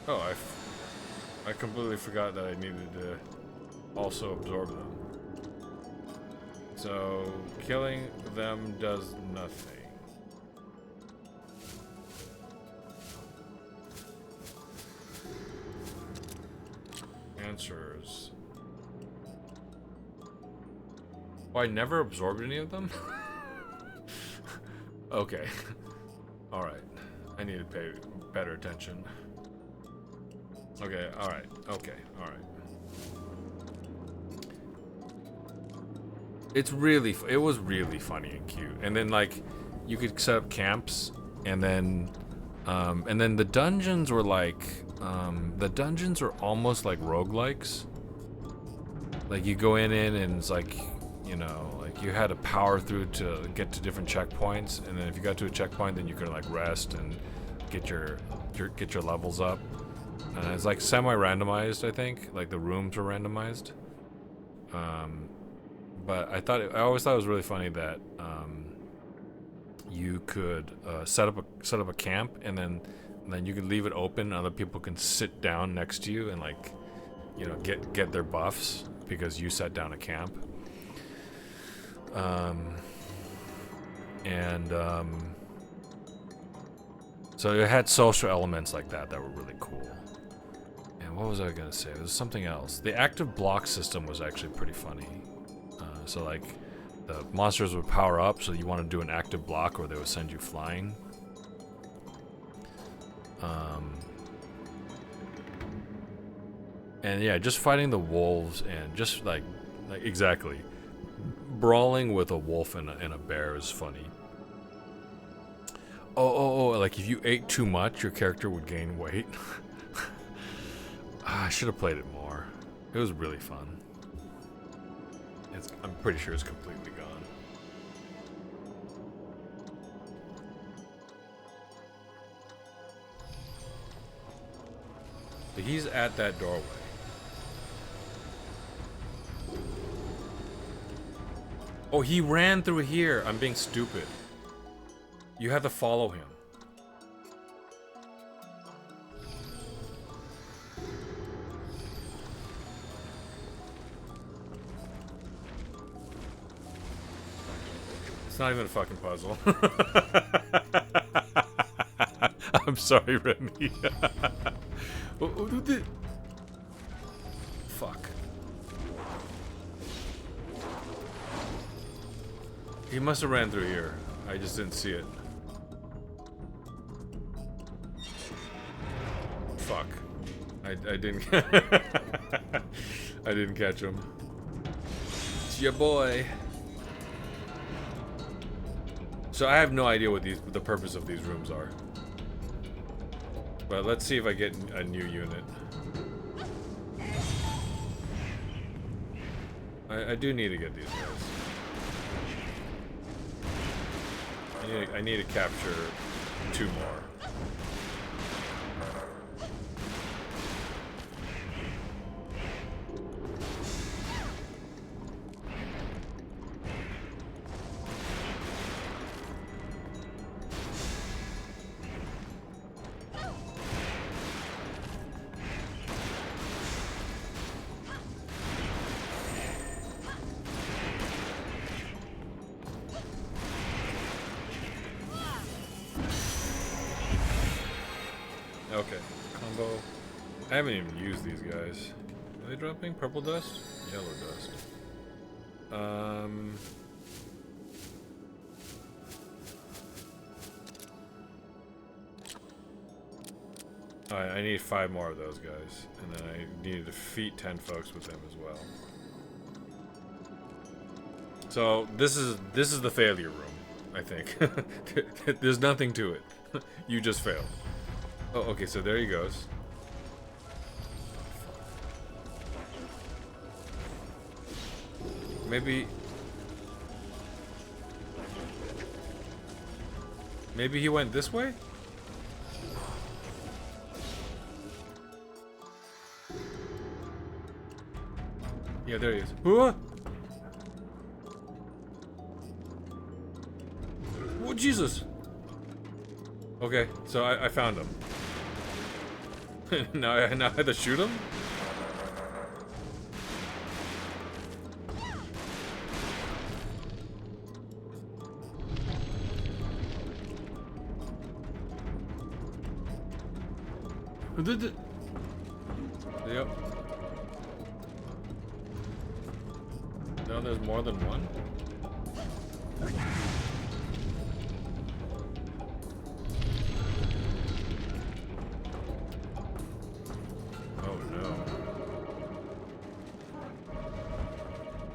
Oh, I completely forgot that I needed to also absorb them. So, killing them does nothing. Answers. Oh, I never absorbed any of them? Okay. Alright. I need to pay better attention. Okay, alright, okay, alright. It was really funny and cute. And then, like, you could set up camps, and then the dungeons were like, the dungeons are almost like roguelikes. Like, you go in and it's like, you know, like, you had to power through to get to different checkpoints, and then if you got to a checkpoint, then you could, like, rest and get your levels up. It's like semi-randomized, I think. Like the rooms were randomized. But I always thought it was really funny that you could set up a camp, and then you could leave it open, and other people can sit down next to you and, like, you know, get their buffs because you set down a camp. So it had social elements like that were really cool. What was I gonna say? It was something else. The active block system was actually pretty funny. So, like, the monsters would power up, so you want to do an active block, or they would send you flying. And yeah, just fighting the wolves and just like exactly brawling with a wolf and a bear is funny. Oh! Like, if you ate too much, your character would gain weight. I should have played it more. It was really fun. I'm pretty sure it's completely gone. But he's at that doorway. Oh, he ran through here. I'm being stupid. You have to follow him. It's not even a fucking puzzle. I'm sorry, Remy. Fuck. He must have ran through here. I just didn't see it. Fuck. I didn't. I didn't catch him. It's your boy. So I have no idea what the purpose of these rooms are. But let's see if I get a new unit. I do need to get these guys. I need to capture 2 more. Okay, combo. I haven't even used these guys. Are they dropping purple dust? Yellow dust. Alright, I need 5 more of those guys. And then I need to defeat 10 folks with them as well. So this is the failure room, I think. There's nothing to it. You just failed. Oh, okay, so there he goes. Maybe he went this way? Yeah, there he is. Whoa! Oh, Jesus! Okay, so I found him. now I have to shoot him? Yep. No, there's more than one?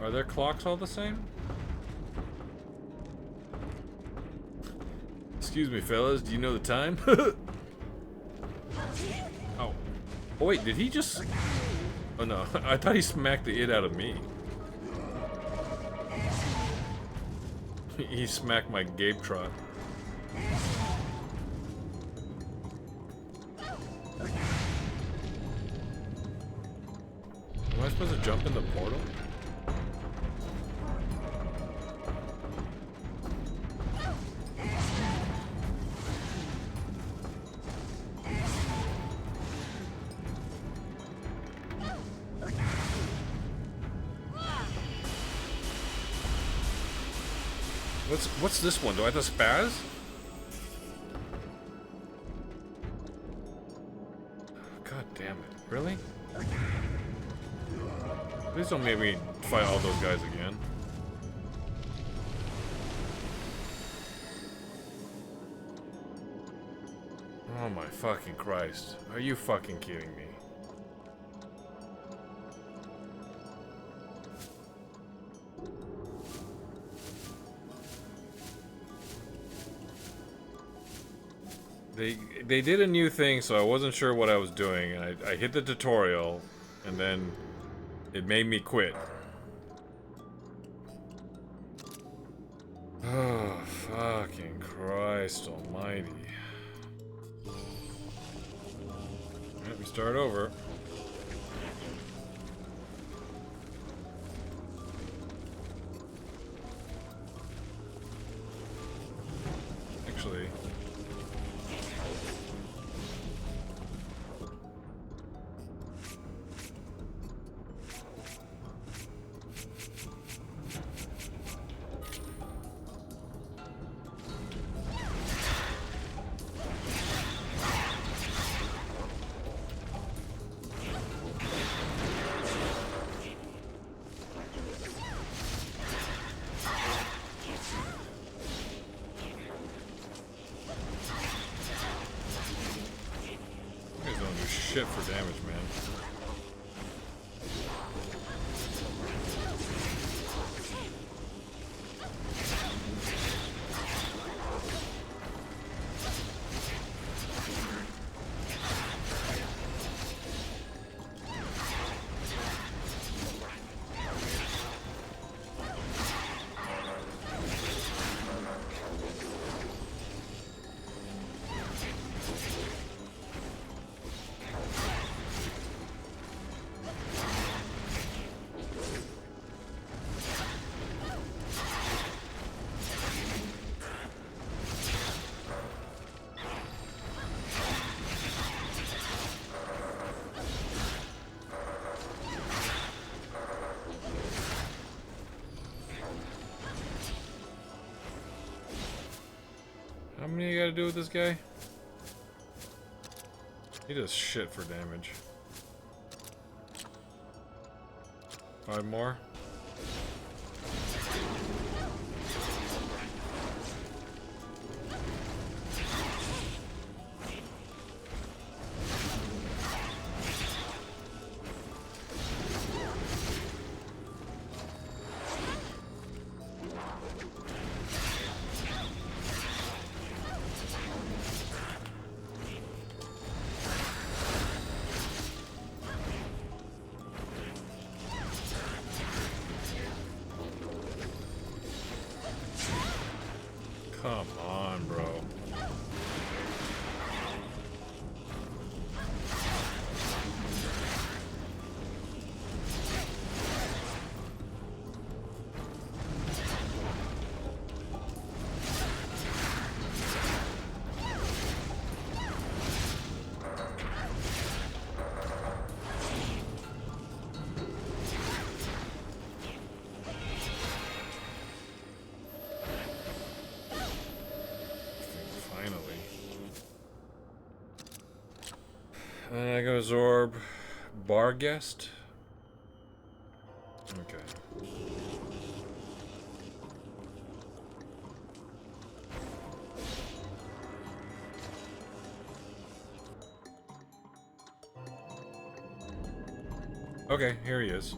Are their clocks all the same? Excuse me, fellas. Do you know the time? Oh. Oh, wait. Did he just... Oh, no. I thought he smacked the it out of me. He smacked my Gabe trot. Am I supposed to jump in the portal? What's this one? Do I have to spaz? God damn it. Really? Please don't make me fight all those guys again. Oh my fucking Christ. Are you fucking kidding me? They did a new thing, so I wasn't sure what I was doing, and I hit the tutorial, and then it made me quit. Oh, fucking Christ almighty. Let me start over. Actually... shit for damage, man. How many you gotta do with this guy? He does shit for damage. 5 more. Come on, bro. And I go Zorb. Bar guest? Okay. Okay, here he is.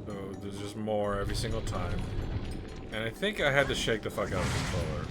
So there's just more every single time. And I think I had to shake the fuck out of the controller.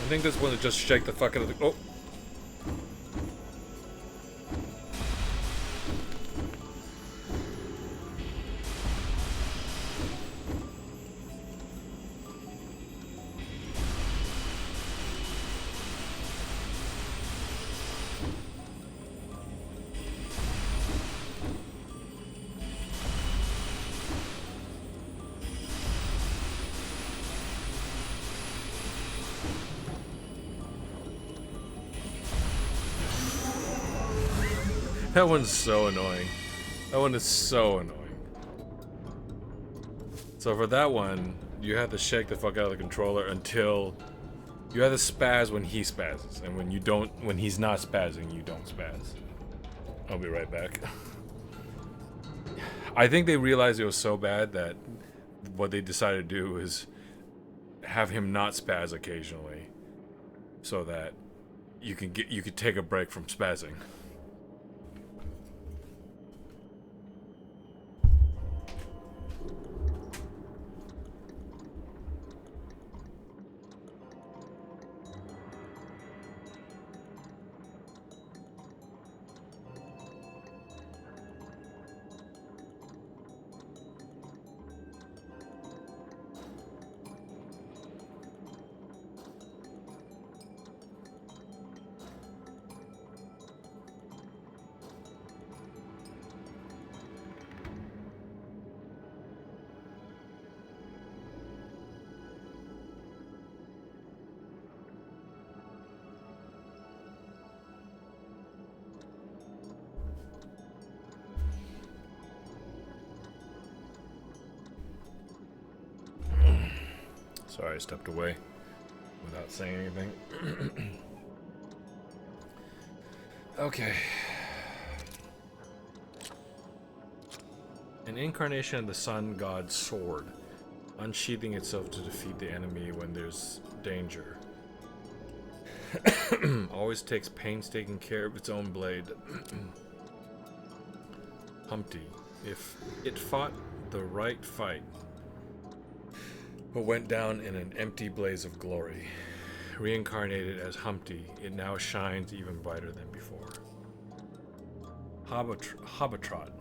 I think this one to just shake the fuck out of the. Oh! That one's so annoying. That one is so annoying. So for that one, you have to shake the fuck out of the controller until you have to spaz when he spazzes, and when you don't, when he's not spazzing, you don't spaz. I'll be right back. I think they realized it was so bad that what they decided to do is have him not spaz occasionally, so that you could take a break from spazzing. Sorry, I stepped away without saying anything. Okay. An incarnation of the sun god's sword, unsheathing itself to defeat the enemy when there's danger. Always takes painstaking care of its own blade. Humpty, if it fought the right fight, but went down in an empty blaze of glory. Reincarnated as Humpty, it now shines even brighter than before. Hobbitrot.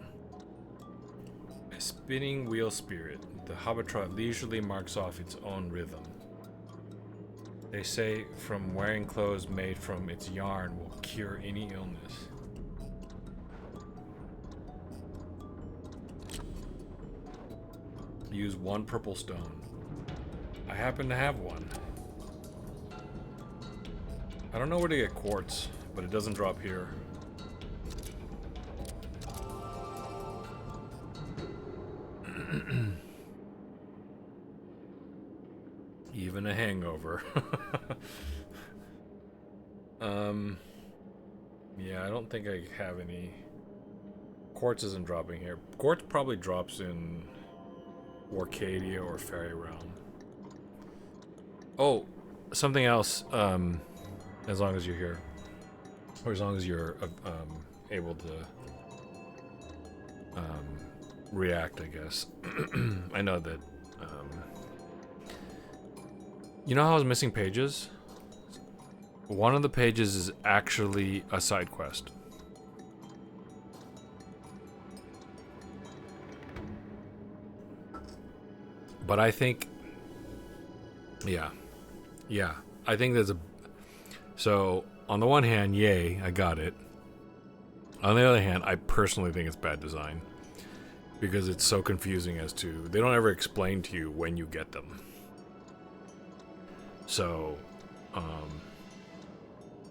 A spinning wheel spirit, the Hobbitrot leisurely marks off its own rhythm. They say from wearing clothes made from its yarn will cure any illness. Use 1 purple stone. I happen to have one. I don't know where to get quartz, but it doesn't drop here. Even a hangover. Yeah, I don't think I have any. Quartz isn't dropping here. Quartz probably drops in Orcadia or Fairy Realm. Oh, something else. As long as you're here, or as long as you're able to react, I guess. I know that. You know how I was missing pages? One of the pages is actually a side quest. But I think, yeah, I think there's a. So on the one hand, yay, I got it. On the other hand, I personally think it's bad design because it's so confusing as to they don't ever explain to you when you get them. So,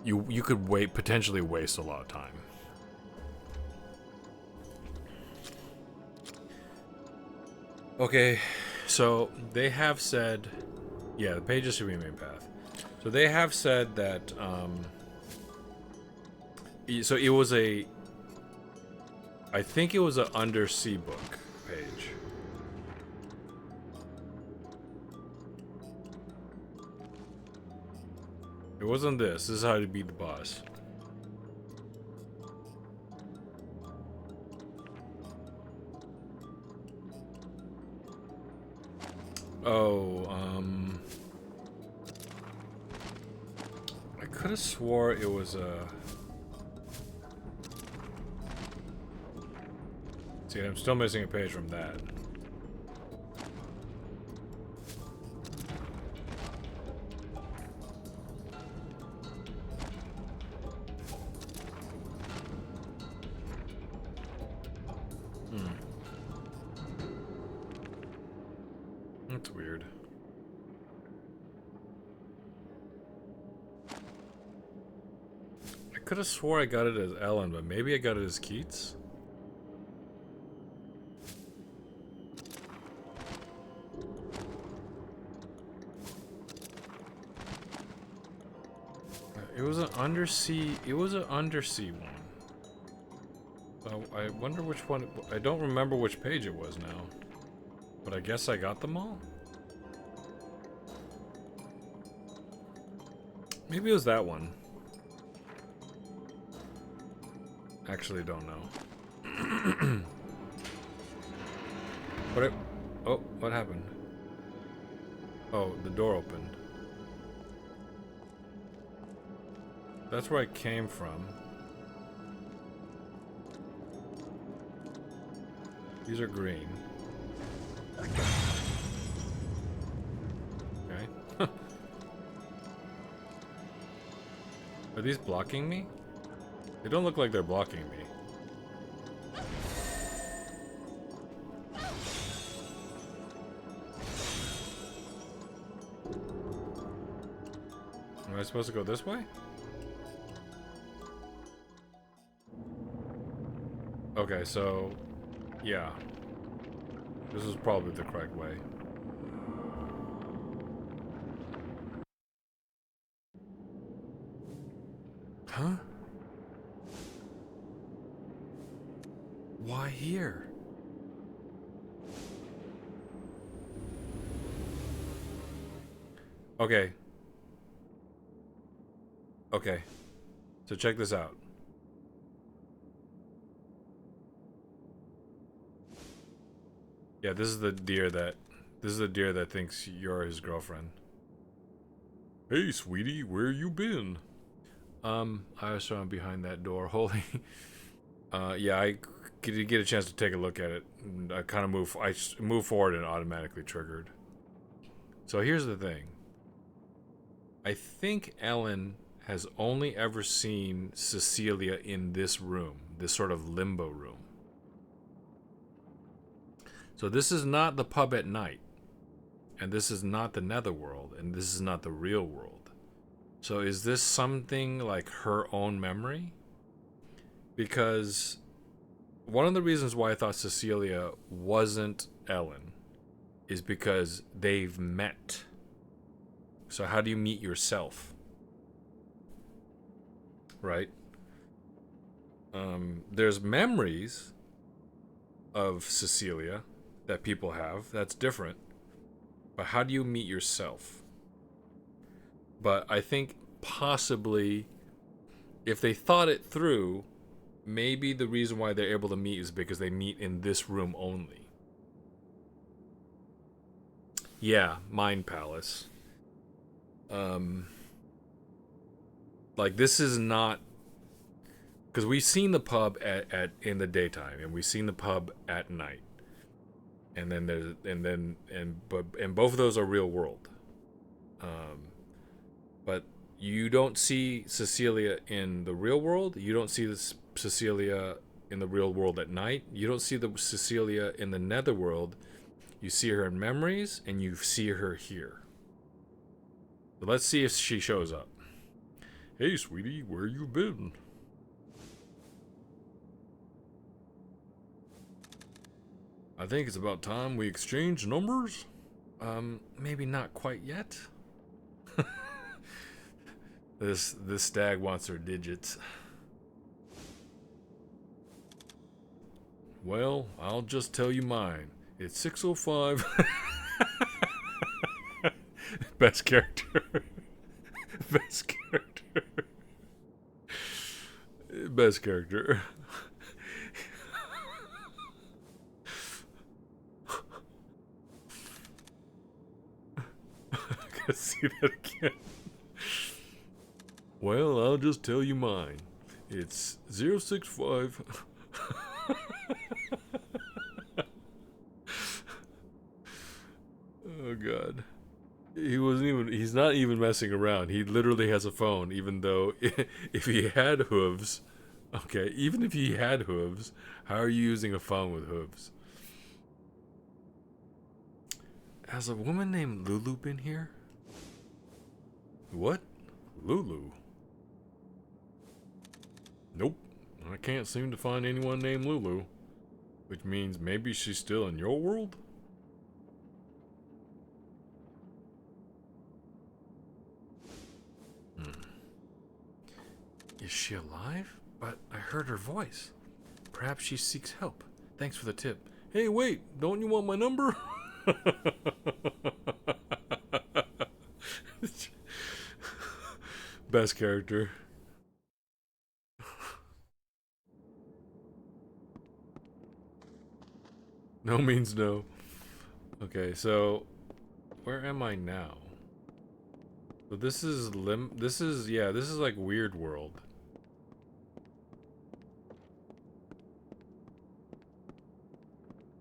you could potentially waste a lot of time. Okay, so they have said, yeah, the pages should be main path. So they have said that, so it was I think it was an undersea book page. It wasn't this. This is how to beat the boss. Oh, I could have swore it was a. See, I'm still missing a page from that. That's weird. I could have swore I got it as Ellen, but maybe I got it as Keats? It was an undersea one. I wonder which one. I don't remember which page it was now. But I guess I got them all? Maybe it was that one. Actually don't know. Oh, what happened? Oh, the door opened. That's where I came from. These are green. Okay. Are these blocking me? They don't look like they're blocking me. Am I supposed to go this way? Okay, so yeah. This is probably the correct way. Huh? Why here? Okay. Okay. So check this out. Yeah, this is the deer that thinks you're his girlfriend. Hey, sweetie, where you been? I was trying behind that door. Holy. Yeah, I get a chance to take a look at it. And I kind of move forward and automatically triggered. So here's the thing. I think Ellen has only ever seen Cecilia in this room, this sort of limbo room. So this is not the pub at night, and this is not the netherworld, and this is not the real world. So is this something like her own memory? Because one of the reasons why I thought Cecilia wasn't Ellen is because they've met. So how do you meet yourself? Right? There's memories of Cecilia that people have. That's different. But how do you meet yourself? But I think possibly if they thought it through, maybe the reason why they're able to meet is because they meet in this room only. Yeah, Mind Palace. Like this is not, because we've seen the pub at in the daytime and we've seen the pub at night, and then there's and both of those are real world. But you don't see Cecilia in the real world. You don't see this Cecilia in the real world at night. You don't see the Cecilia in the netherworld. You see her in memories, and you see her here. So let's see if she shows up. Hey, sweetie, where you been? I think it's about time we exchange numbers. Maybe not quite yet. This stag wants her digits. Well, I'll just tell you mine. It's 6:05. Best character. Best character. Best character. I gotta see that again. Well, I'll just tell you mine. It's 065. Oh god. He's not even messing around. He literally has a phone, even though if he had hooves, okay, even if he had hooves, how are you using a phone with hooves? Has a woman named Lulu been here? What? Lulu? Nope. I can't seem to find anyone named Lulu. Which means maybe she's still in your world? Is she alive? But I heard her voice. Perhaps she seeks help. Thanks for the tip. Hey, wait! Don't you want my number? Best character. No means no. Okay, so where am I now? So this is this is like Weird World.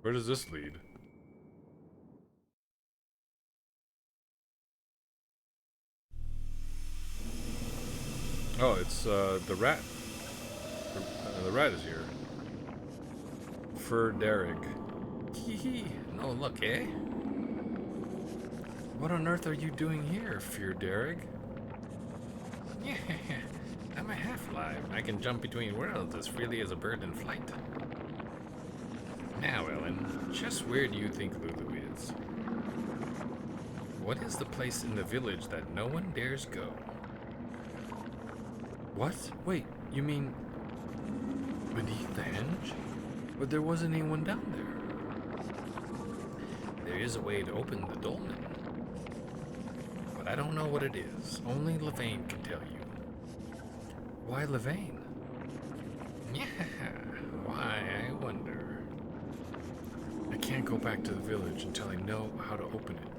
Where does this lead? Oh, it's the rat. The rat is here. Derek. Hee. No look, eh? What on earth are you doing here, Derek? Yeah, I'm a half-live. I can jump between worlds as freely as a bird in flight. Now, Ellen, just where do you think Lulu is? What is the place in the village that no one dares go? What? Wait, you mean beneath the henge? But there wasn't anyone down there. There is a way to open the dolmen. But I don't know what it is. Only Levain can tell you. Why Levain? Yeah, why, I wonder. I can't go back to the village until I know how to open it.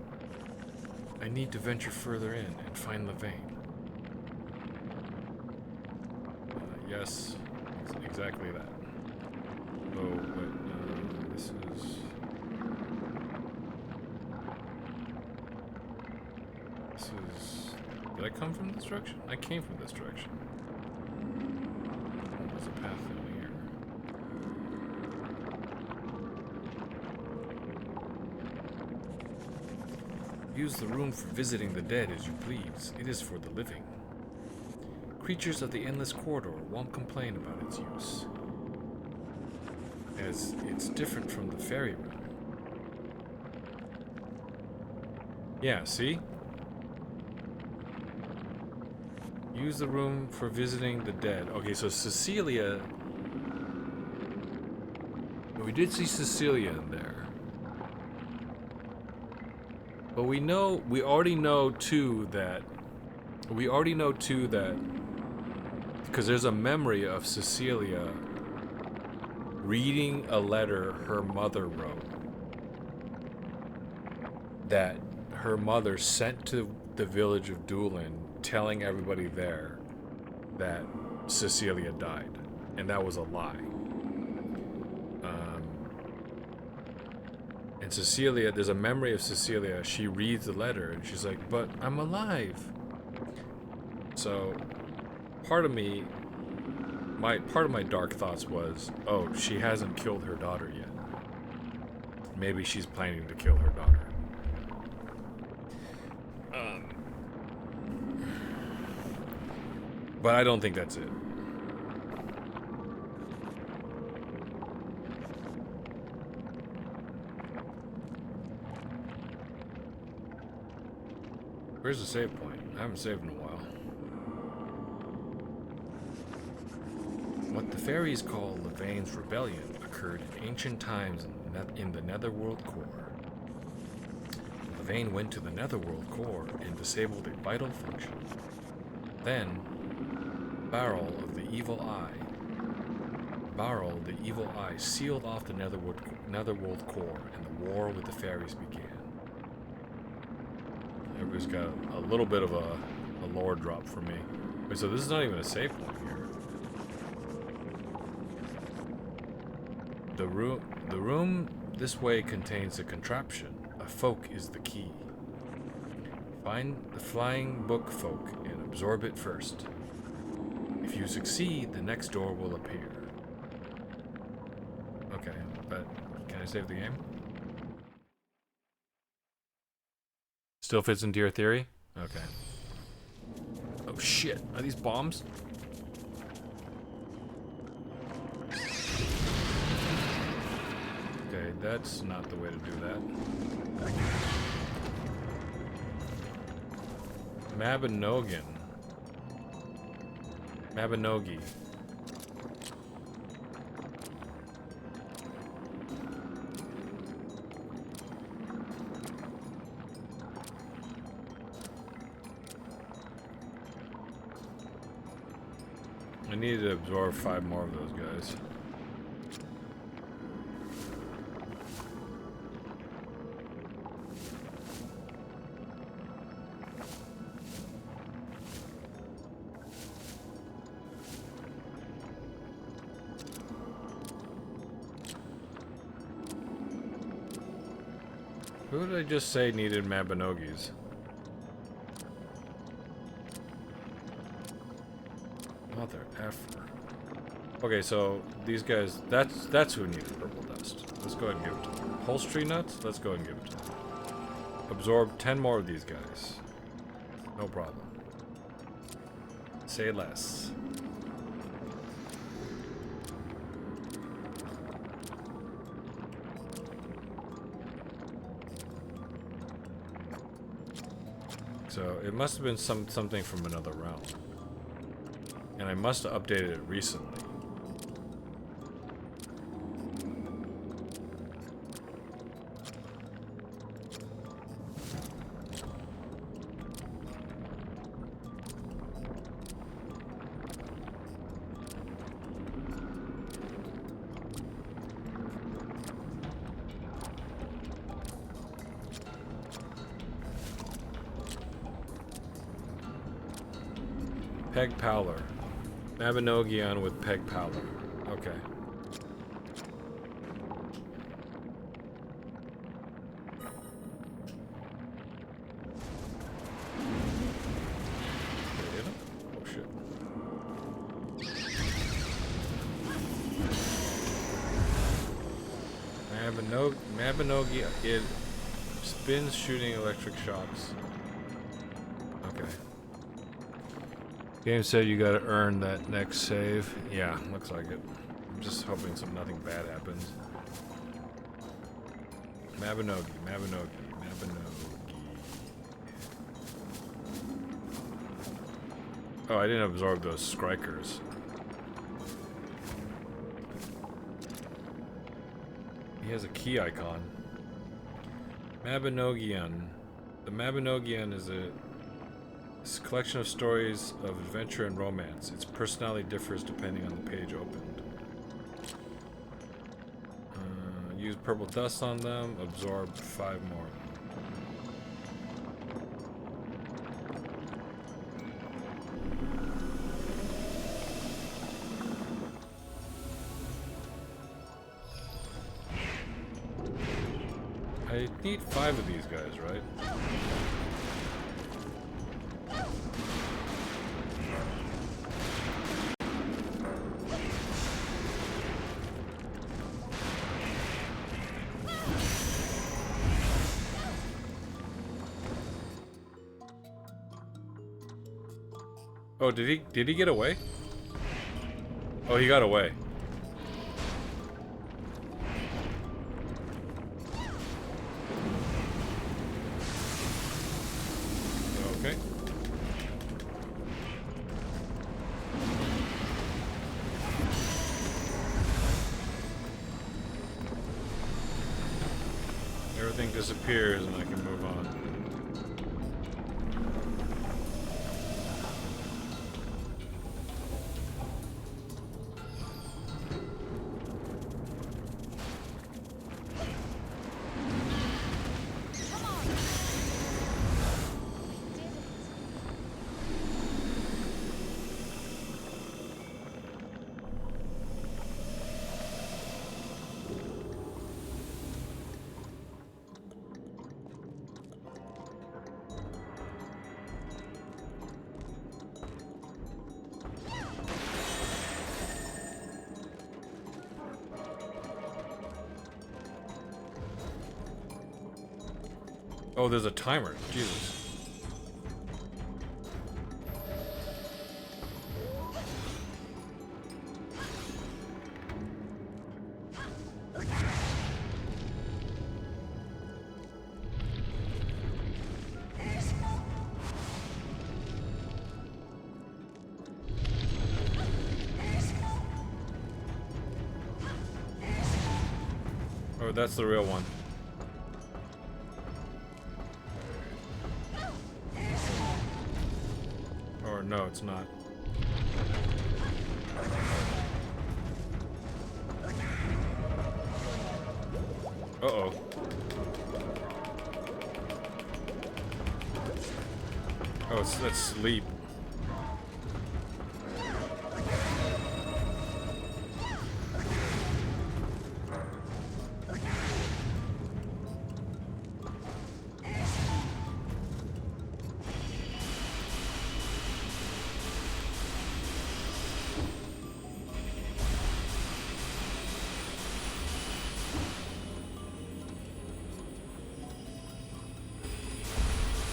I need to venture further in and find Levain. Yes, exactly that. Oh, but this is... Did I come from this direction? I came from this direction. There's a path down here. Use the room for visiting the dead as you please. It is for the living. Creatures of the Endless Corridor won't complain about its use, as it's different from the fairy room. Yeah, see? Use the room for visiting the dead. Okay, so Cecilia... We did see Cecilia in there. But we already know too that... Because there's a memory of Cecilia reading a letter her mother wrote. That her mother sent to the village of Doolin, telling everybody there that Cecilia died, and that was a lie. And Cecilia, there's a memory of Cecilia. She reads the letter and she's like, "But I'm alive." So, part of my dark thoughts was, oh, she hasn't killed her daughter yet. Maybe she's planning to kill her daughter. But I don't think that's it. Where's the save point? I haven't saved in a while. What the fairies call Levain's rebellion occurred in ancient times in the Netherworld core. Levain went to the Netherworld core and disabled a vital function. Then, Barrel, the evil eye, sealed off the Netherworld core, and the war with the fairies began. Everybody's got a little bit of a lore drop for me. Wait, so this is not even a save point here. The room this way contains a contraption. A folk is the key. Find the flying book folk and absorb it first. If you succeed, the next door will appear. Okay, but can I save the game? Still fits into your theory? Okay. Oh shit, are these bombs? Okay, that's not the way to do that. Mabinogi. I need to absorb 5 more of those guys. Who did I just say needed Mabinogis? Mother effer. Okay, so these guys, that's who needed purple dust. Let's go ahead and give it to them. Upholstery nuts, let's go ahead and give it to them. Absorb 10 more of these guys. No problem. Say less. So it must have been something from another realm. And I must have updated it recently. Peg Powler. Mabinogion with Peg Powler. Okay. Oh shit. Mabinogion. It spins shooting electric shocks. Okay. Game said you gotta earn that next save. Yeah, looks like it. I'm just hoping nothing bad happens. Mabinogi. Oh, I didn't absorb those strikers. He has a key icon. Mabinogion. The Mabinogion is a collection of stories of adventure and romance. Its personality differs depending on the page opened. Use purple dust on them. Absorb 5 more. I need 5 of these guys, right? Oh, did he get away? Oh, he got away. Okay. Everything disappears and I can move on. Oh, there's a timer. Jesus. Oh, that's the real one. Or no, it's not. Uh-oh. Oh, that's sleep.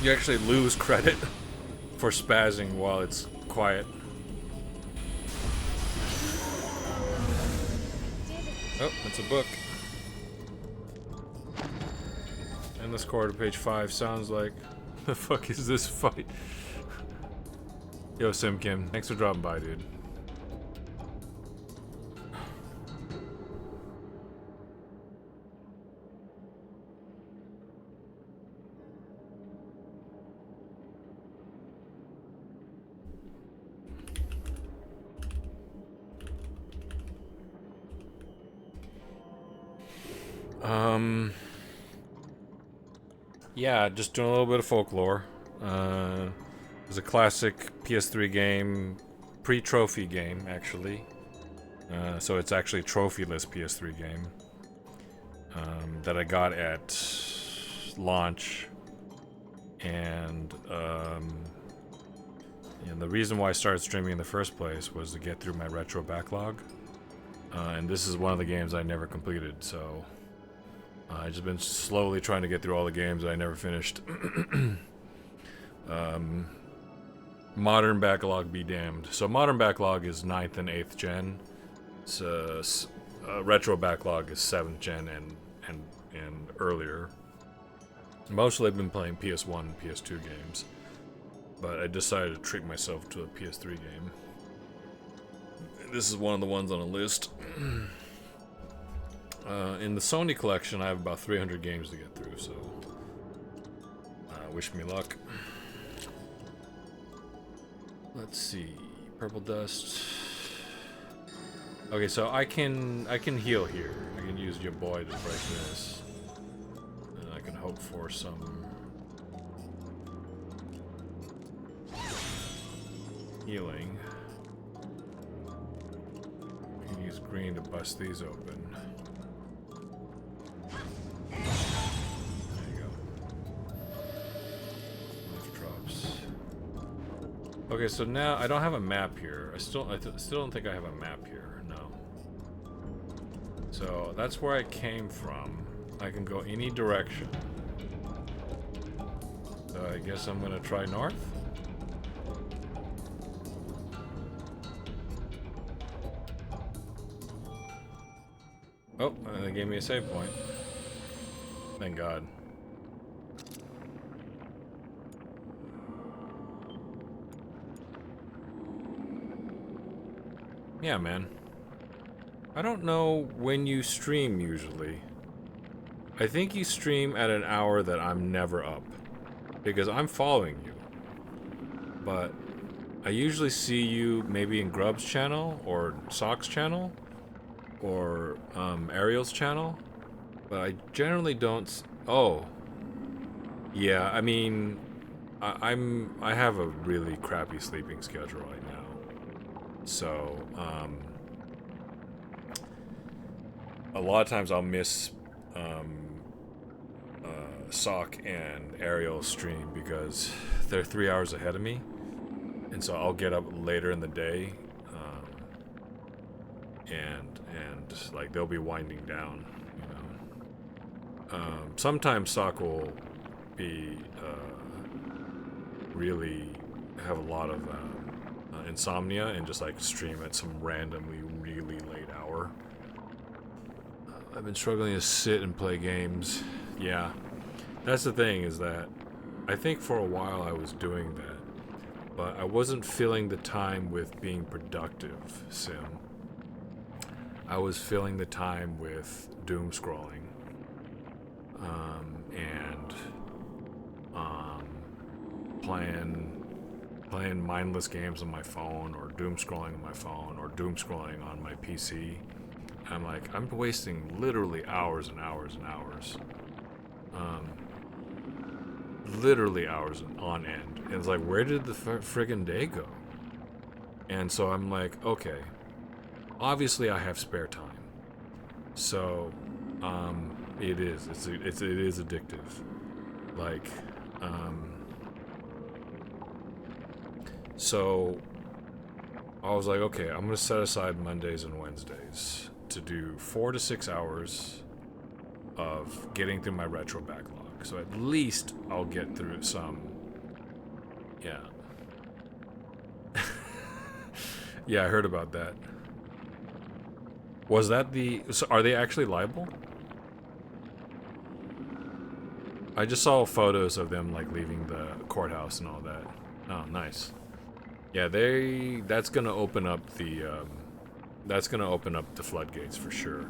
You actually lose credit for spazzing while it's quiet. Oh, that's a book. Endless Corridor, page 5. Sounds like... The fuck is this fight? Yo, Simkim, thanks for dropping by, dude. Yeah, just doing a little bit of Folklore. It was a classic PS3 game, pre-trophy game, actually. So it's actually a trophyless PS3 game that I got at launch. And the reason why I started streaming in the first place was to get through my retro backlog. And this is one of the games I never completed, so I've just been slowly trying to get through all the games that I never finished. Modern backlog be damned. So modern backlog is 9th and 8th gen. So retro backlog is 7th gen and earlier. Mostly I've been playing PS1 and PS2 games, but I decided to treat myself to a PS3 game. This is one of the ones on the list. In the Sony collection, I have about 300 games to get through, so wish me luck. Let's see, purple dust. Okay, so I can heal here. I can use your boy to break this, and I can hope for some healing. I can use green to bust these open. Okay, so now I don't have a map here. I still don't think I have a map here. No. So that's where I came from. I can go any direction. So I guess I'm gonna try north. Oh, they gave me a save point. Thank God. Yeah, man. I don't know when you stream usually. I think you stream at an hour that I'm never up, because I'm following you. But I usually see you maybe in Grub's channel or Sock's channel or Ariel's channel, but I generally don't. Oh, yeah. I mean, I have a really crappy sleeping schedule right now. So, a lot of times I'll miss Sock and Ariel's stream because they're 3 hours ahead of me, and so I'll get up later in the day, and like they'll be winding down, you know. Sometimes Sock will be really have a lot of insomnia and just like stream at some randomly really late hour. I've been struggling to sit and play games. Yeah, that's the thing, is that I think for a while I was doing that, but I wasn't filling the time with being productive, Sim. I was filling the time with doom scrolling and playing mindless games on my phone, or doom scrolling on my phone, or doom scrolling on my PC. I'm like, I'm wasting literally hours and hours and hours. Literally hours on end. And it's like, where did the friggin' day go? And so I'm like, okay, obviously I have spare time. So, it is addictive. Like, so I was like, okay, I'm gonna set aside Mondays and Wednesdays to do 4 to 6 hours of getting through my retro backlog. So at least I'll get through some. Yeah. Yeah, I heard about that. Was that so are they actually liable? I just saw photos of them like leaving the courthouse and all that. Oh, nice. Yeah, that's gonna open up the floodgates for sure.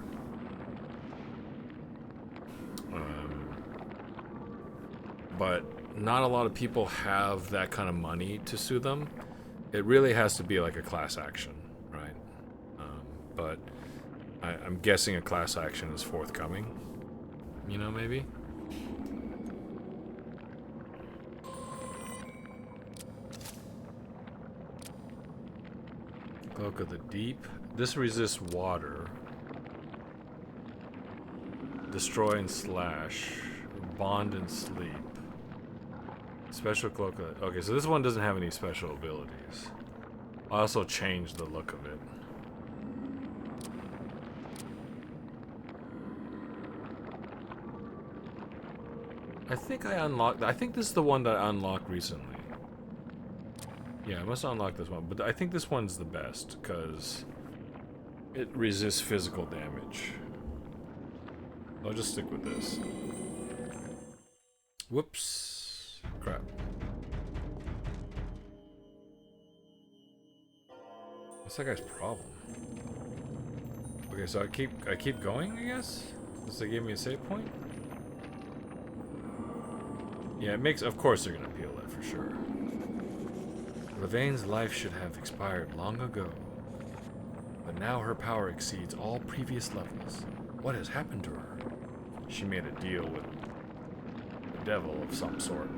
But not a lot of people have that kind of money to sue them. It really has to be like a class action, right? But I'm guessing a class action is forthcoming. you know, maybe? Cloak of the Deep. This resists water. Destroy and slash. Bond and sleep. Special cloak of... Okay, so this one doesn't have any special abilities. I also changed the look of it. I think I unlocked... I think this is the one that I unlocked recently. Yeah, I must unlock this one. But I think this one's the best, because it resists physical damage. I'll just stick with this. Whoops. Crap. What's that guy's problem? Okay, so I keep going, I guess? Does they give me a save point? Yeah, it makes... Of course they're gonna peel that for sure. Levaine's life should have expired long ago. But now her power exceeds all previous levels. What has happened to her? She made a deal with the devil of some sort.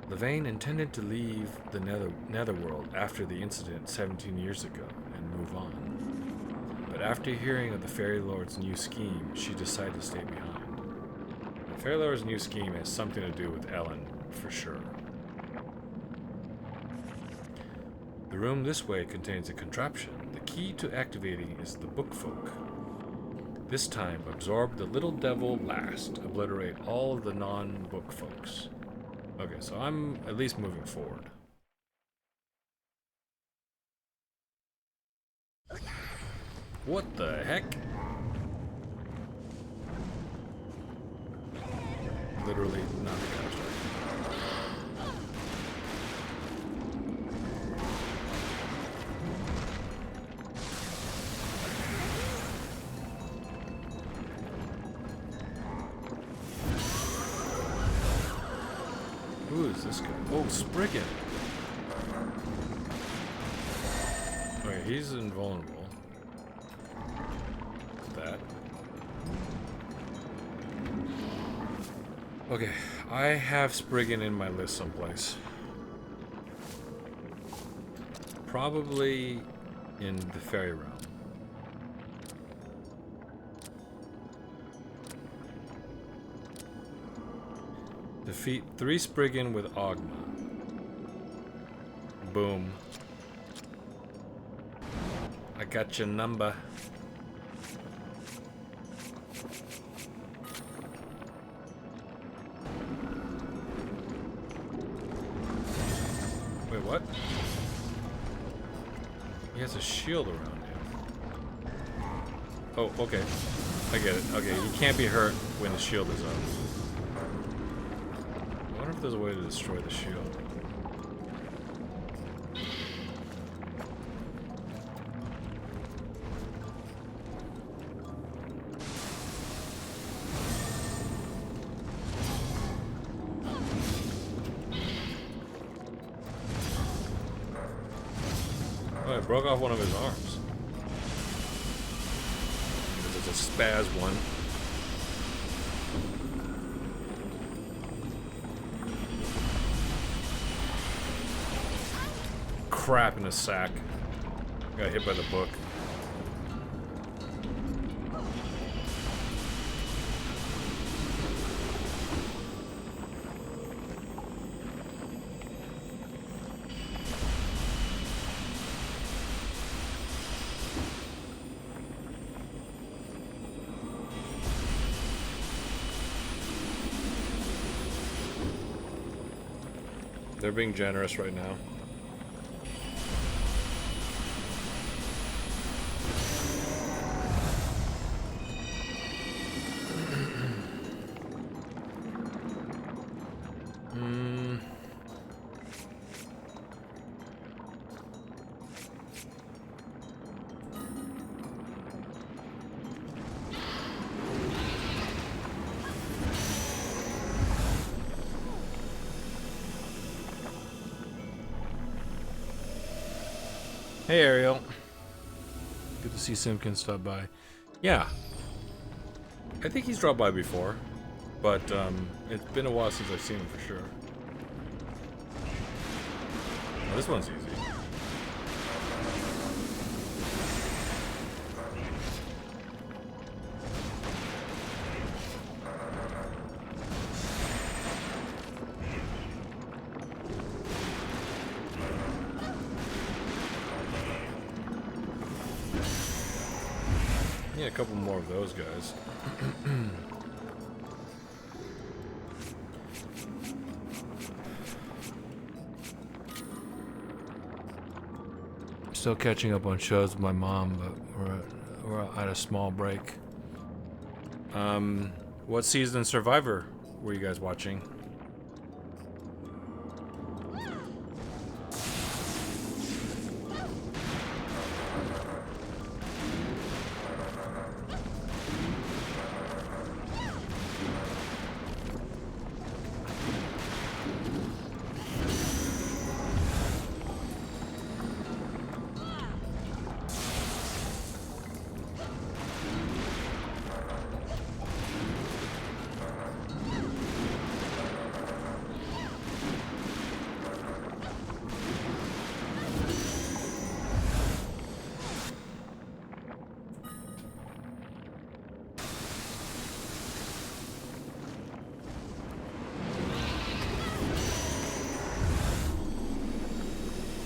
Levaine intended to leave the netherworld after the incident 17 years ago and move on. But after hearing of the Fairy Lord's new scheme, she decided to stay behind. The Fairy Lord's new scheme has something to do with Ellen, for sure. The room this way contains a contraption. The key to activating is the book folk. This time, absorb the little devil last. Obliterate all of the non-book folks. Okay, so I'm at least moving forward. What the heck? Literally not catastrophic. Who is this guy? Oh, Spriggan. Okay, he's invulnerable. That. Okay, I have Spriggan in my list someplace. Probably in the fairy realm. Defeat 3 Spriggan with Ogma. Boom. I got your number. Wait, what? He has a shield around him. Oh, okay. I get it. Okay, he can't be hurt when the shield is up. I wonder if there's a way to destroy the shield. Oh, I broke off one of his arms. There's a spaz one. Crap in a sack. Got hit by the book. They're being generous right now. Hey, Ariel. Good to see Simpkins stop by. Yeah. I think he's dropped by before, but it's been a while since I've seen him for sure. Oh, this one's easy. Yeah, a couple more of those guys. Still catching up on shows with my mom, but we're at a small break. What season of Survivor were you guys watching?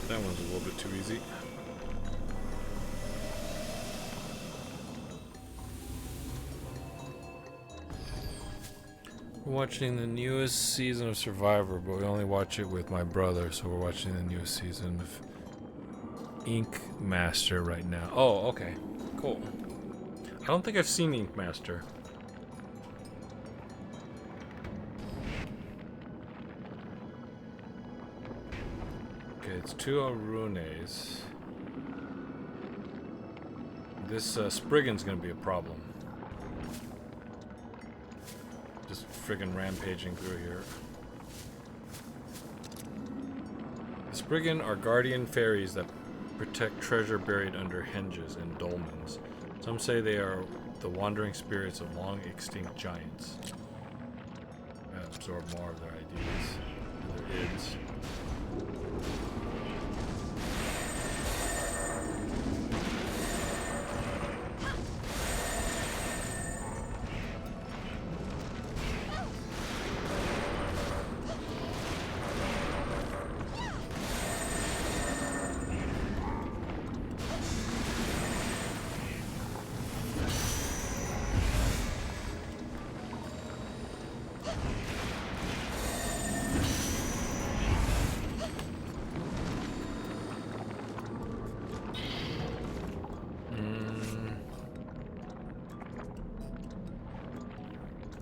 That one's a little bit too easy. We're watching the newest season of Survivor, but we only watch it with my brother, so we're watching the newest season of Ink Master right now. Oh, okay. Cool. I don't think I've seen Ink Master. Okay, it's 2 Arunes. This Spriggan's gonna be a problem. Just friggin' rampaging through here. The Spriggan are guardian fairies that protect treasure buried under henges and dolmens. Some say they are the wandering spirits of long extinct giants. Absorb more of their ideas, their ids.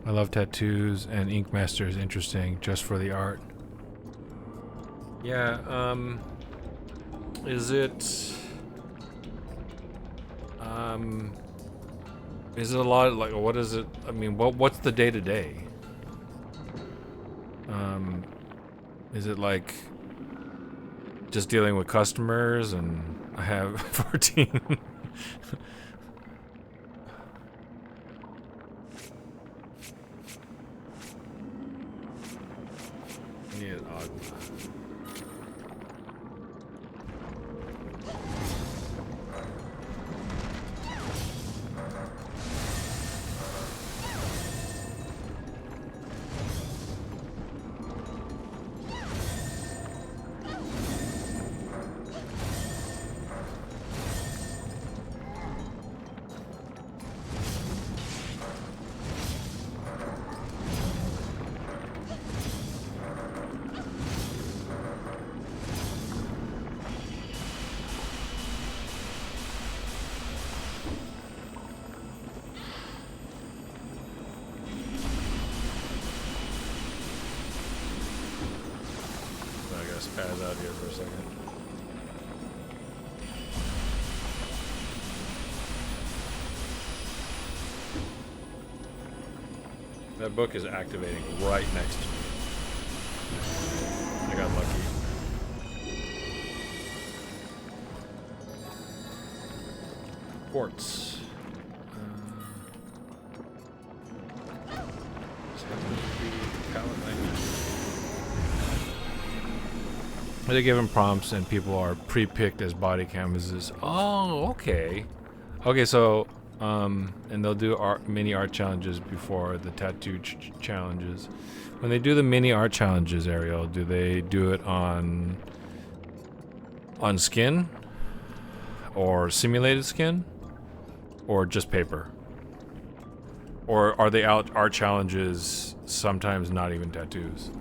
I love tattoos, and Ink Master is interesting just for the art. Yeah, is it a lot of, like, what is it? I mean, what's the day to day? Is it like just dealing with customers, and I have 14? Yeah, odd. Spaz out here for a second. That book is activating right next to me. I got lucky. Quartz. This happens to be palette 90. They give them prompts and people are pre-picked as body canvases. Oh, okay. Okay, so and they'll do mini art challenges before the tattoo challenges. When they do the mini art challenges, Ariel, do they do it on skin or simulated skin or just paper? Or are they art challenges sometimes not even tattoos?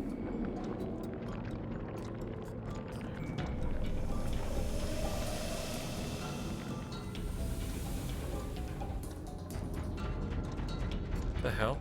The hell?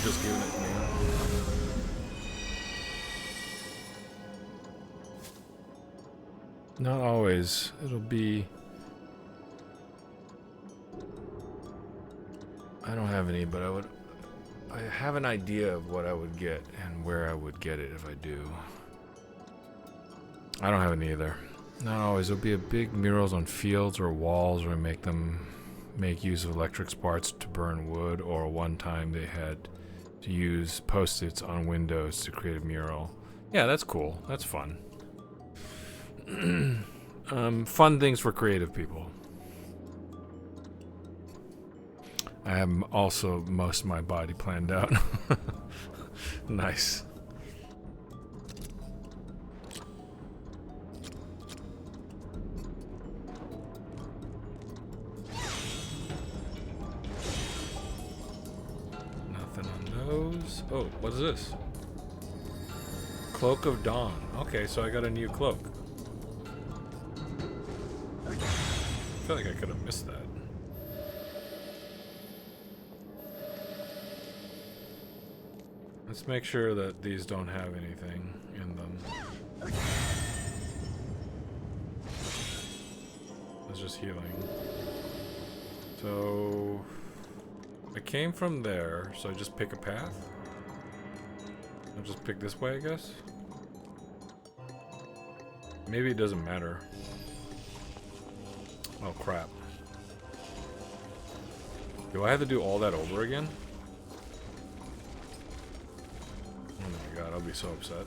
Just giving it to me. Not always. It'll be... I don't have any, but I have an idea of what I would get and where I would get it if I do. I don't have any either. Not always. It'll be a big murals on fields or walls, or make use of electric sparks to burn wood, or one time they had to use post-its on windows to create a mural. Yeah, that's cool. That's fun. Fun things for creative people. I have also most of my body planned out. Nice. Oh, what is this? Cloak of Dawn. Okay, so I got a new cloak. I feel like I could have missed that. Let's make sure that these don't have anything in them. It's just healing. So... I came from there, so I just pick a path? I'll just pick this way, I guess? Maybe it doesn't matter. Oh crap. Do I have to do all that over again? Oh my god, I'll be so upset.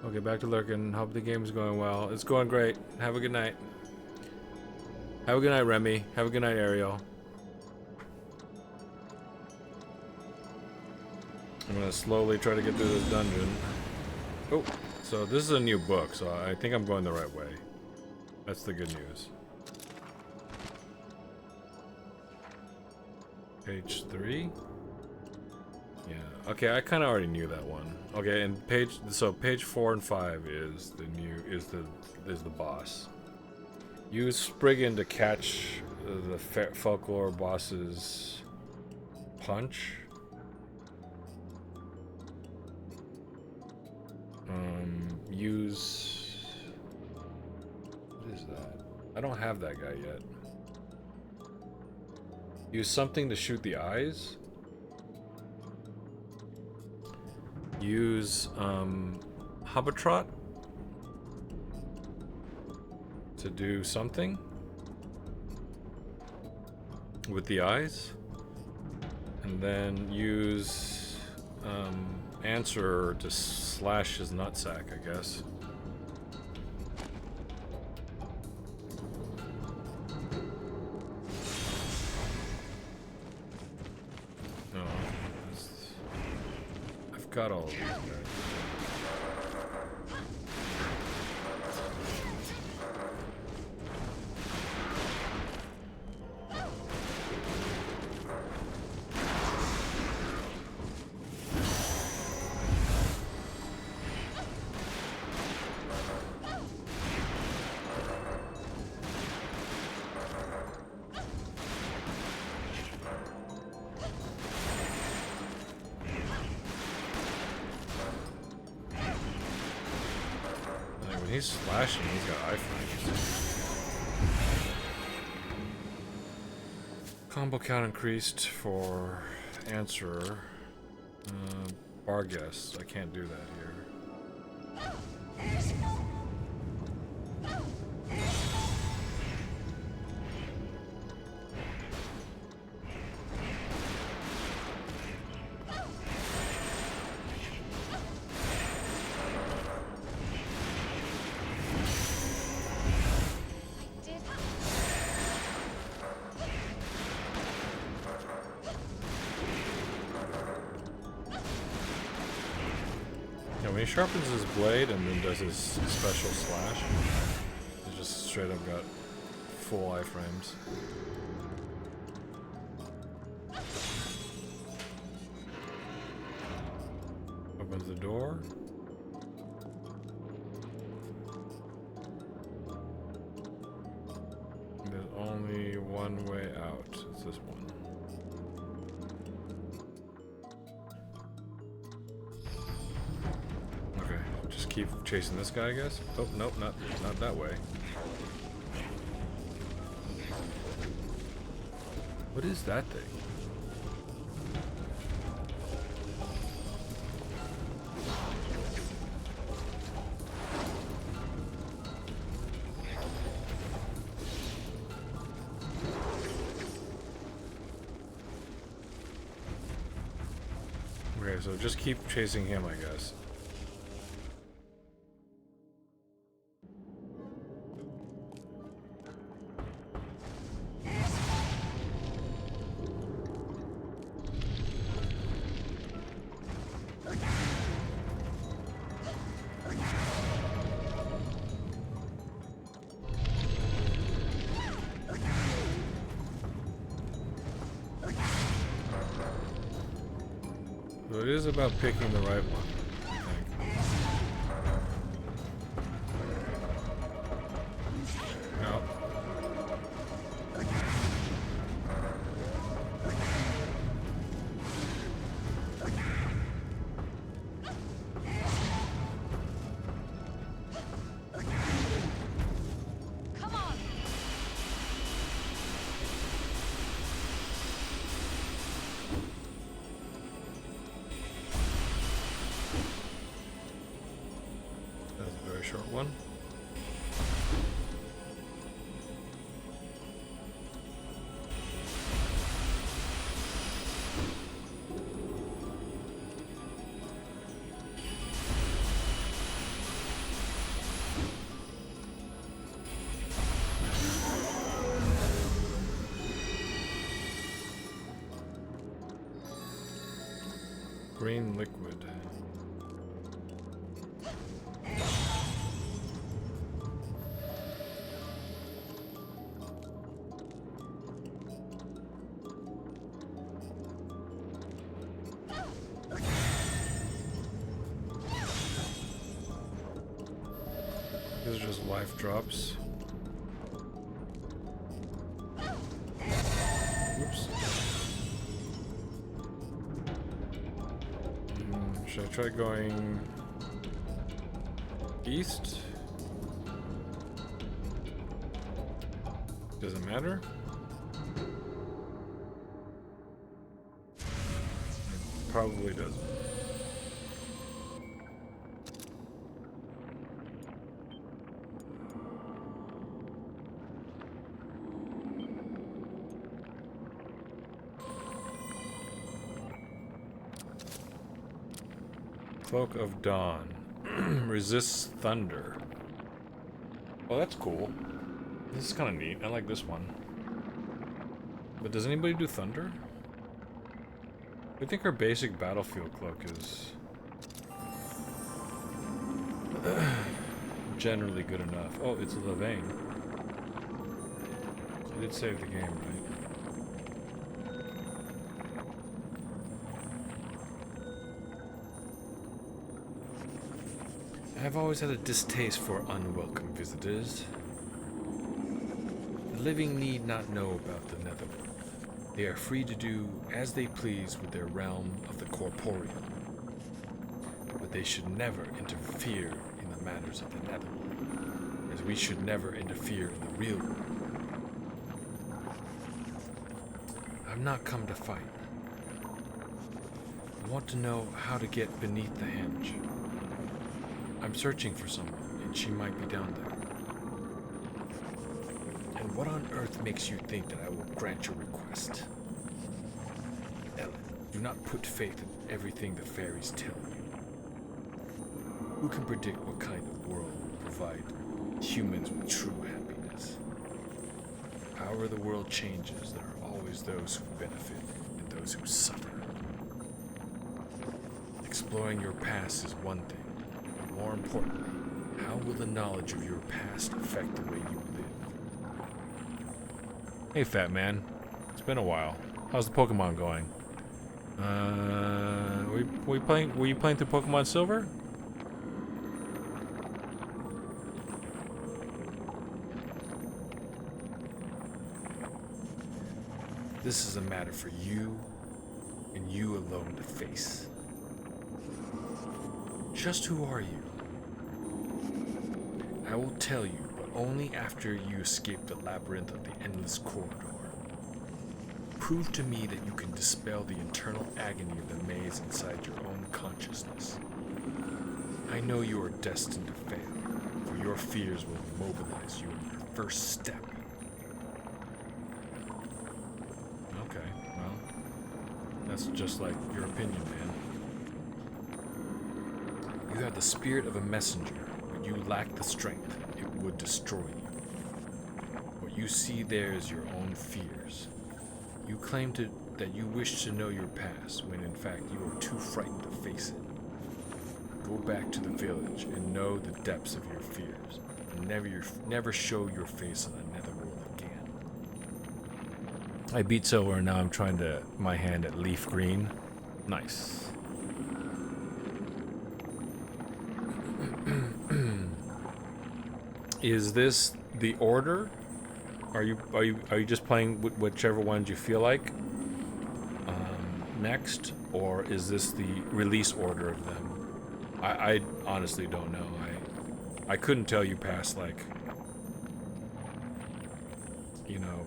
Okay, back to lurking. Hope the game's going well. It's going great. Have a good night. Have a good night, Remy. Have a good night, Ariel. I'm gonna slowly try to get through this dungeon. Oh, so this is a new book, so I think I'm going the right way. That's the good news. Page 3? Yeah, okay, I kind of already knew that one. Okay, and page 4 and 5 is the boss. Use Spriggan to catch the Folklore boss's punch. Use... What is that? I don't have that guy yet. Use something to shoot the eyes? use Hobitrot to do something with the eyes, and then use Answer to slash his nutsack, I guess. No, I've got all of these guys. When he's slashing, he's got iframes. Combo count increased for Answer. Bar guess. I can't do that here. When he sharpens his blade and then does his special slash, he just straight up got full iframes. Opens the door. There's only one way out. It's this one. Just keep chasing this guy, I guess. Oh, nope, not that way. What is that thing? Okay, so just keep chasing him, I guess. So it is about picking the right one, I think. No. Come on. Short one. Green liquid. These are just life drops. Oops. Should I try going east? Does it matter? It probably doesn't. Folk of Dawn. Resists thunder. Oh, that's cool. This is kind of neat. I like this one. But does anybody do thunder? I think our basic battlefield cloak is generally good enough. Oh, it's Levain. I did save the game, right? I've always had a distaste for unwelcome visitors. The living need not know about the netherworld. They are free to do as they please with their realm of the corporeal. But they should never interfere in the matters of the netherworld, as we should never interfere in the real world. I've not come to fight. I want to know how to get beneath the henge. I'm searching for someone, and she might be down there. And what on earth makes you think that I will grant your request? Ellen, do not put faith in everything the fairies tell you. Who can predict what kind of world will provide humans with true happiness? However the world changes, there are always those who benefit and those who suffer. Exploring your past is one thing. More importantly, how will the knowledge of your past affect the way you live? Hey, fat man. It's been a while. How's the Pokemon going? Were you playing through Pokemon Silver? This is a matter for you and you alone to face. Just who are you? I will tell you, but only after you escape the labyrinth of the endless corridor. Prove to me that you can dispel the internal agony of the maze inside your own consciousness. I know you are destined to fail, for your fears will immobilize you in your first step. Okay, well, that's just like your opinion, man. You have the spirit of a messenger, but you lack the strength. It would destroy you. What you see there is your own fears. You claim that you wish to know your past, when in fact you are too frightened to face it. Go back to the village and know the depths of your fears, and never show your face in the netherworld again. I beat Silver, and now I'm trying my hand at Leaf Green. Nice. Is this the order? Are you just playing whichever ones you feel like next, or is this the release order of them? I honestly don't know. I couldn't tell you past, like, you know,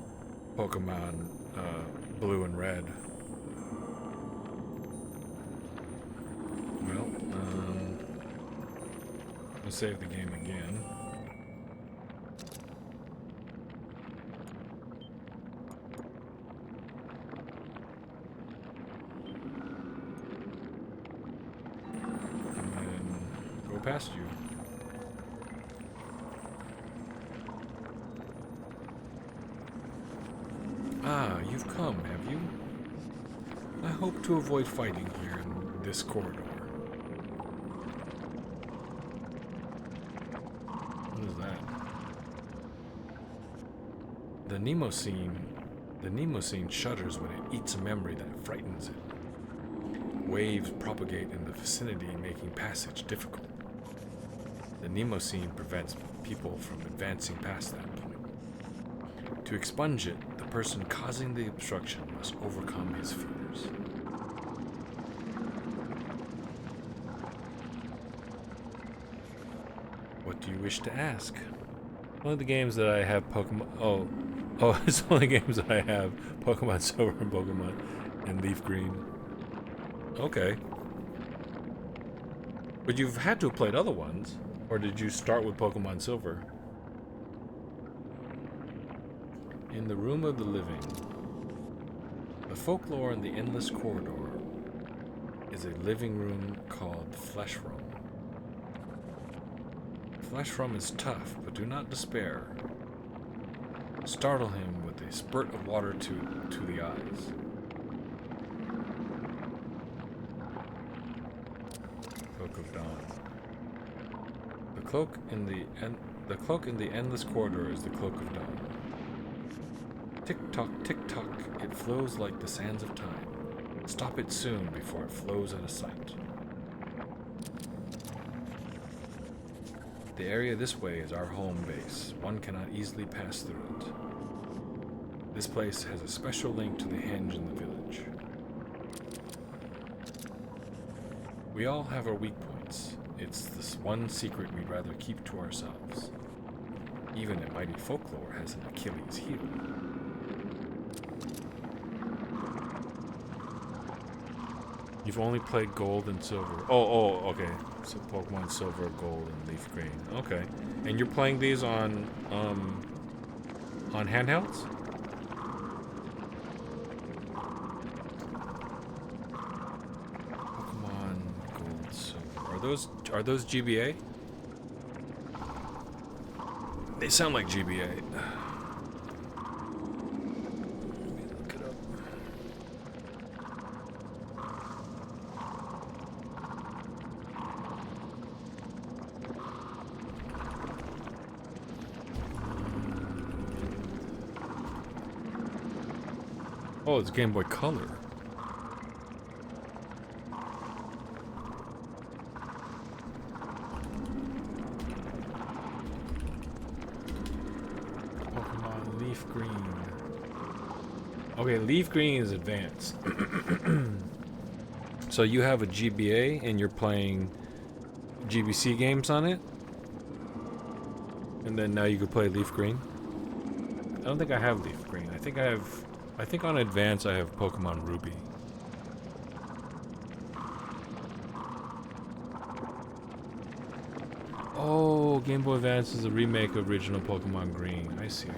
Pokemon Blue and Red. Well, let's save the game again. Past you. Ah, you've come, have you? I hope to avoid fighting here in this corridor. What is that? The Nemocene shudders when it eats a memory that frightens it. Waves propagate in the vicinity, making passage difficult. The Nemocene prevents people from advancing past that point. To expunge it, the person causing the obstruction must overcome his fears. What do you wish to ask? One of the games that I have Pokemon... Oh, it's one of the games that I have Pokemon Silver and Pokemon and Leaf Green. Okay. But you've had to have played other ones. Or did you start with Pokemon Silver? In the Room of the Living. The folklore in the endless corridor is a living room called Flesh Room. Flesh Room is tough, but do not despair. Startle him with a spurt of water to the eyes. Cloak of Dawn. The cloak in the endless corridor is the Cloak of Dawn. Tick tock, it flows like the sands of time. Stop it soon before it flows out of sight. The area this way is our home base. One cannot easily pass through it. This place has a special link to the henge in the village. We all have our weak points. It's this one secret we'd rather keep to ourselves. Even a mighty folklore has an Achilles heel. You've only played gold and silver. Oh, okay. So Pokemon Silver, Gold, and Leaf Green. Okay. And you're playing these on handhelds? Pokemon Gold, Silver. Are those GBA? They sound like GBA. Let me look it up. Oh, it's Game Boy Color. Pokemon Leaf Green. Okay, Leaf Green is advanced. So you have a GBA and you're playing GBC games on it? And then now you can play Leaf Green? I don't think I have Leaf Green. I think on Advance I have Pokemon Ruby. Oh, Game Boy Advance is a remake of original Pokemon Green. I see.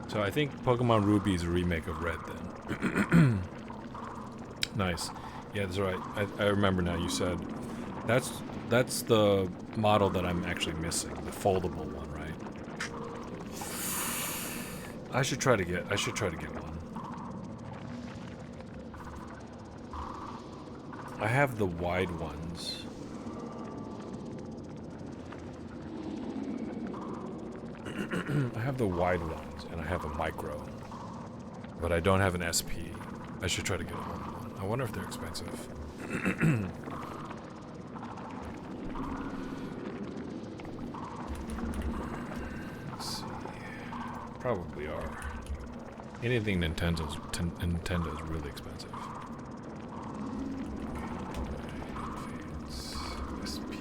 So I think Pokemon Ruby is a remake of Red then. Nice. Yeah, that's right. I remember now. You said that's the model that I'm actually missing, the foldable one, right? I should try to get one. I have the wide ones. I have the wide ones, and I have a micro. But I don't have an SP. I should try to get one. I wonder if they're expensive. Let's see. Probably are. Anything Nintendo's really expensive. SP.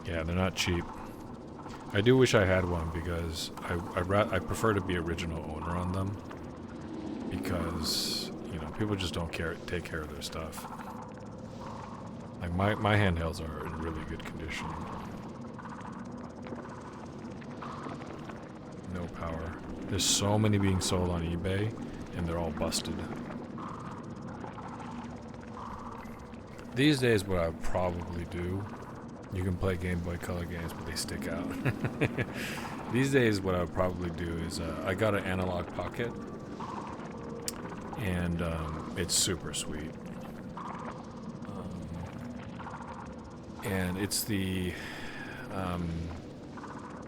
Yeah, they're not cheap. I do wish I had one because I prefer to be original owner on them, because people just don't take care of their stuff. Like my handhelds are in really good condition. No power. There's so many being sold on eBay and they're all busted. These days what I would probably do, you can play Game Boy Color games, but they stick out. These days, what I would probably do is I got an analog pocket, and it's super sweet. And it's the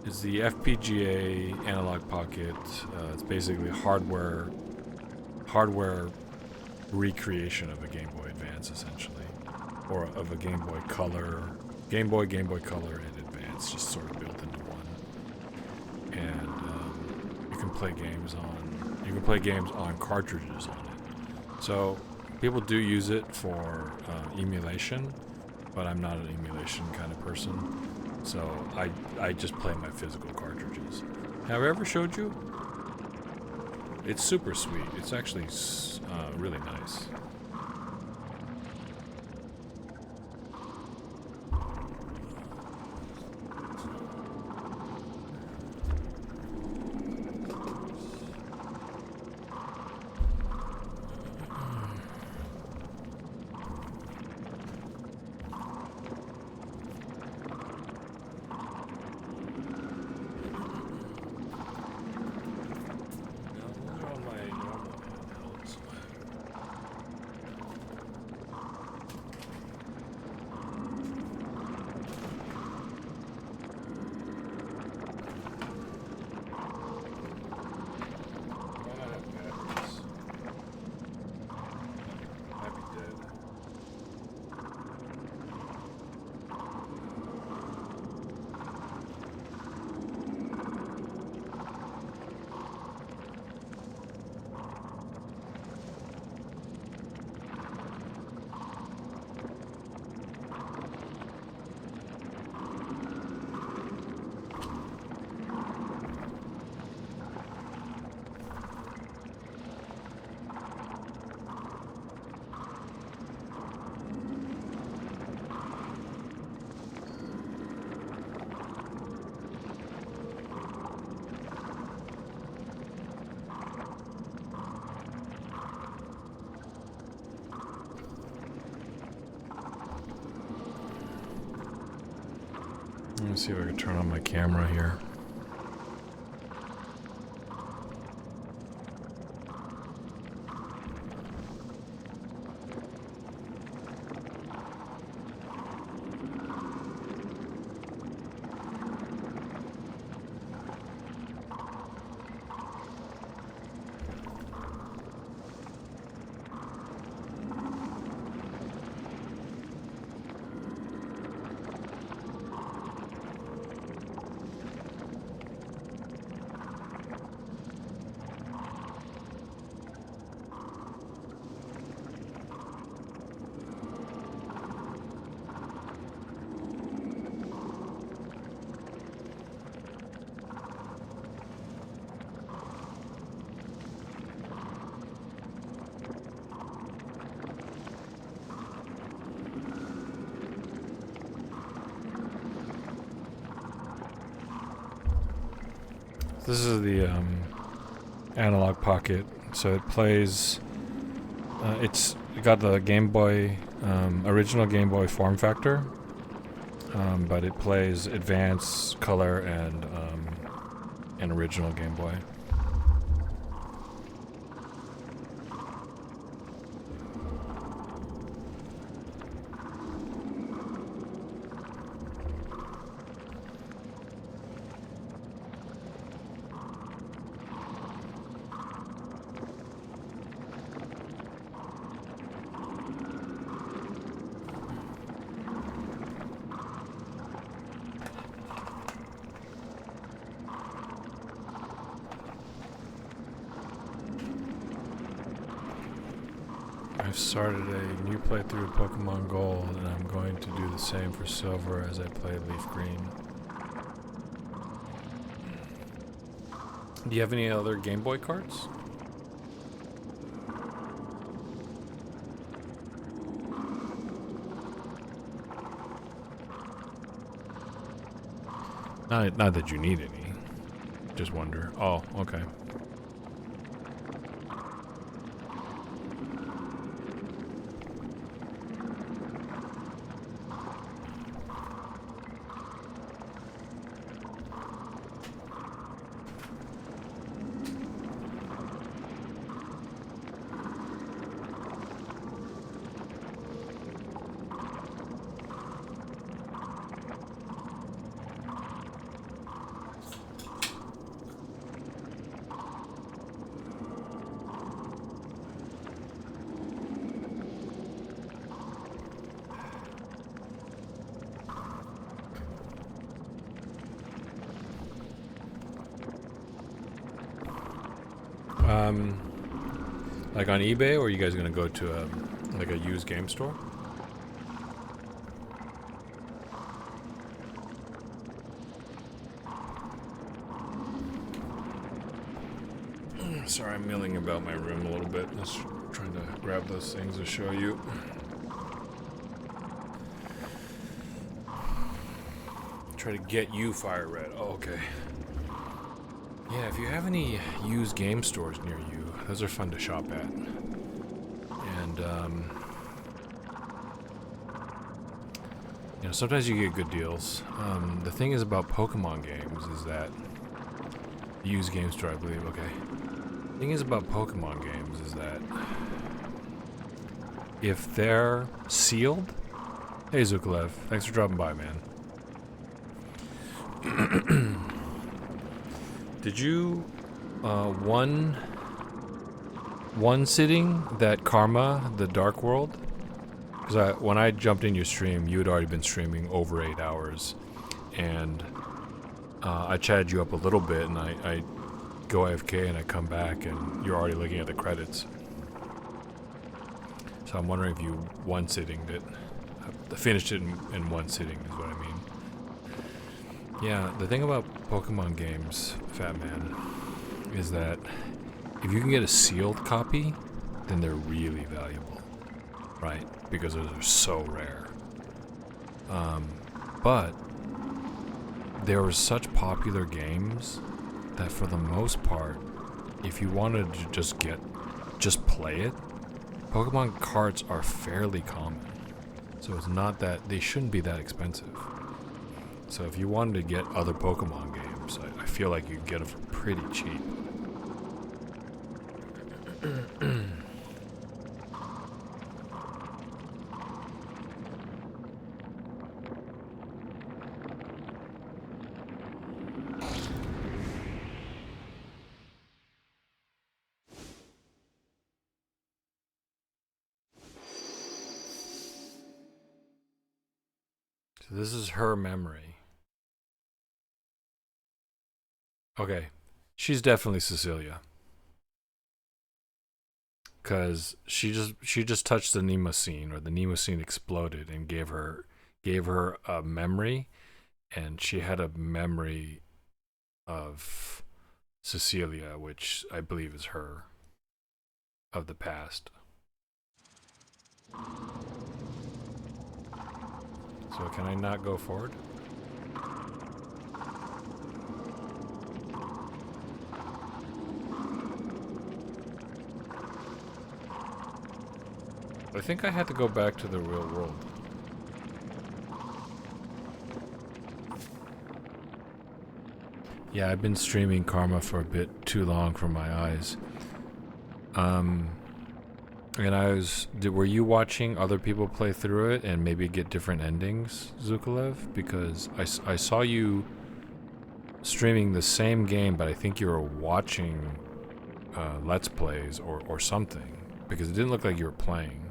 FPGA analog pocket. It's basically hardware recreation of a Game Boy Advance, essentially, or of a Game Boy Color. Game Boy Color, and Advance, just sort of built into one. And you can play games on cartridges on it. So people do use it for emulation, but I'm not an emulation kind of person. So I just play my physical cartridges. Have I ever showed you? It's super sweet. It's actually really nice. Let me see if I can turn on my camera here. This is the analog pocket, so it plays. It got the Game Boy, original Game Boy form factor, but it plays advanced color and an original Game Boy. I've started a new playthrough of Pokemon Gold, and I'm going to do the same for Silver as I play Leaf Green. Do you have any other Game Boy cards? Not that you need any. Just wonder. Oh, okay. Like on eBay, or are you guys gonna go to like a used game store? Sorry, I'm milling about my room a little bit. Just trying to grab those things to show you. Try to get you fire red. Oh, okay. Yeah, if you have any used game stores near you, those are fun to shop at. And, you know, sometimes you get good deals. The thing is about Pokemon games is that... Used game store, I believe, okay. The thing is about Pokemon games is that... If they're sealed... Hey, Zukulev, thanks for dropping by, man. Did you, one sitting that Karma, the Dark World? Because when I jumped in your stream, you had already been streaming over 8 hours, and I chatted you up a little bit, and I go AFK and I come back, and you're already looking at the credits. So I'm wondering if you one sitting it, finished it in one sitting is what I mean. Yeah, the thing about Pokemon games, Fat Man, is that if you can get a sealed copy, then they're really valuable, right? Because those are so rare. But there were such popular games that for the most part, if you wanted to just play it, Pokemon cards are fairly common. So it's not that, they shouldn't be that expensive. So if you wanted to get other Pokemon games, I feel like you could get them for pretty cheap. So this is her memory. Okay, she's definitely Cecilia. Cause she just touched the Nemocene, or the Nemocene exploded and gave her a memory, and she had a memory of Cecilia, which I believe is her, of the past. So can I not go forward? I think I had to go back to the real world. Yeah, I've been streaming Karma for a bit too long for my eyes. And were you watching other people play through it and maybe get different endings, Zukolev? Because I saw you streaming the same game, but I think you were watching Let's Plays or something, because it didn't look like you were playing.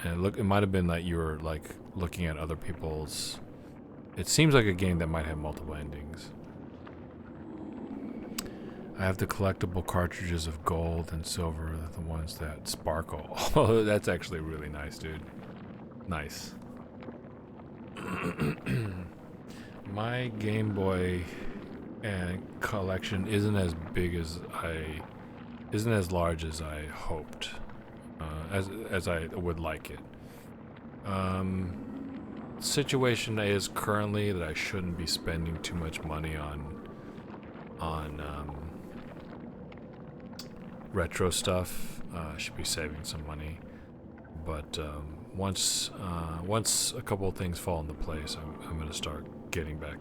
And it might have been that you were like looking at other people's. It seems like a game that might have multiple endings. I have the collectible cartridges of gold and silver, the ones that sparkle. Oh, that's actually really nice, dude. Nice. My Game Boy and collection isn't as large as I hoped, as I would like it. Situation is currently that I shouldn't be spending too much money on retro stuff. Should be saving some money, but once a couple of things fall into place, I'm gonna start getting back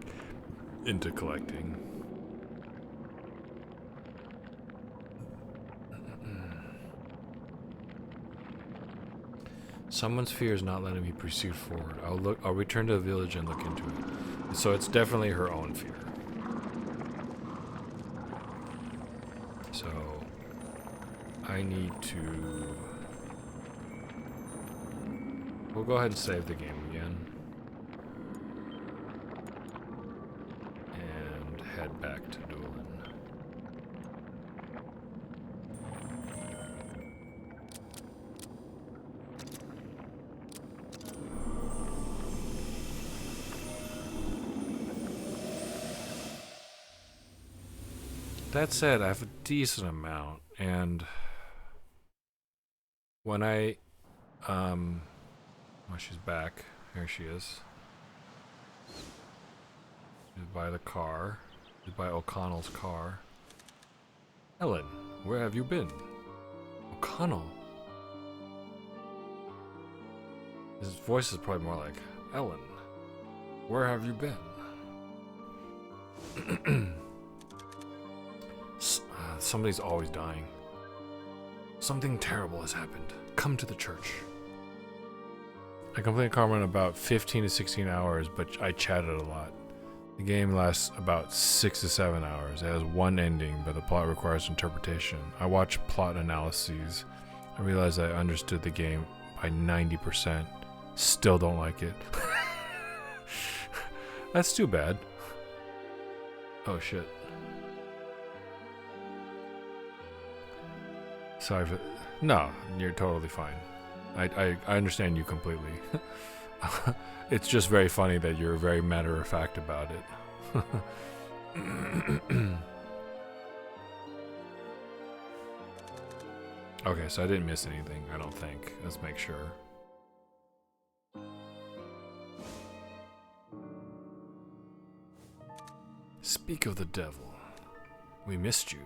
into collecting. Someone's fear is not letting me proceed forward. I'll return to the village and look into it. So it's definitely her own fear. So I need to. We'll go ahead and save the game again. And head back to Doolin. That said, I have a decent amount, and when well, she's back. Here she is. She's by the car. She's by O'Connell's car. Ellen, where have you been? O'Connell. His voice is probably more like, Ellen, where have you been? Somebody's always dying. Something terrible has happened. Come to the church. I completed Karma in about 15 to 16 hours, but I chatted a lot. The game lasts about 6 to 7 hours. It has one ending, but the plot requires interpretation. I watched plot analyses. I realized I understood the game by 90%. Still don't like it. That's too bad. Oh shit. Sorry for... No, you're totally fine. I understand you completely. It's just very funny that you're very matter-of-fact about it. Okay, so I didn't miss anything, I don't think. Let's make sure. Speak of the devil. We missed you.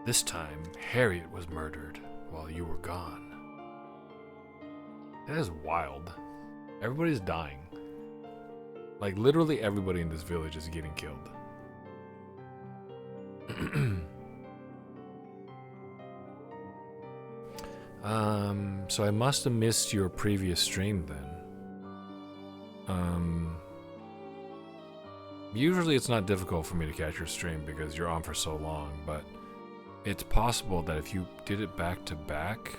This time, Harriet was murdered while you were gone. That is wild. Everybody's dying. Like, literally everybody in this village is getting killed. So I must have missed your previous stream then. Usually it's not difficult for me to catch your stream because you're on for so long, but it's possible that if you did it back to back,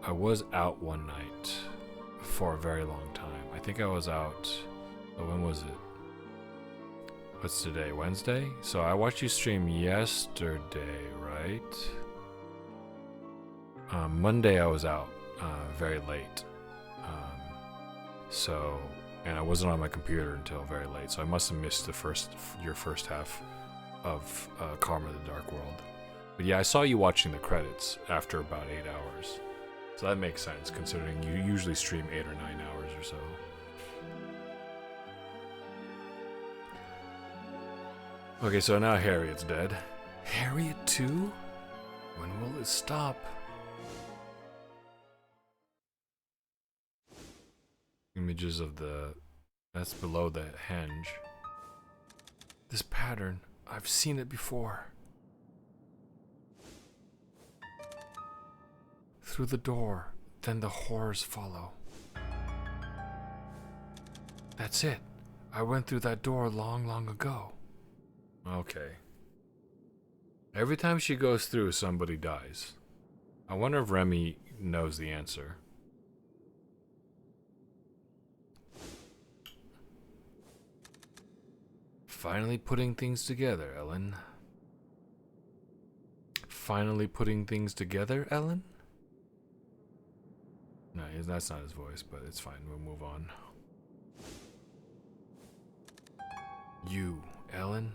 I was out one night for a very long time. I think I was out, when was it? What's today, Wednesday? So I watched you stream yesterday, right? Monday I was out very late. And I wasn't on my computer until very late, so I must have missed your first half of Karma the Dark World. But yeah, I saw you watching the credits after about 8 hours. So that makes sense, considering you usually stream 8 or 9 hours or so. Okay, so now Harriet's dead. Harriet too? When will it stop? Images of that's below the henge. This pattern, I've seen it before. Through the door, then the horrors follow. That's it. I went through that door long, long ago. Okay. Every time she goes through, somebody dies. I wonder if Remy knows the answer. Finally putting things together, Ellen. Finally putting things together, Ellen? No, that's not his voice, but it's fine. We'll move on. You, Ellen,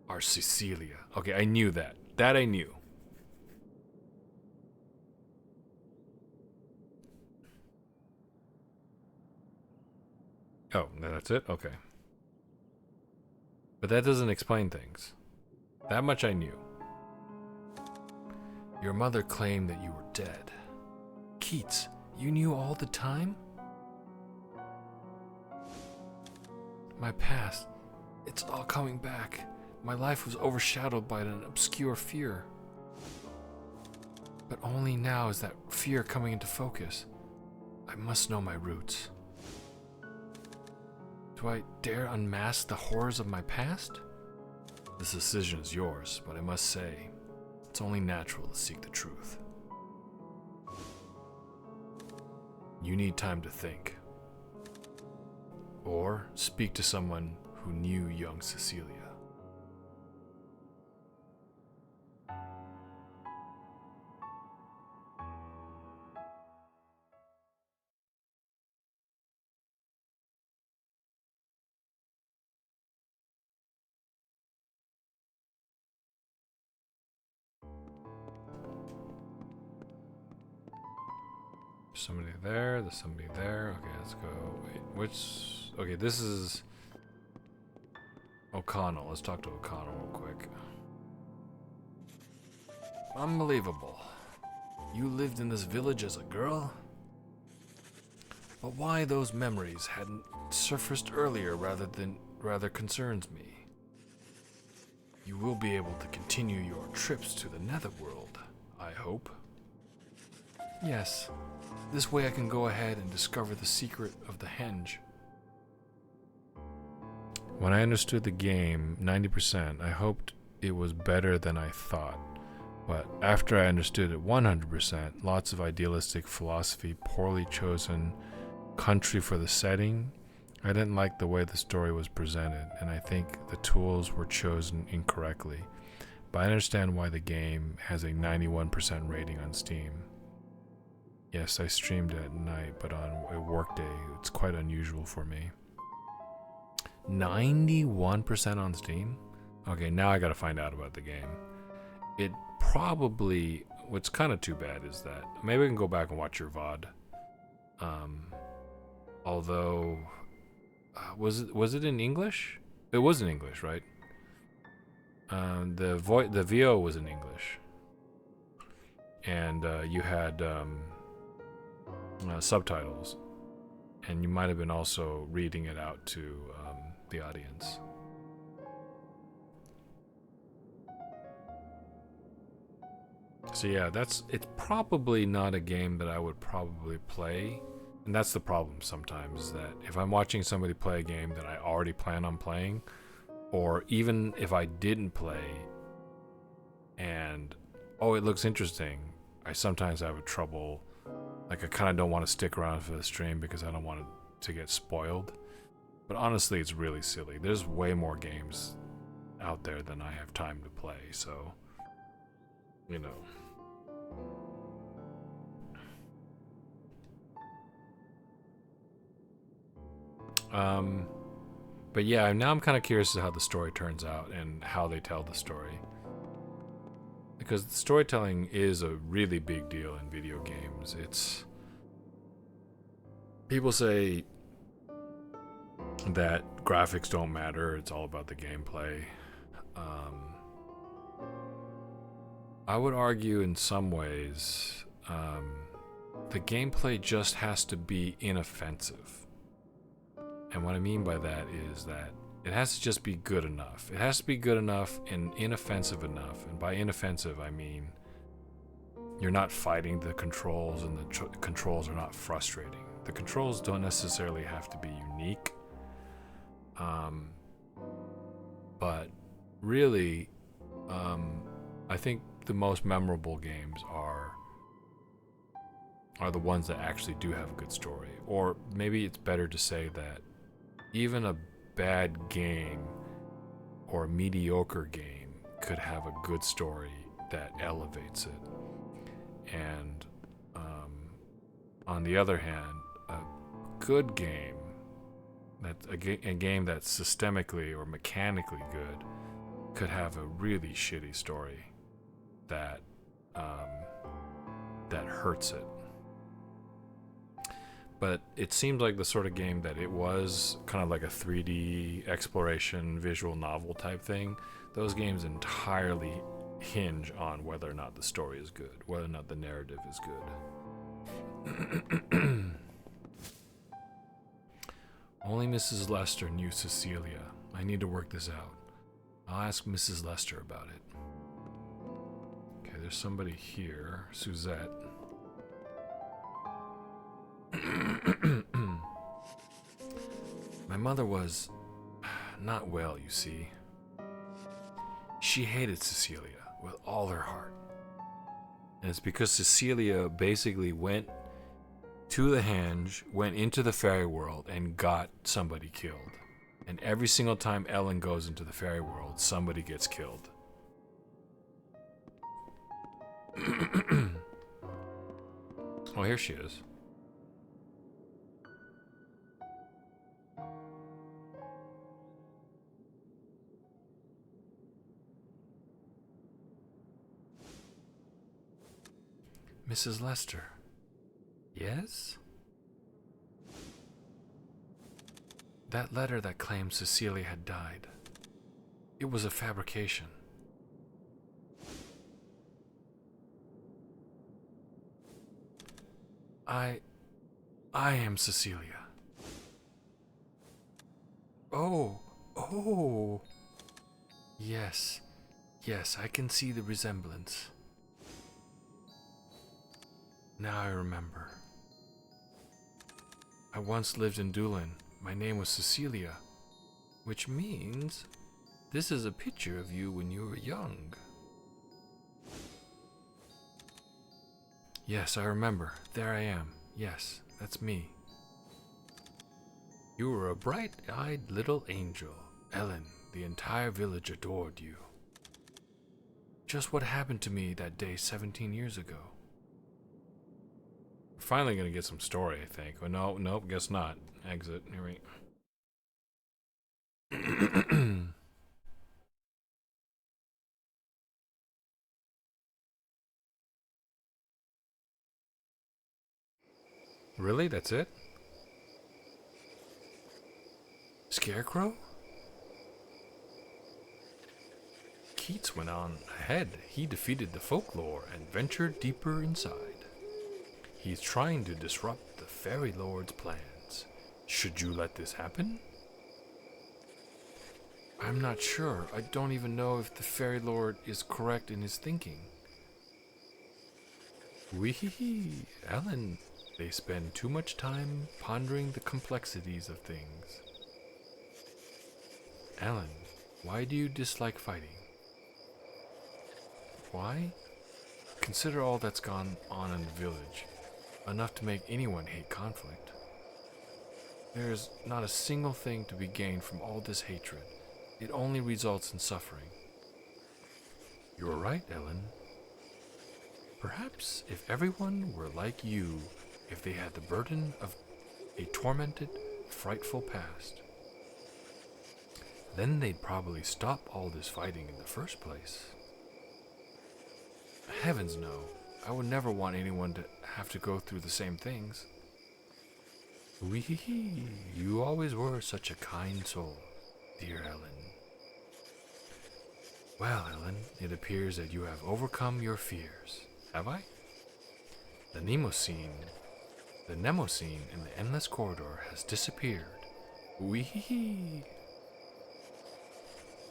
are Cecilia. Okay, I knew that. That I knew. Oh, that's it? Okay. But that doesn't explain things. That much I knew. Your mother claimed that you were dead. Keats, you knew all the time? My past, it's all coming back. My life was overshadowed by an obscure fear. But only now is that fear coming into focus. I must know my roots. Do I dare unmask the horrors of my past? This decision is yours, but I must say, it's only natural to seek the truth. You need time to think. Or speak to someone who knew young Cecilia. Somebody there, there's somebody there. Okay, let's go. Wait, which... Okay, this is... O'Connell. Let's talk to O'Connell real quick. Unbelievable. You lived in this village as a girl? But why those memories hadn't surfaced earlier rather concerns me. You will be able to continue your trips to the Netherworld, I hope. Yes. This way I can go ahead and discover the secret of the henge. When I understood the game, 90%, I hoped it was better than I thought. But after I understood it 100%, lots of idealistic philosophy, poorly chosen country for the setting, I didn't like the way the story was presented, and I think the tools were chosen incorrectly. But I understand why the game has a 91% rating on Steam. Yes, I streamed at night, but on a workday, it's quite unusual for me. 91% on Steam? Okay, now I gotta find out about the game. It probably... What's kind of too bad is that... Maybe I can go back and watch your VOD. Although... was it in English? It was in English, right? The VO was in English. And you had... subtitles, and you might have been also reading it out to the audience. So yeah, it's probably not a game that I would probably play. And that's the problem sometimes, is that if I'm watching somebody play a game that I already plan on playing, or even if I didn't play and, oh, it looks interesting, I sometimes have trouble, like I kind of don't want to stick around for the stream because I don't want it to get spoiled. But honestly, it's really silly. There's way more games out there than I have time to play, so, you know. But yeah, now I'm kind of curious as to how the story turns out and how they tell the story. Because storytelling is a really big deal in video games. It's... People say that graphics don't matter, it's all about the gameplay. I would argue in some ways, the gameplay just has to be inoffensive. And what I mean by that is that it has to just be good enough. It has to be good enough and inoffensive enough. And by inoffensive, I mean you're not fighting the controls, and the controls are not frustrating. The controls don't necessarily have to be unique. But really, I think the most memorable games are the ones that actually do have a good story. Or maybe it's better to say that even a bad game or a mediocre game could have a good story that elevates it. And on the other hand, a good game, a game that's systemically or mechanically good, could have a really shitty story that hurts it. But it seemed like the sort of game that it was, kind of like a 3D exploration visual novel type thing. Those games entirely hinge on whether or not the story is good, whether or not the narrative is good. Only Mrs. Lester knew Cecilia. I need to work this out. I'll ask Mrs. Lester about it. Okay, there's somebody here. Suzette. My mother was not well, you see. She hated Cecilia with all her heart. And it's because Cecilia basically went to the henge, went into the fairy world, and got somebody killed. And every single time Ellen goes into the fairy world, somebody gets killed. Oh, here she is. Mrs. Lester. Yes? That letter that claimed Cecilia had died. It was a fabrication. I am Cecilia. Oh. Yes, I can see the resemblance. Now I remember. I once lived in Doolin. My name was Cecilia, which means this is a picture of you when you were young. Yes, I remember. There I am. Yes, that's me. You were a bright-eyed little angel. Ellen, the entire village adored you. Just what happened to me that day 17 years ago. We're finally gonna get some story, I think. Oh, nope, guess not. Exit. Here we... Really? That's it? Scarecrow? Keats went on ahead. He defeated the Folklore and ventured deeper inside. He's trying to disrupt Fairy Lord's plans. Should you let this happen? I'm not sure. I don't even know if the Fairy Lord is correct in his thinking. Wee, Ellen. They spend too much time pondering the complexities of things. Ellen, why do you dislike fighting? Why? Consider all that's gone on in the village. Enough to make anyone hate conflict. There is not a single thing to be gained from all this hatred. It only results in suffering. You're right, Ellen. Perhaps if everyone were like you, if they had the burden of a tormented, frightful past, then they'd probably stop all this fighting in the first place. Heavens no, I would never want anyone to have to go through the same things. Wee, you always were such a kind soul, dear Ellen. Well, Ellen, it appears that you have overcome your fears. Have I? The Nemocene in the endless corridor has disappeared. Wee.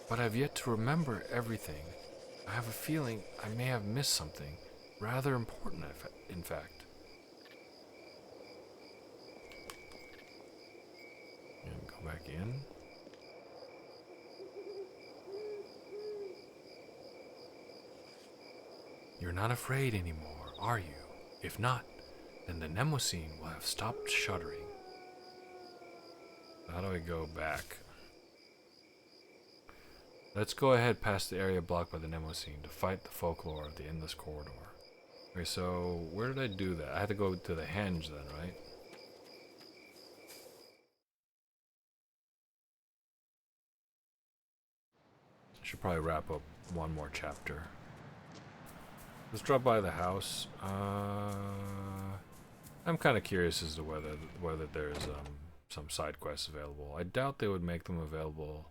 But I've yet to remember everything. I have a feeling I may have missed something rather important, in fact. And go back in. You're not afraid anymore, are you? If not, then the Nemocene will have stopped shuddering. How do I go back? Let's go ahead past the area blocked by the Nemocene to fight the Folklore of the Endless Corridor. Okay, so where did I do that? I had to go to the henge then, right? I should probably wrap up one more chapter. Let's drop by the house. I'm kind of curious as to whether there's some side quests available. I doubt they would make them available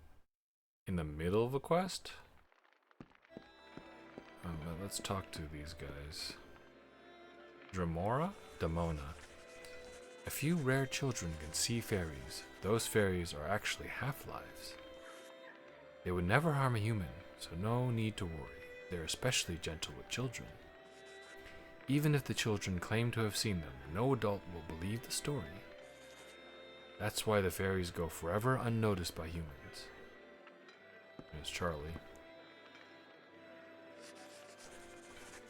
in the middle of a quest. But let's talk to these guys. Damona. A few rare children can see fairies. Those fairies are actually half-lives. They would never harm a human, so no need to worry. They're especially gentle with children. Even if the children claim to have seen them, no adult will believe the story. That's why the fairies go forever unnoticed by humans. There's Charlie.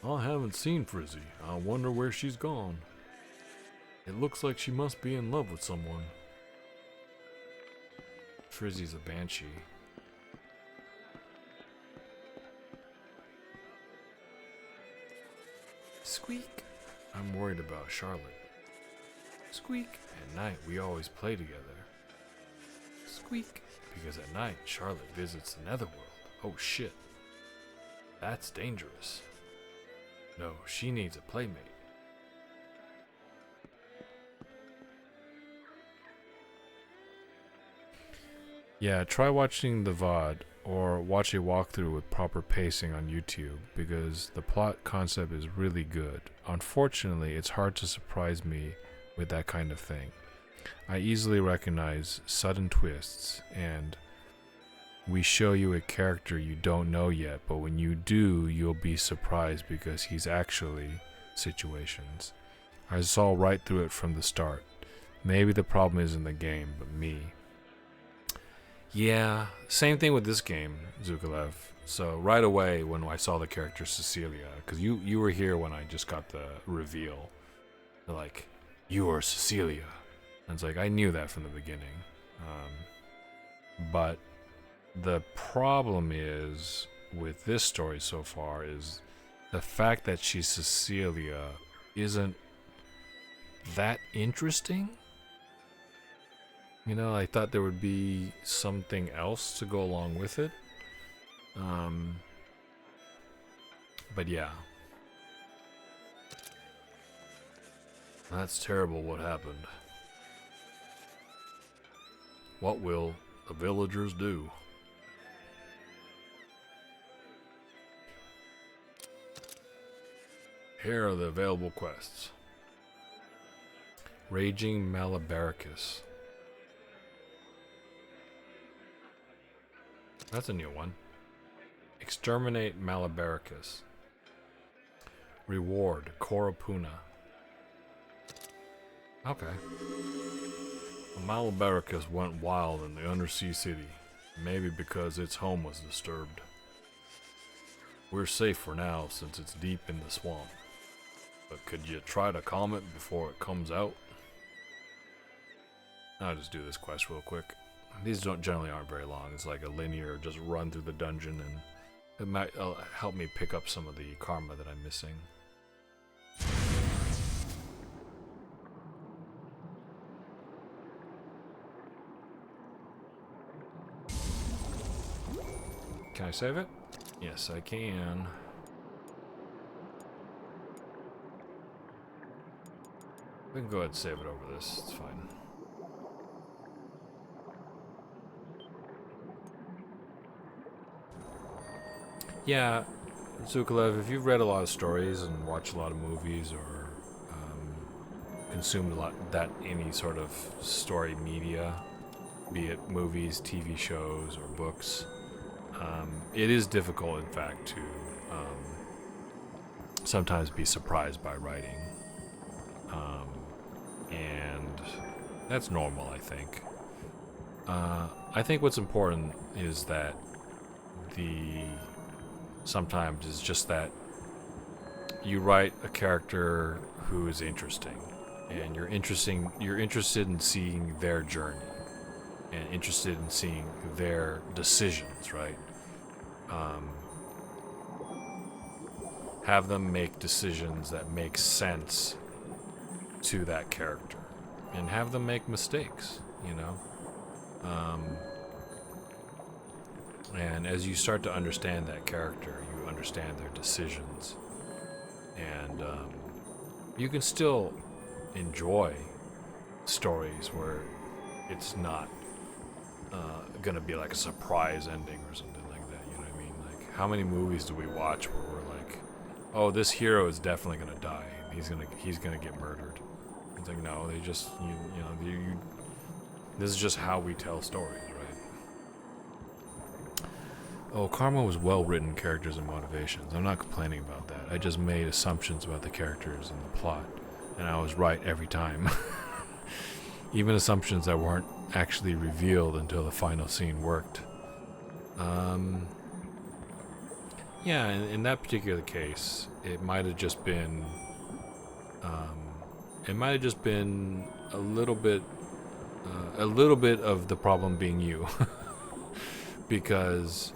I haven't seen Frizzy. I wonder where she's gone. It looks like she must be in love with someone. Frizzy's a banshee. Squeak. I'm worried about Charlotte. Squeak. At night we always play together. Squeak. Because at night Charlotte visits the netherworld. Oh shit. That's dangerous. No, she needs a playmate. Yeah, try watching the VOD or watch a walkthrough with proper pacing on YouTube because the plot concept is really good. Unfortunately, it's hard to surprise me with that kind of thing. I easily recognize sudden twists and we show you a character you don't know yet, but when you do, you'll be surprised because he's actually situations. I saw right through it from the start. Maybe the problem isn't the game, but me. Yeah, same thing with this game, Zukalev. So right away when I saw the character Cecilia, because you were here when I just got the reveal. They're like, you are Cecilia. And it's like, I knew that from the beginning. But the problem is with this story so far is the fact that she's Cecilia isn't that interesting. You know, I thought there would be something else to go along with it. But yeah. That's terrible what happened. What will the villagers do? Here are the available quests. Raging Malabaricus. That's a new one. Exterminate Malabaricus. Reward Korapuna. Okay. Malabaricus went wild in the undersea city, maybe because its home was disturbed. We're safe for now since it's deep in the swamp. But could you try to calm it before it comes out? I'll just do this quest real quick. These generally aren't very long. It's like a linear, just run through the dungeon, and it might help me pick up some of the karma that I'm missing. Can I save it? Yes, I can. We can go ahead and save it over this. It's fine. Yeah, Zukalev, if you've read a lot of stories and watched a lot of movies or consumed a lot any sort of story media, be it movies, TV shows, or books, it is difficult, in fact, to sometimes be surprised by writing. And that's normal, I think. I think what's important is that sometimes it's just that you write a character who is interesting, and you're interested in seeing their journey, and interested in seeing their decisions, right? Have them make decisions that make sense to that character, and have them make mistakes, you know? And as you start to understand that character, you understand their decisions, and you can still enjoy stories where it's not gonna be like a surprise ending or something like that, you know what I mean? Like, how many movies do we watch where we're like, oh, this hero is definitely gonna die, he's gonna get murdered? It's like, no, they just, this is just how we tell stories, right? Oh, Karma was well-written characters and motivations. I'm not complaining about that. I just made assumptions about the characters and the plot, and I was right every time. Even assumptions that weren't actually revealed until the final scene worked. Yeah, in that particular case, it might have just been a little bit of the problem being you. Because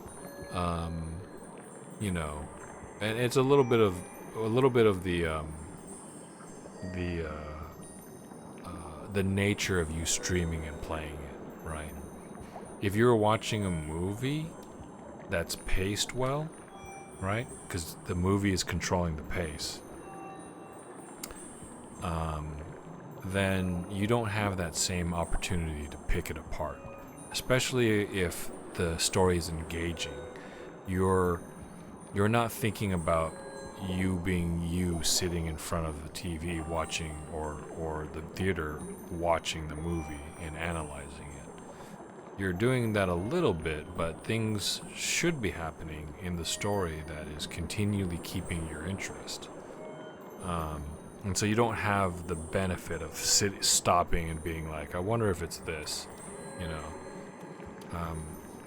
and it's a little bit of the nature of you streaming and playing it, right? If you're watching a movie that's paced well, right? Because the movie is controlling the pace, then you don't have that same opportunity to pick it apart, especially if the story is engaging. You're not thinking about you being you sitting in front of the TV watching or the theater watching the movie and analyzing it. You're doing that a little bit, but things should be happening in the story that is continually keeping your interest. And so you don't have the benefit of stopping and being like, I wonder if it's this, you know.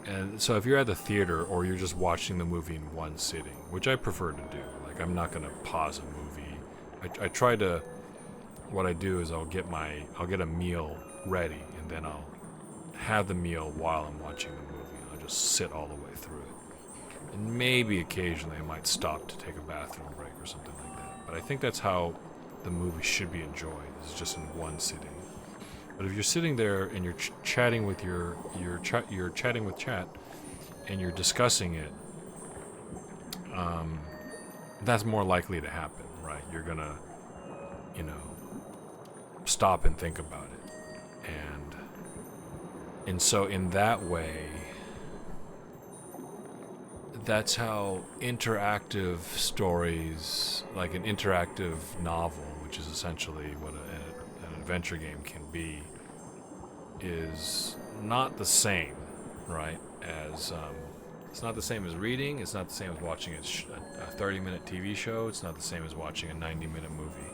And so if you're at the theater or you're just watching the movie in one sitting, which I prefer to do, like I'm not going to pause a movie. I try to, what I do is I'll get a meal ready, and then I'll have the meal while I'm watching the movie. I'll just sit all the way through it. And maybe occasionally I might stop to take a bathroom break or something like that. But I think that's how the movie should be enjoyed, is just in one sitting. But if you're sitting there and you're chatting with you're chatting with chat, and you're discussing it, that's more likely to happen, right? You're gonna, stop and think about it, and so in that way, that's how interactive stories, like an interactive novel, which is essentially what an adventure game can be is not the same, right? As it's not the same as reading. It's not the same as watching a 30-minute TV show. It's not the same as watching a 90-minute movie.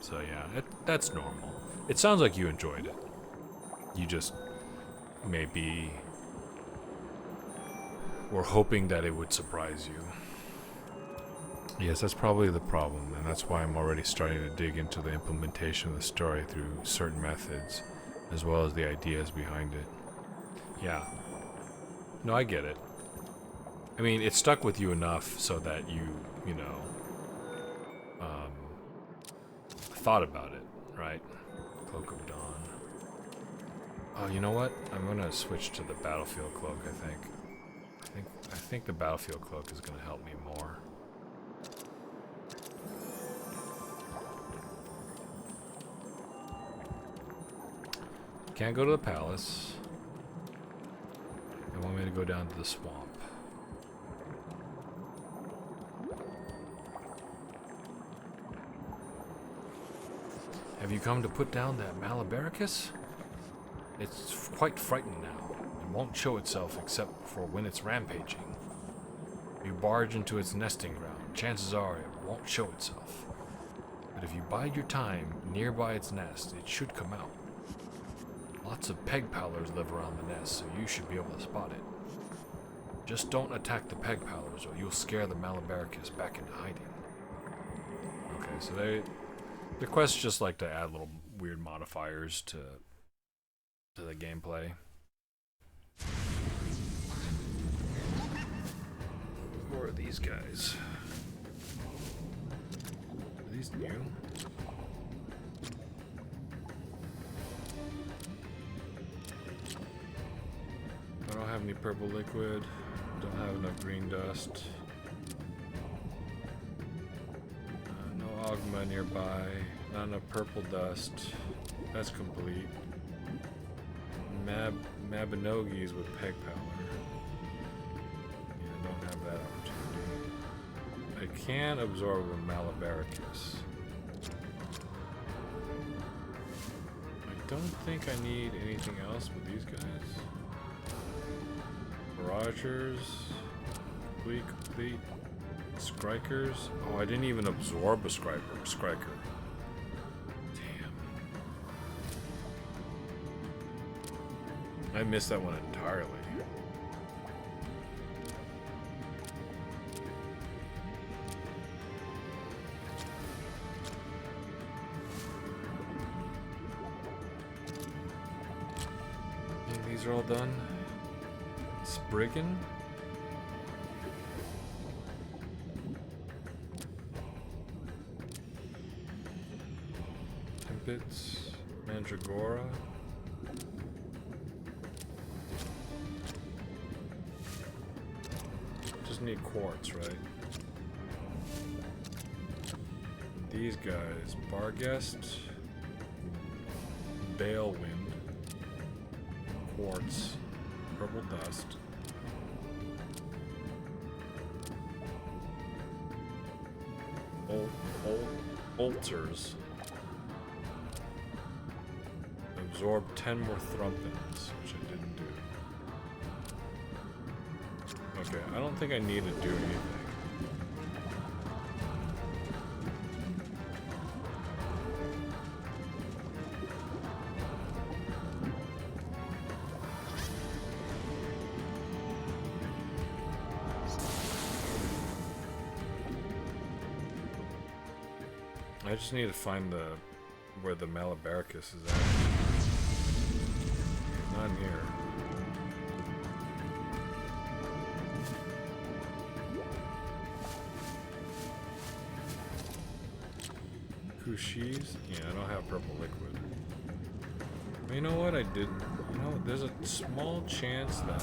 So yeah, that's normal. It sounds like you enjoyed it. You just maybe were hoping that it would surprise you. Yes, that's probably the problem, and that's why I'm already starting to dig into the implementation of the story through certain methods, as well as the ideas behind it. Yeah. No, I get it. I mean, it stuck with you enough so that you know, thought about it, right? Cloak of Dawn. Oh, you know what? I'm gonna switch to the Battlefield Cloak, I think the Battlefield Cloak is gonna help me more. Can't go to the palace. They want me to go down to the swamp. Have you come to put down that Malabaricus? It's quite frightened now, and won't show itself except for when it's rampaging. If you barge into its nesting ground, chances are it won't show itself. But if you bide your time nearby its nest, it should come out. Lots of peg pallers live around the nest, so you should be able to spot it. Just don't attack the peg pallers, or you'll scare the Malabaricus back into hiding. Okay, so the quests just like to add little weird modifiers to the gameplay. Who are these guys? Are these new? I don't have any purple liquid. Don't have enough green dust. No Ogma nearby. Not enough purple dust. That's complete. Mabinogis with peg power. Yeah, don't have that opportunity. I can absorb a Malabaricus. I don't think I need anything else with these guys. Barragers, complete. Strikers. Oh, I didn't even absorb a striker. Damn. I missed that one entirely. And these are all done. Spriggan? Timpets, Mandragora. Just need quartz, right? These guys, Barghest, Balewind, quartz, purple dust. Altars. Absorb 10 more Thrumpins, which I didn't do. Okay, I don't think I need to do anything. I just need to find where the Malabaricus is at. Not near. Kushis? Yeah, I don't have purple liquid. But you know what? I did. You know, there's a small chance that.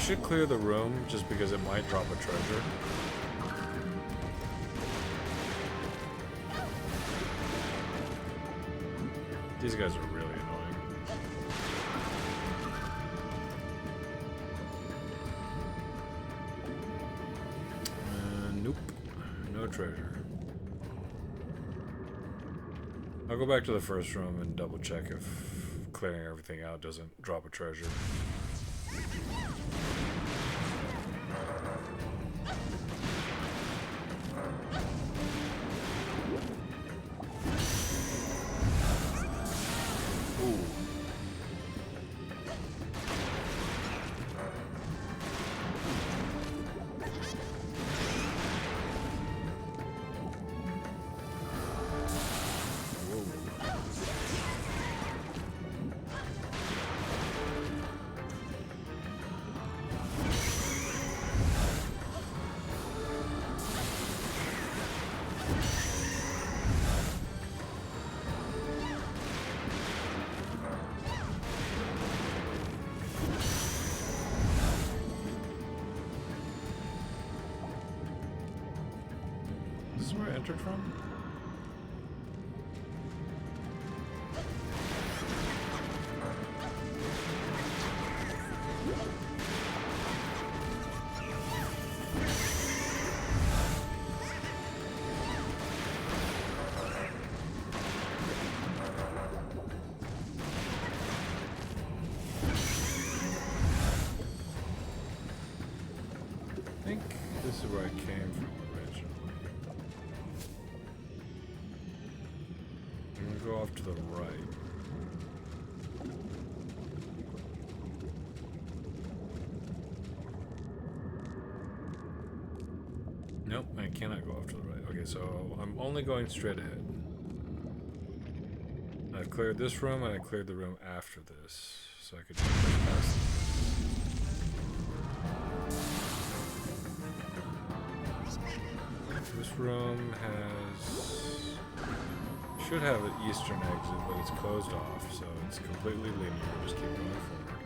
should clear the room just because it might drop a treasure. These guys are really annoying. Nope. No treasure. I'll go back to the first room and double check if clearing everything out doesn't drop a treasure. This is where I entered from? I think this is where I came from originally. I'm gonna go off to the right. Nope, I cannot go off to the right. Okay, so I'm only going straight ahead. I've cleared this room and I cleared the room after this. So I could just go past this room should have an eastern exit, but it's closed off, so it's completely linear. Just keep going forward.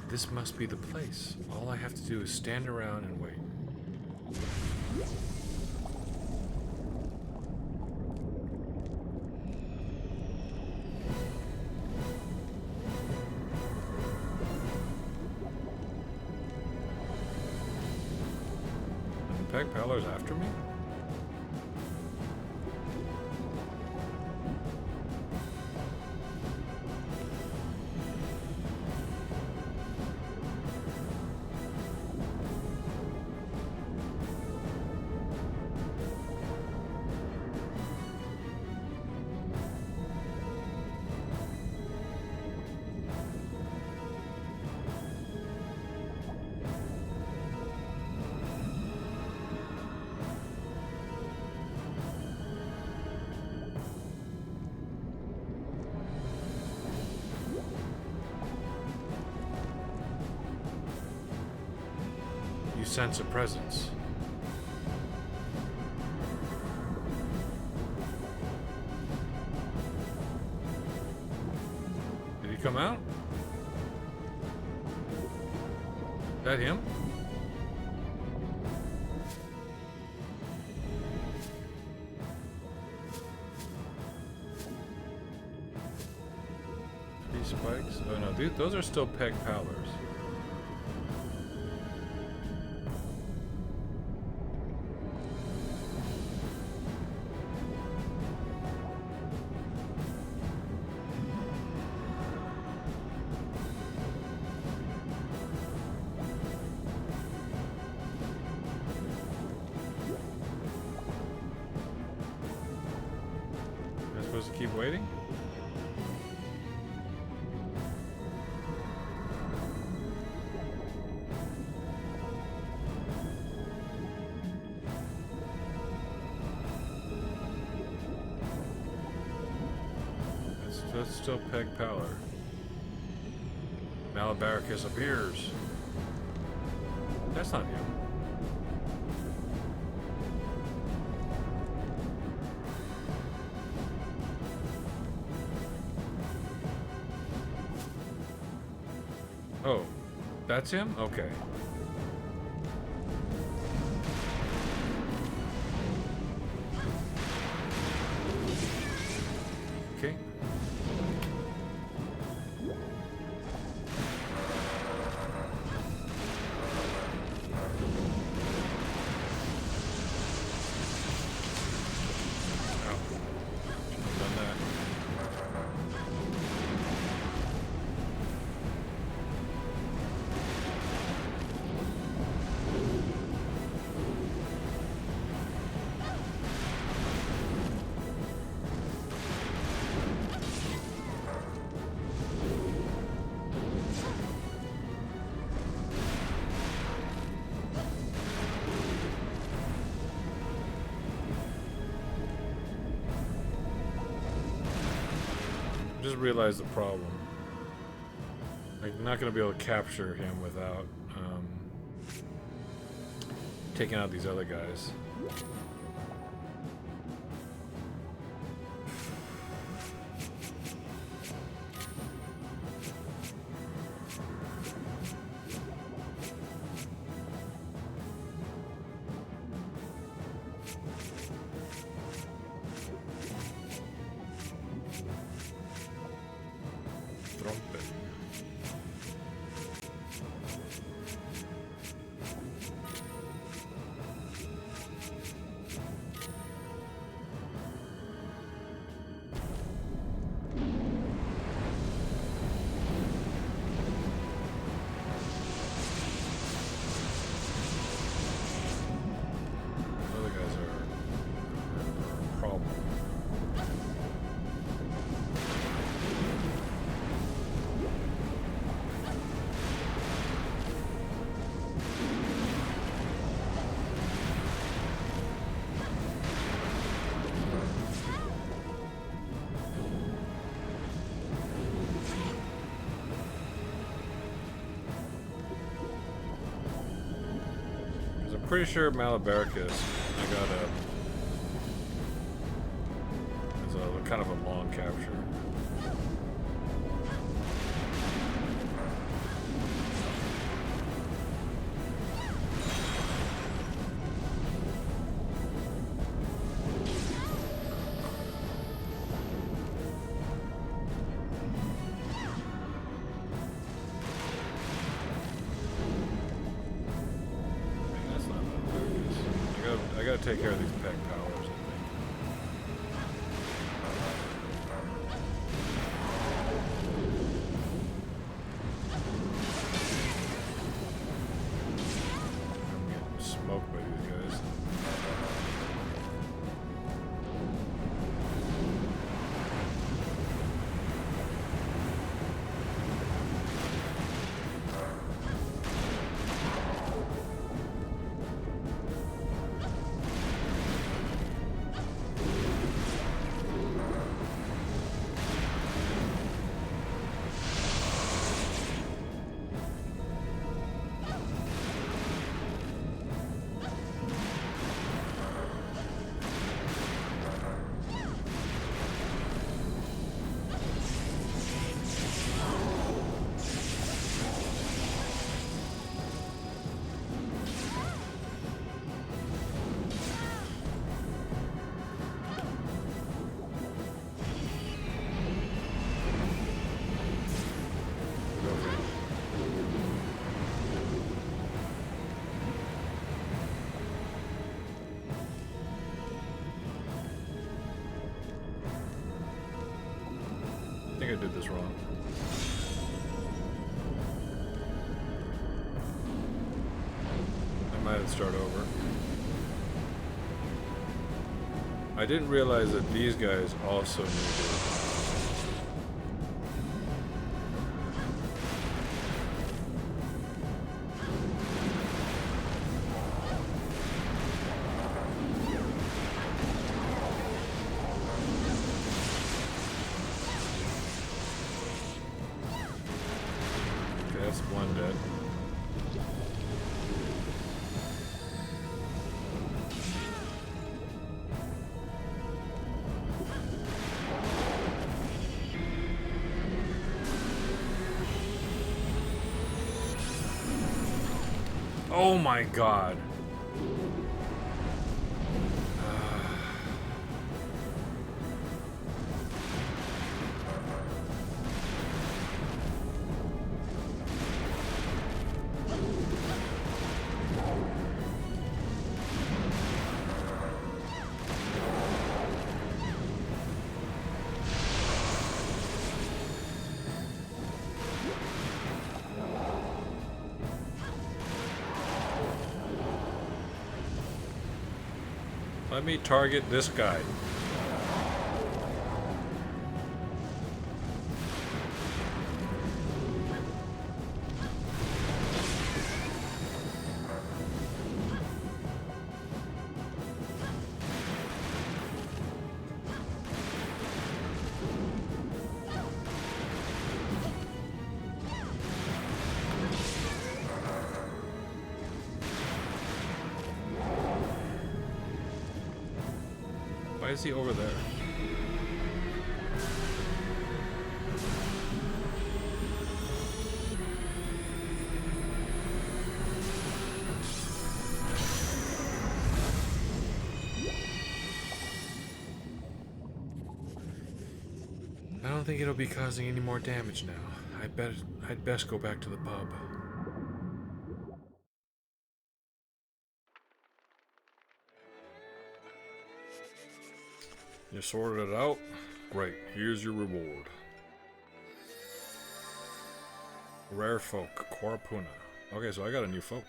This must be the place. All I have to do is stand around and wait. Peg Peller's after me? You sense a presence. Did he come out? Is that him? Three spikes? Oh no, those are still peg powders. Supposed to keep waiting? That's still Peg Pallor. Malabaricus appears. That's not him. Oh, that's him? Okay. Okay. Done that. Just realized the problem. I'm not gonna be able to capture him without taking out these other guys. Trumpet. Other guys are a problem. I'm pretty sure Malabaricus, I got it's a kind of a long capture. That's not Malabaricus. I gotta take care of these peg powers, I think. I'm getting smoked by these guys. I think I did this wrong. I might have to start over. I didn't realize that these guys also needed. Okay, that's one dead. Oh my god. Let me target this guy. Why is he over there? I don't think it'll be causing any more damage now. I'd best go back to the pub. You sorted it out? Great, here's your reward. Rare folk, Korapuna. Okay, so I got a new folk.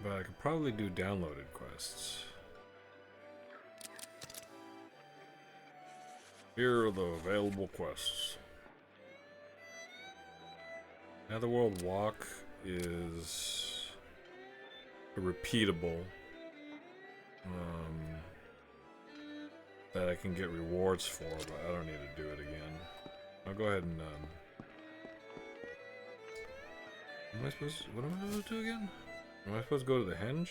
But I could probably do downloaded quests. Here are the available quests. Netherworld Walk is a repeatable that I can get rewards for, but I don't need to do it again. I'll go ahead and what am I supposed to do again? Am I supposed to go to the henge?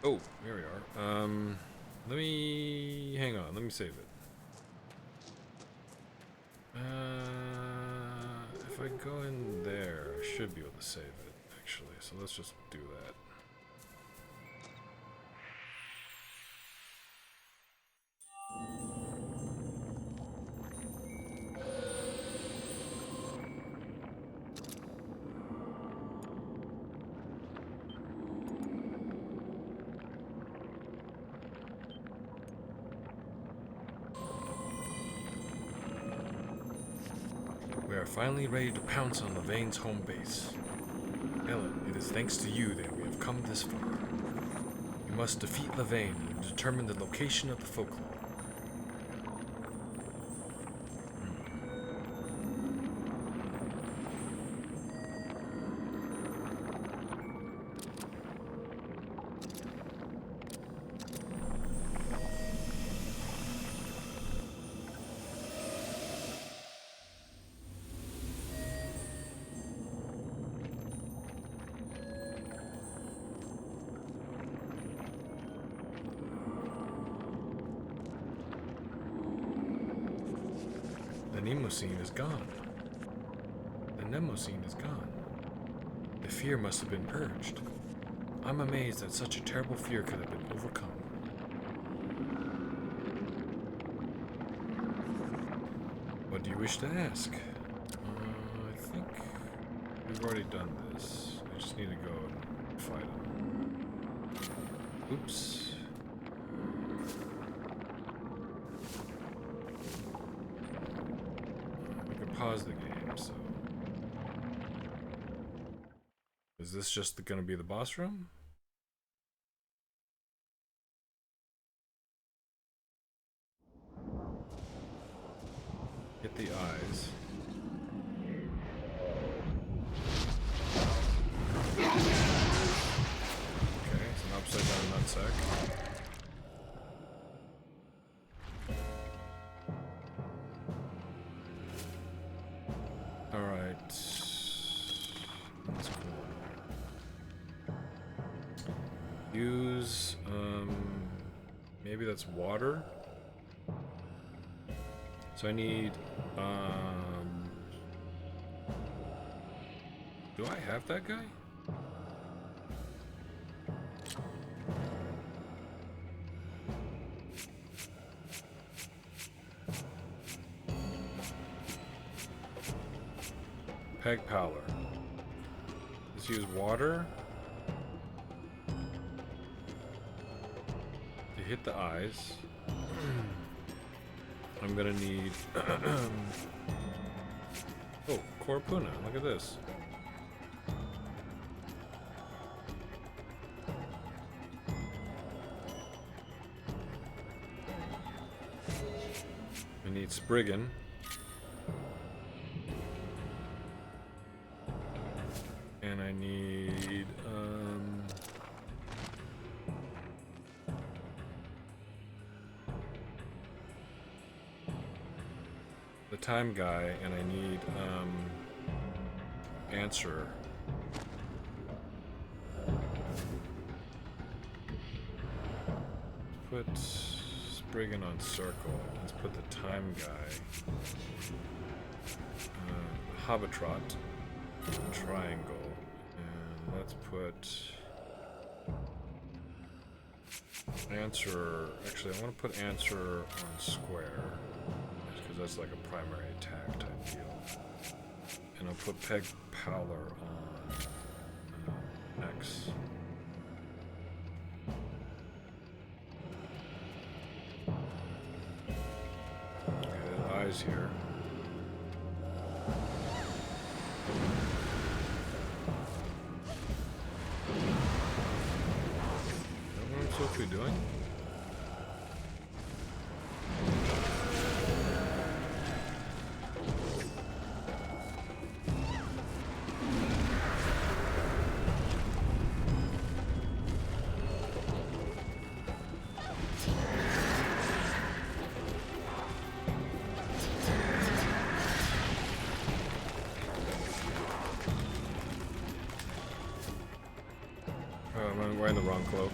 Oh, here we are. Let me hang on. Let me save it. If I go in there, I should be able to save it, actually. So let's just do that. We are finally ready to pounce on Levain's home base. Ellen, it is thanks to you that we have come this far. We must defeat Levain and determine the location of the Folklore. The Nemosine is gone. The Nemosine is gone. The fear must have been purged. I'm amazed that such a terrible fear could have been overcome. What do you wish to ask? I think we've already done this. I just need to go and fight him. Oops. Pause the game, so... Is this just gonna be the boss room? Hit the eyes. Okay, it's an upside down nutsack. Use, maybe that's water. So I need, do I have that guy? Peg Powler. Let's use water to hit the eyes. I'm gonna need oh, Corpuna, look at this. I need Spriggan. And I need, the time guy, and I need, answer. Put Spriggan on circle. Let's put the time guy. Hobbitrot. Triangle. And let's put answer. Actually, I want to put answer on square because that's like a primary attack type deal. And I'll put Peg Powler on X. Okay, the eyes here. What are we doing? Oh, I'm wearing the wrong cloak.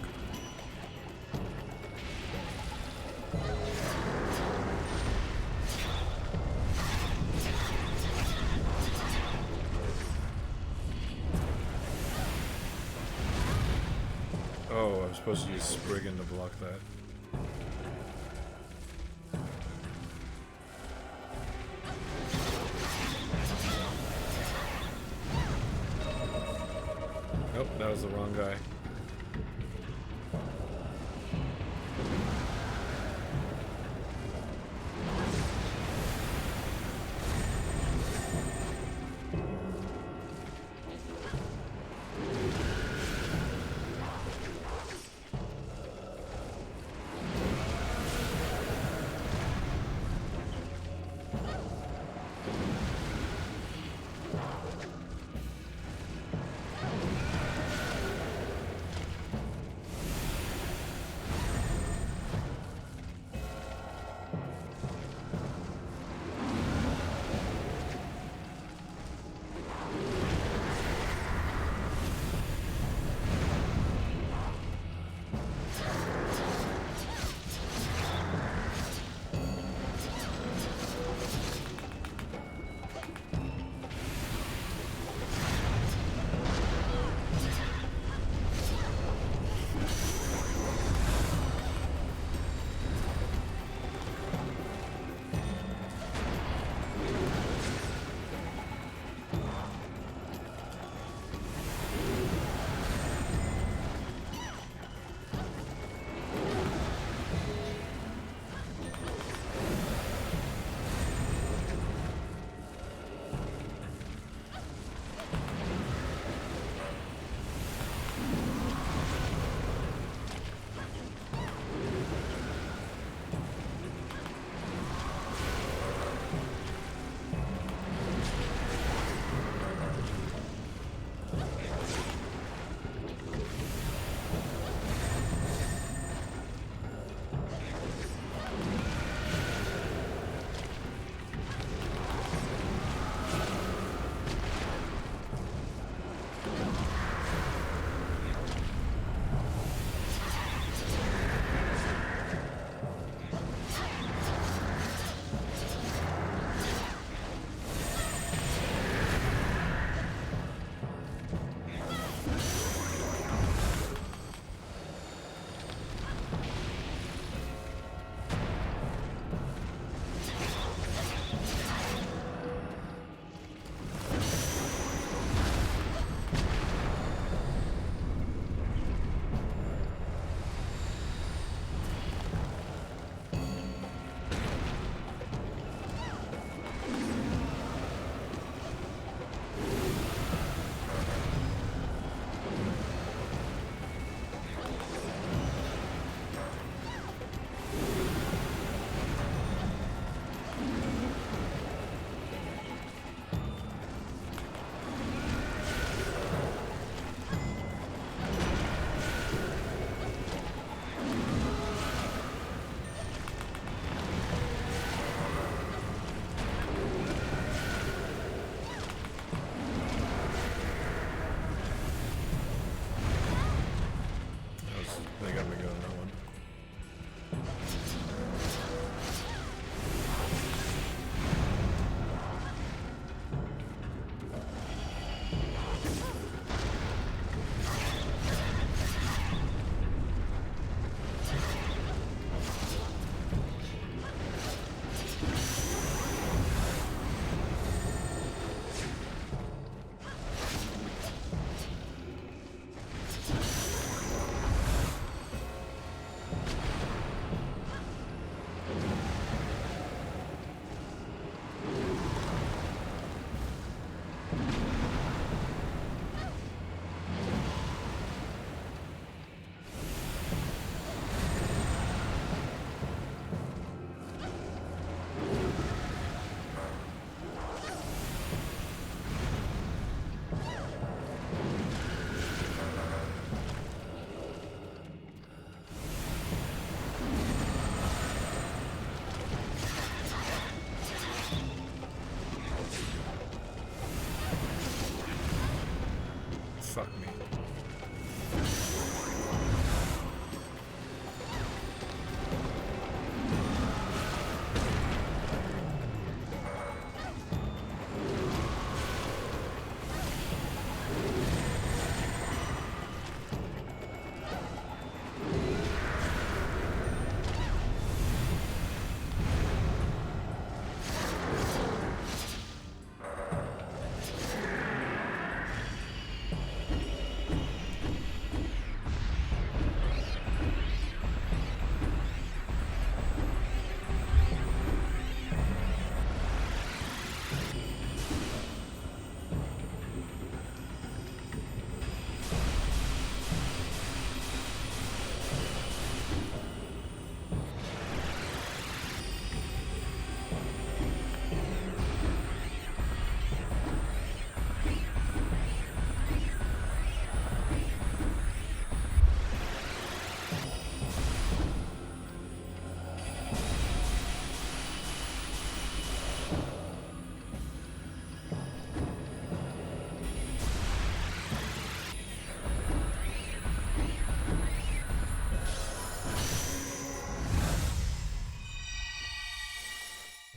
Oh, I'm supposed to use Spriggan to block that. Nope, that was the wrong guy.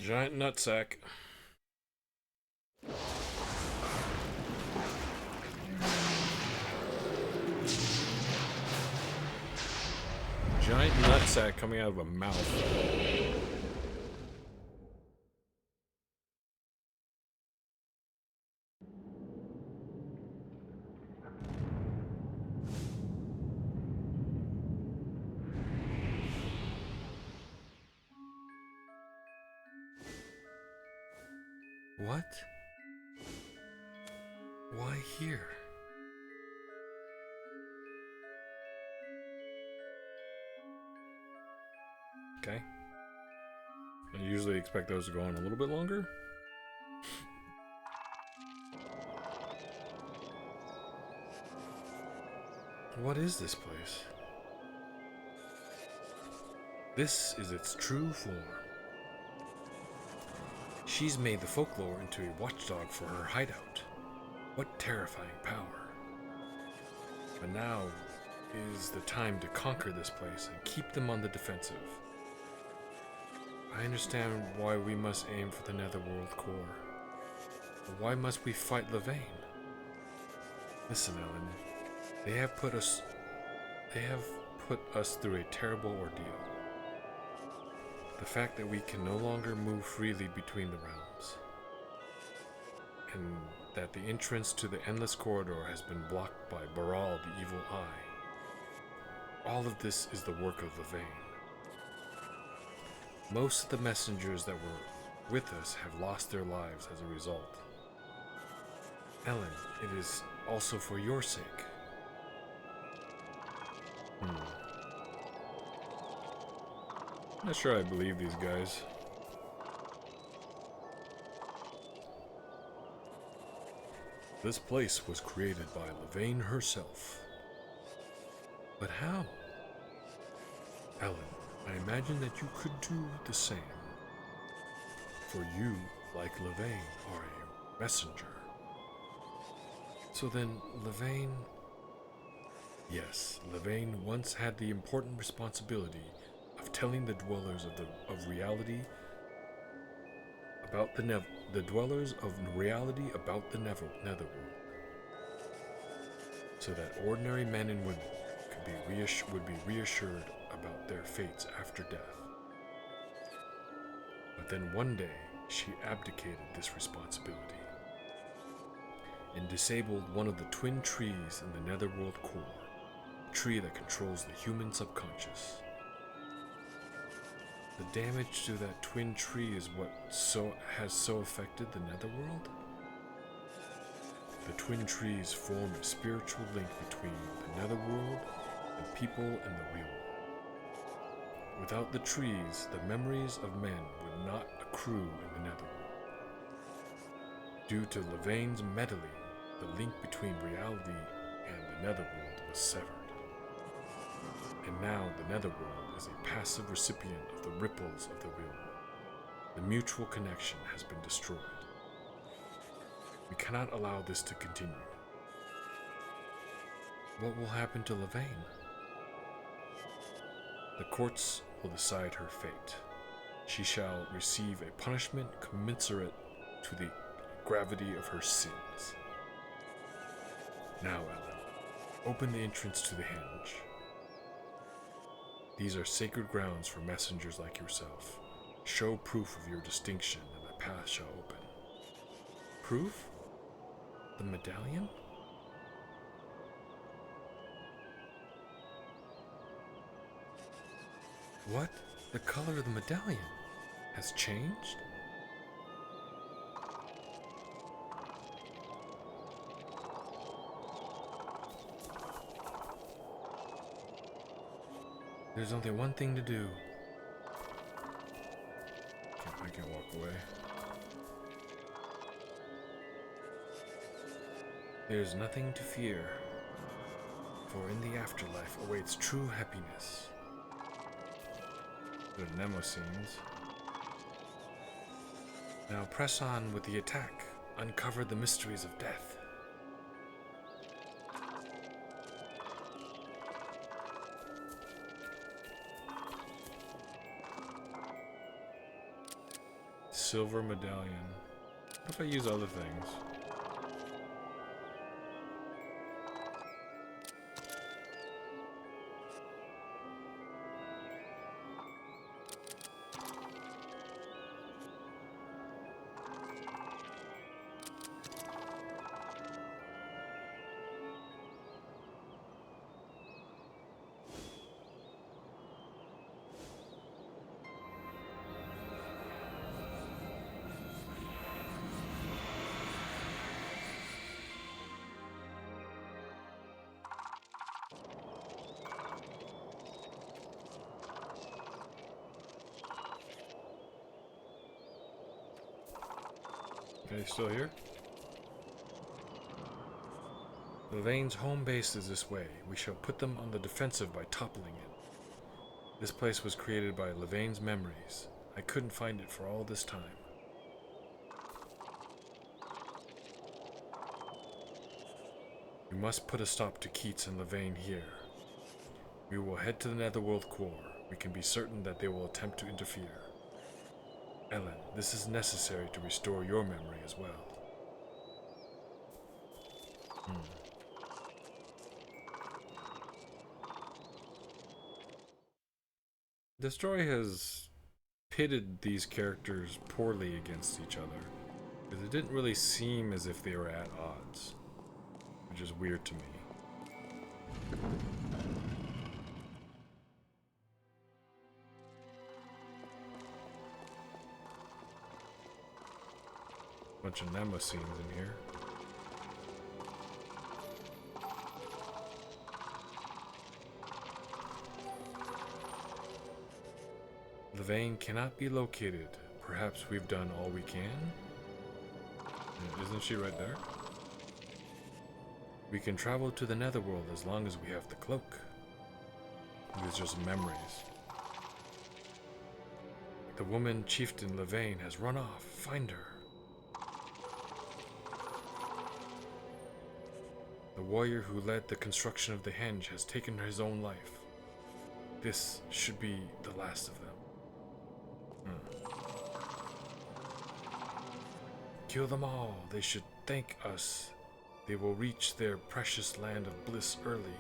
Giant nutsack. Giant nutsack coming out of a mouth. What? Why here? Okay. I usually expect those to go on a little bit longer. What is this place? This is its true form. She's made the Folklore into a watchdog for her hideout. What terrifying power. But now is the time to conquer this place and keep them on the defensive. I understand why we must aim for the Netherworld core. But why must we fight Levain? Listen, Ellen. They have put us through a terrible ordeal. The fact that we can no longer move freely between the realms, and that the entrance to the Endless Corridor has been blocked by Baral the Evil Eye. All of this is the work of Levain. Most of the messengers that were with us have lost their lives as a result. Ellen, it is also for your sake. Not sure I believe these guys. This place was created by Levain herself. But how? Ellen, I imagine that you could do the same. For you, like Levain, are a messenger. So then, Levain... Yes, Levain once had the important responsibility of telling the dwellers of reality about the dwellers of reality about the Netherworld, so that ordinary men and women would be reassured about their fates after death. But then one day, she abdicated this responsibility and disabled one of the twin trees in the Netherworld core, a tree that controls the human subconscious. The damage to that twin tree is what has so affected the Netherworld? The twin trees form a spiritual link between the Netherworld, the people, and the real world. Without the trees, the memories of men would not accrue in the Netherworld. Due to Levain's meddling, the link between reality and the Netherworld was severed. And now the Netherworld is a passive recipient of the ripples of the real world. The mutual connection has been destroyed. We cannot allow this to continue. What will happen to Levain? The courts will decide her fate. She shall receive a punishment commensurate to the gravity of her sins. Now, Ellen, open the entrance to the henge. These are sacred grounds for messengers like yourself. Show proof of your distinction, and the path shall open. Proof? The medallion? What? The color of the medallion has changed? There's only one thing to do. I can't walk away. There's nothing to fear, for in the afterlife awaits true happiness. The Mnemosynes. Now press on with the attack. Uncover the mysteries of death. silver medallion. What if I use other things? Okay, still here? Levain's home base is this way. We shall put them on the defensive by toppling it. This place was created by Levain's memories. I couldn't find it for all this time. We must put a stop to Keats and Levain here. We will head to the Netherworld core. We can be certain that they will attempt to interfere. Ellen, this is necessary to restore your memory as well. The story has pitted these characters poorly against each other, because it didn't really seem as if they were at odds, which is weird to me. Bunch of Nema scenes in here. Levain cannot be located. Perhaps we've done all we can? Isn't she right there? We can travel to the Netherworld as long as we have the cloak. These are just memories. The woman chieftain Levain has run off. Find her. The warrior who led the construction of the henge has taken his own life. This should be the last of them. Kill them all. They should thank us. They will reach their precious land of bliss early.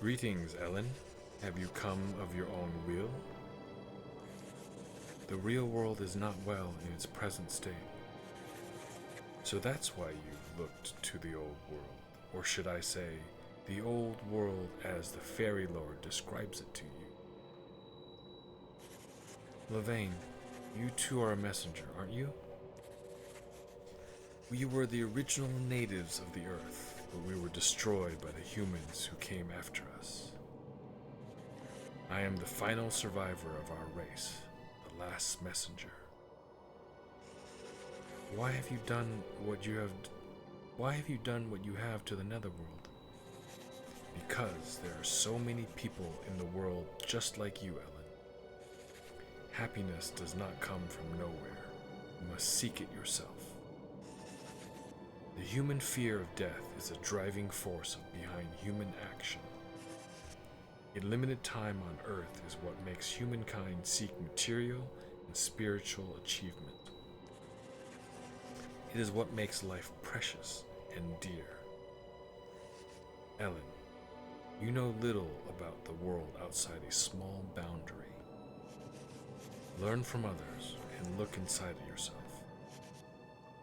Greetings, Ellen. Have you come of your own will? The real world is not well in its present state. So that's why you looked to the old world. Or should I say, the old world as the fairy lord describes it to you. Levain, you too are a messenger, aren't you? We were the original natives of the earth, but we were destroyed by the humans who came after us. I am the final survivor of our race, the last messenger. Why have you done what you have to the Netherworld? Because there are so many people in the world just like you, Ellen. Happiness does not come from nowhere. You must seek it yourself. The human fear of death is a driving force behind human action. A limited time on Earth is what makes humankind seek material and spiritual achievement. It is what makes life precious and dear. Ellen, you know little about the world outside a small boundary. Learn from others and look inside of yourself.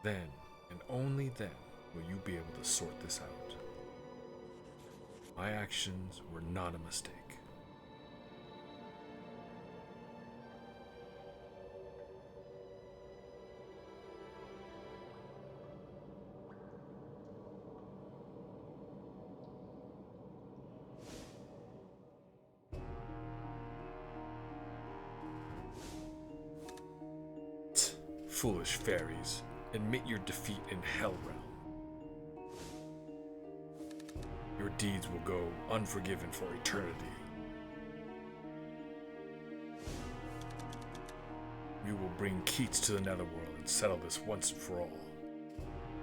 Then, and only then, will you be able to sort this out. My actions were not a mistake. Foolish fairies, admit your defeat in Hellrealm. Your deeds will go unforgiven for eternity. We will bring Keats to the Netherworld and settle this once and for all.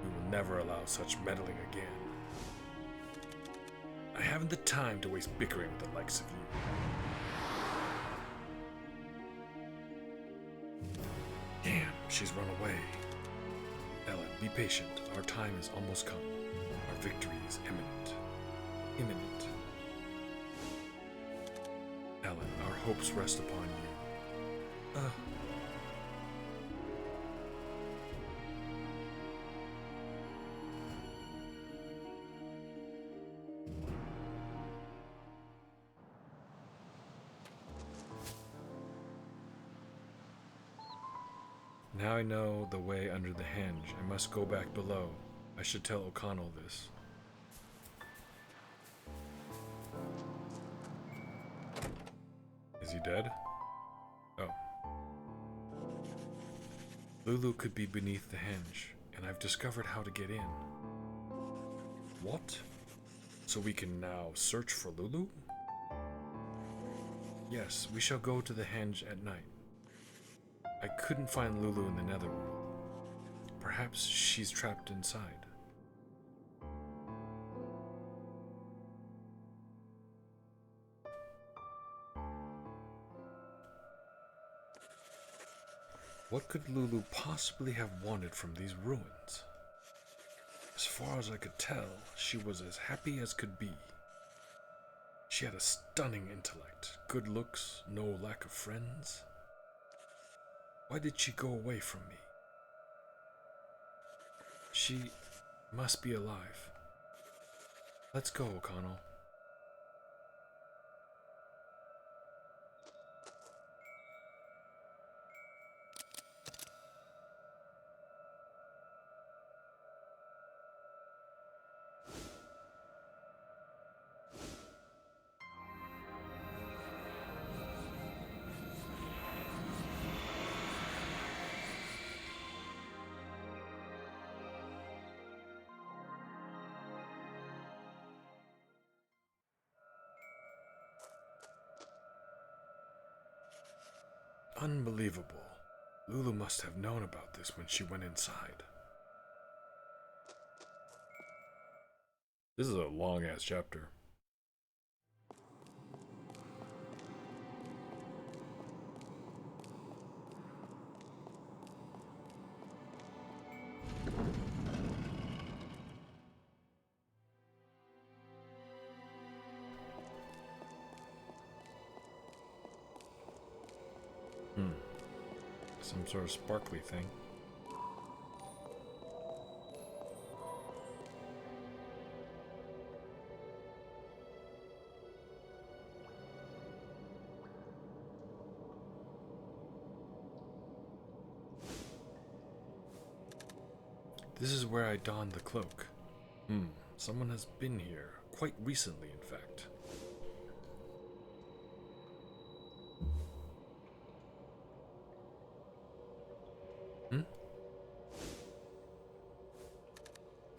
We will never allow such meddling again. I haven't the time to waste bickering with the likes of you. Damn, she's run away. Ellen, be patient. Our time is almost come. Our victory is imminent. Imminent. Ellen, our hopes rest upon you. Now I know the way under the henge. I must go back below. I should tell O'Connell this. Is he dead? Oh. Lulu could be beneath the henge, and I've discovered how to get in. What? So we can now search for Lulu? Yes, we shall go to the henge at night. I couldn't find Lulu in the netherworld. Perhaps she's trapped inside. What could Lulu possibly have wanted from these ruins? As far as I could tell, she was as happy as could be. She had a stunning intellect, good looks, no lack of friends. Why did she go away from me? She must be alive. Let's go, O'Connell. Unbelievable. Lulu must have known about this when she went inside. This is a long-ass chapter. Some sort of sparkly thing. This is where I donned the cloak. Someone has been here, quite recently in fact.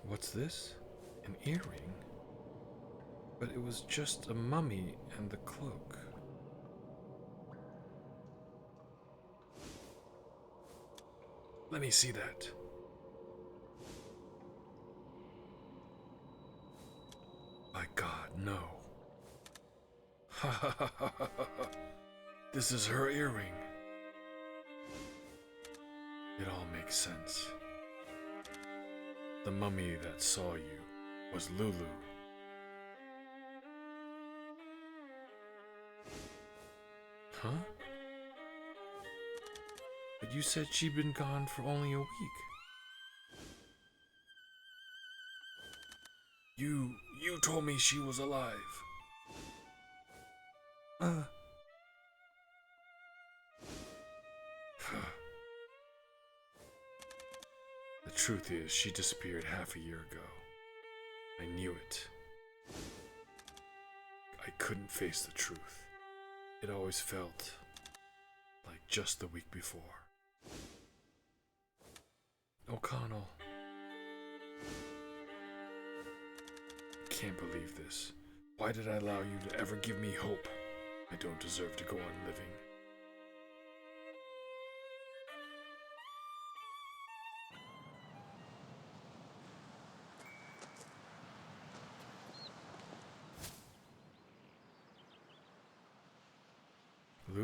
What's this? An earring? But it was just a mummy and the cloak. Let me see that. My God, no. Ha ha ha ha ha ha. This is her earring. It all makes sense. The mummy that saw you was Lulu. Huh? But you said she'd been gone for only a week. You told me she was alive. The truth is, she disappeared half a year ago. I knew it. I couldn't face the truth. It always felt like just the week before. O'Connell. I can't believe this. Why did I allow you to ever give me hope? I don't deserve to go on living.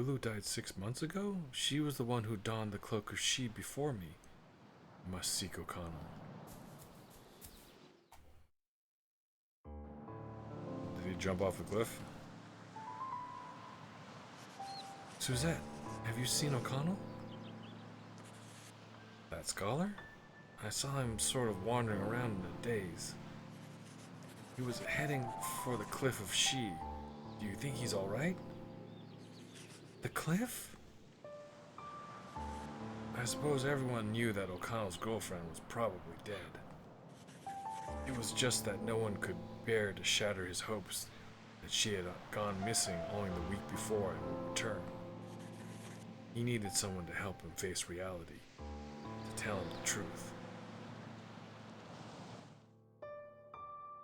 Lulu died 6 months ago? She was the one who donned the cloak of she before me. I must seek O'Connell. Did he jump off a cliff? Suzette, have you seen O'Connell? That scholar? I saw him sort of wandering around in a daze. He was heading for the cliff of She. Do you think he's alright? The cliff? I suppose everyone knew that O'Connell's girlfriend was probably dead. It was just that no one could bear to shatter his hopes that she had gone missing only the week before and would return. He needed someone to help him face reality, to tell him the truth.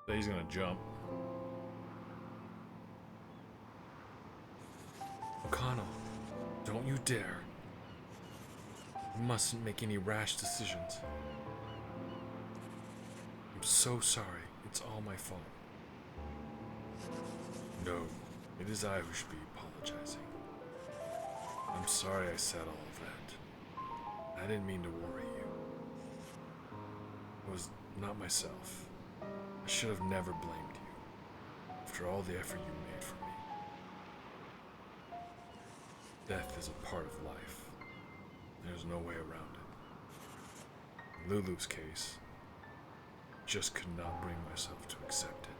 So he's gonna jump. O'Connell, don't you dare. You mustn't make any rash decisions. I'm so sorry. It's all my fault. No, it is I who should be apologizing. I'm sorry I said all of that. I didn't mean to worry you. It was not myself. I should have never blamed you, after all the effort you made for me. Death is a part of life. There's no way around it. In Lulu's case, I just could not bring myself to accept it.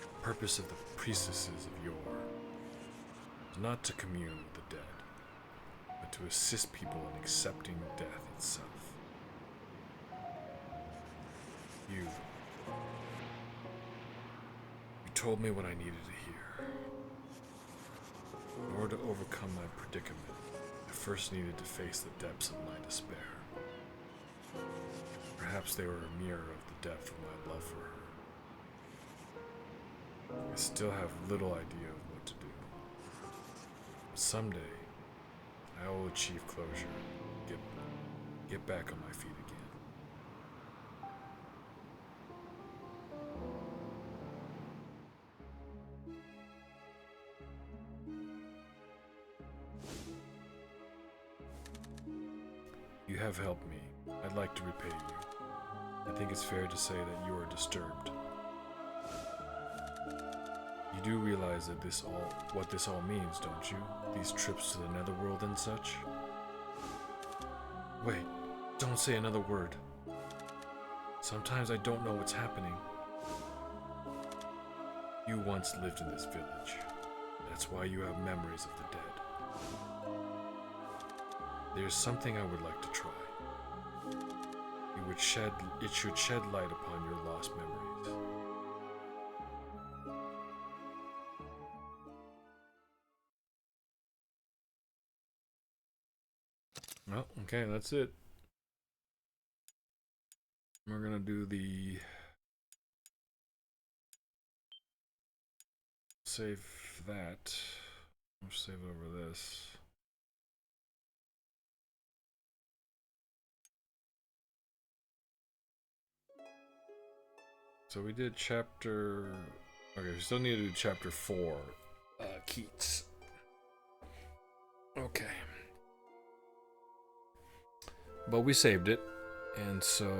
The purpose of the priestesses of yore is not to commune with the dead, but to assist people in accepting death itself. You told me what I needed to hear. In order to overcome my predicament, I first needed to face the depths of my despair. Perhaps they were a mirror of the depth of my love for her. I still have little idea of what to do. But someday, I will achieve closure, get back on my feet again. You have helped me. I'd like to repay you. I think it's fair to say that you are disturbed. You do realize that what this all means, don't you? These trips to the netherworld and such? Wait, don't say another word. Sometimes I don't know what's happening. You once lived in this village. That's why you have memories of the dead. There's something I would like to try. It should shed light upon your lost memories. Well, okay, that's it. We're gonna do the save that. I'll save it over this. So we did chapter... Okay, we still need to do chapter 4. Keats. Okay. But we saved it. And so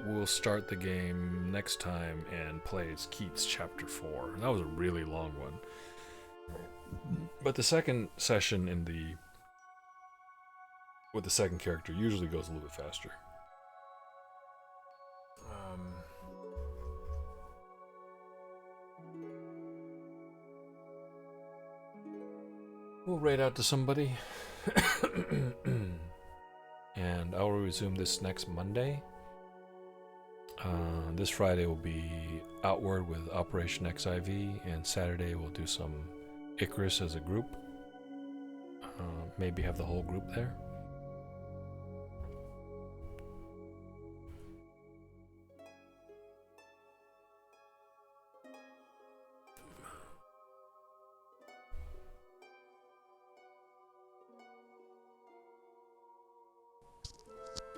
we'll start the game next time and play as Keats chapter 4. That was a really long one. But the second session with the second character usually goes a little bit faster. We'll raid out to somebody. And I will resume this next Monday. This Friday will be Outward with Operation XIV, and Saturday we'll do some Icarus as a group. Maybe have the whole group there.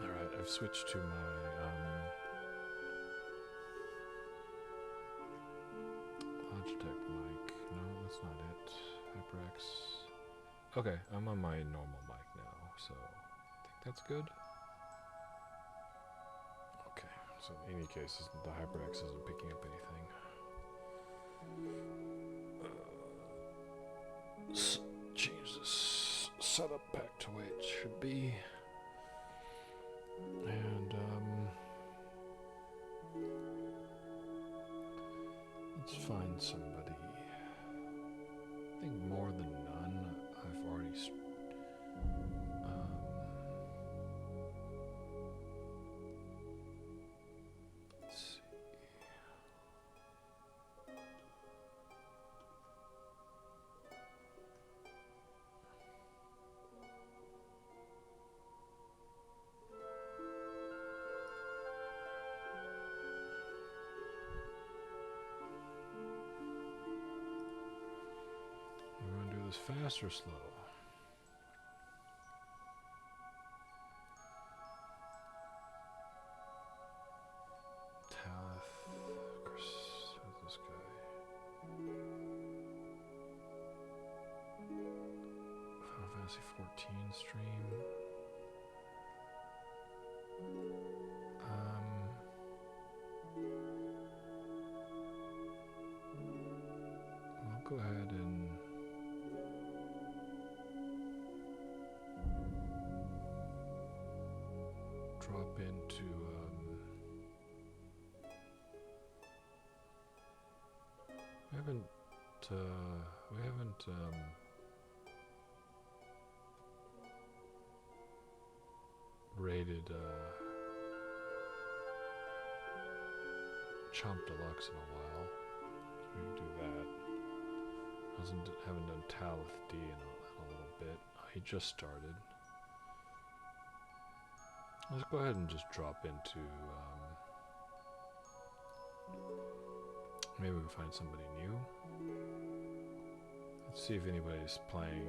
Alright, I've switched to my Logitech mic. No, that's not it. Okay, I'm on my normal mic now, so I think that's good. Okay, so in any case, the HyperX isn't picking up anything. Change this setup back to the way it should be. And, let's find somebody. I think more than none. I've already. Let's see. We're gonna do this fast or slow? This guy. Final Fantasy 14 stream. I'll go ahead and drop into we haven't rated Chomp Deluxe in a while, so we can do that. Haven't done Tal with D in a little bit. He just started. Let's go ahead and just drop into maybe we can find somebody new. Let's see if anybody's playing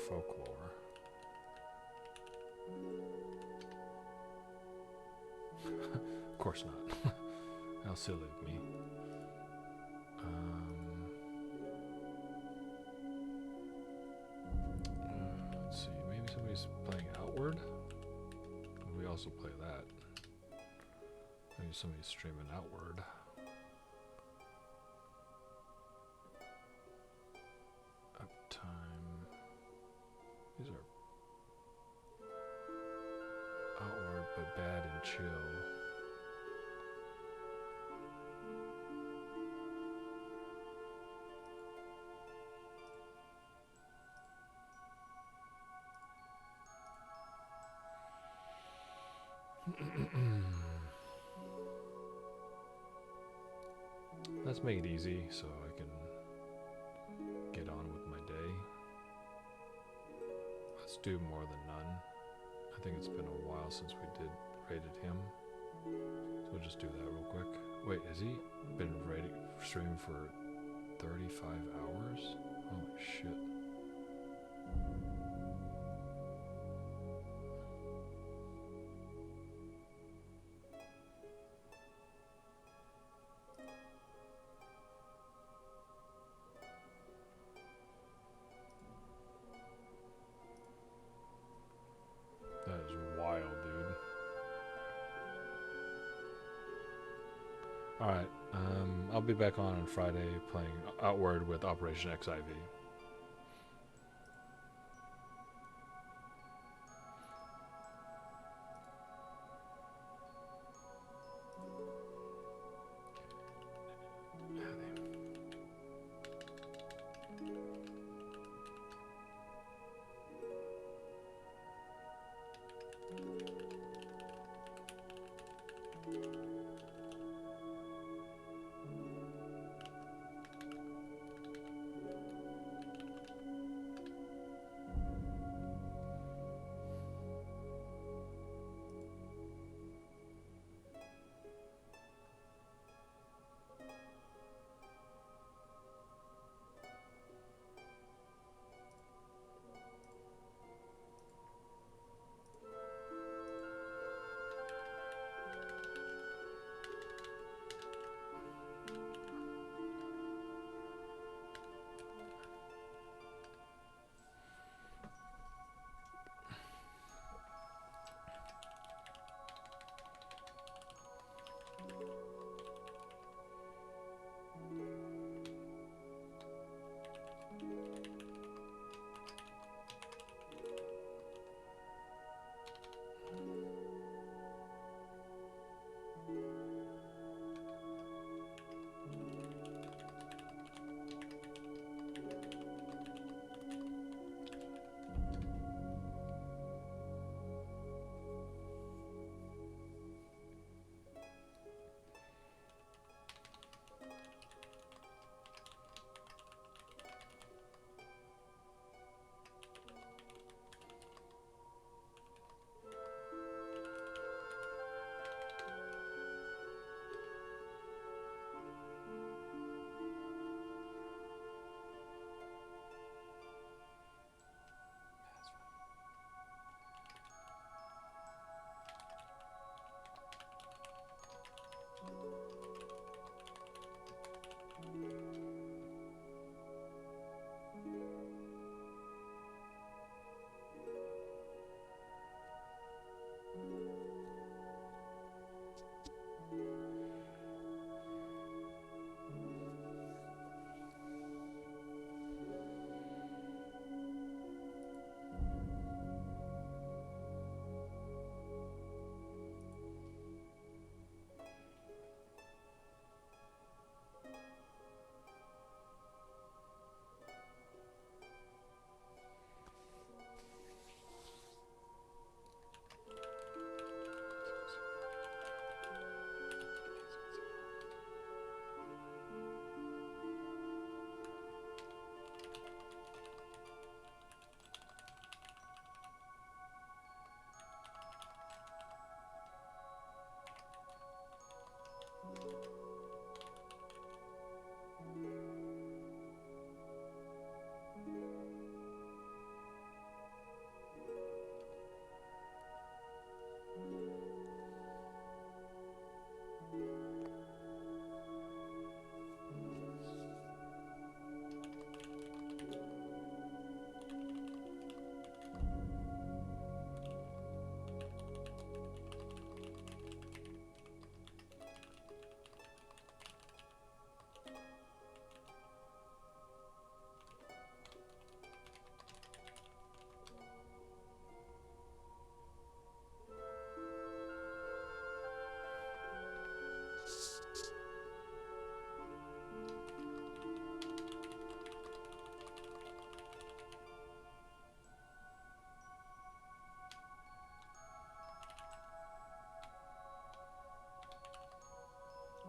Folklore. Of course not. How silly of me. Let's see, maybe somebody's playing Outward. We also play that. Maybe somebody's streaming Outward. Uptime. These are Outward but bad and chill. Let's make it easy so I can get on with my day. Let's do more than none. I think it's been a while since we rated him. So we'll just do that real quick. Wait, has he been streaming for 35 hours? Holy shit. That is wild, dude. Alright, I'll be back on Friday playing Outward with Operation XIV.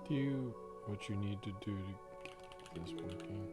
do what you need to do to get this working.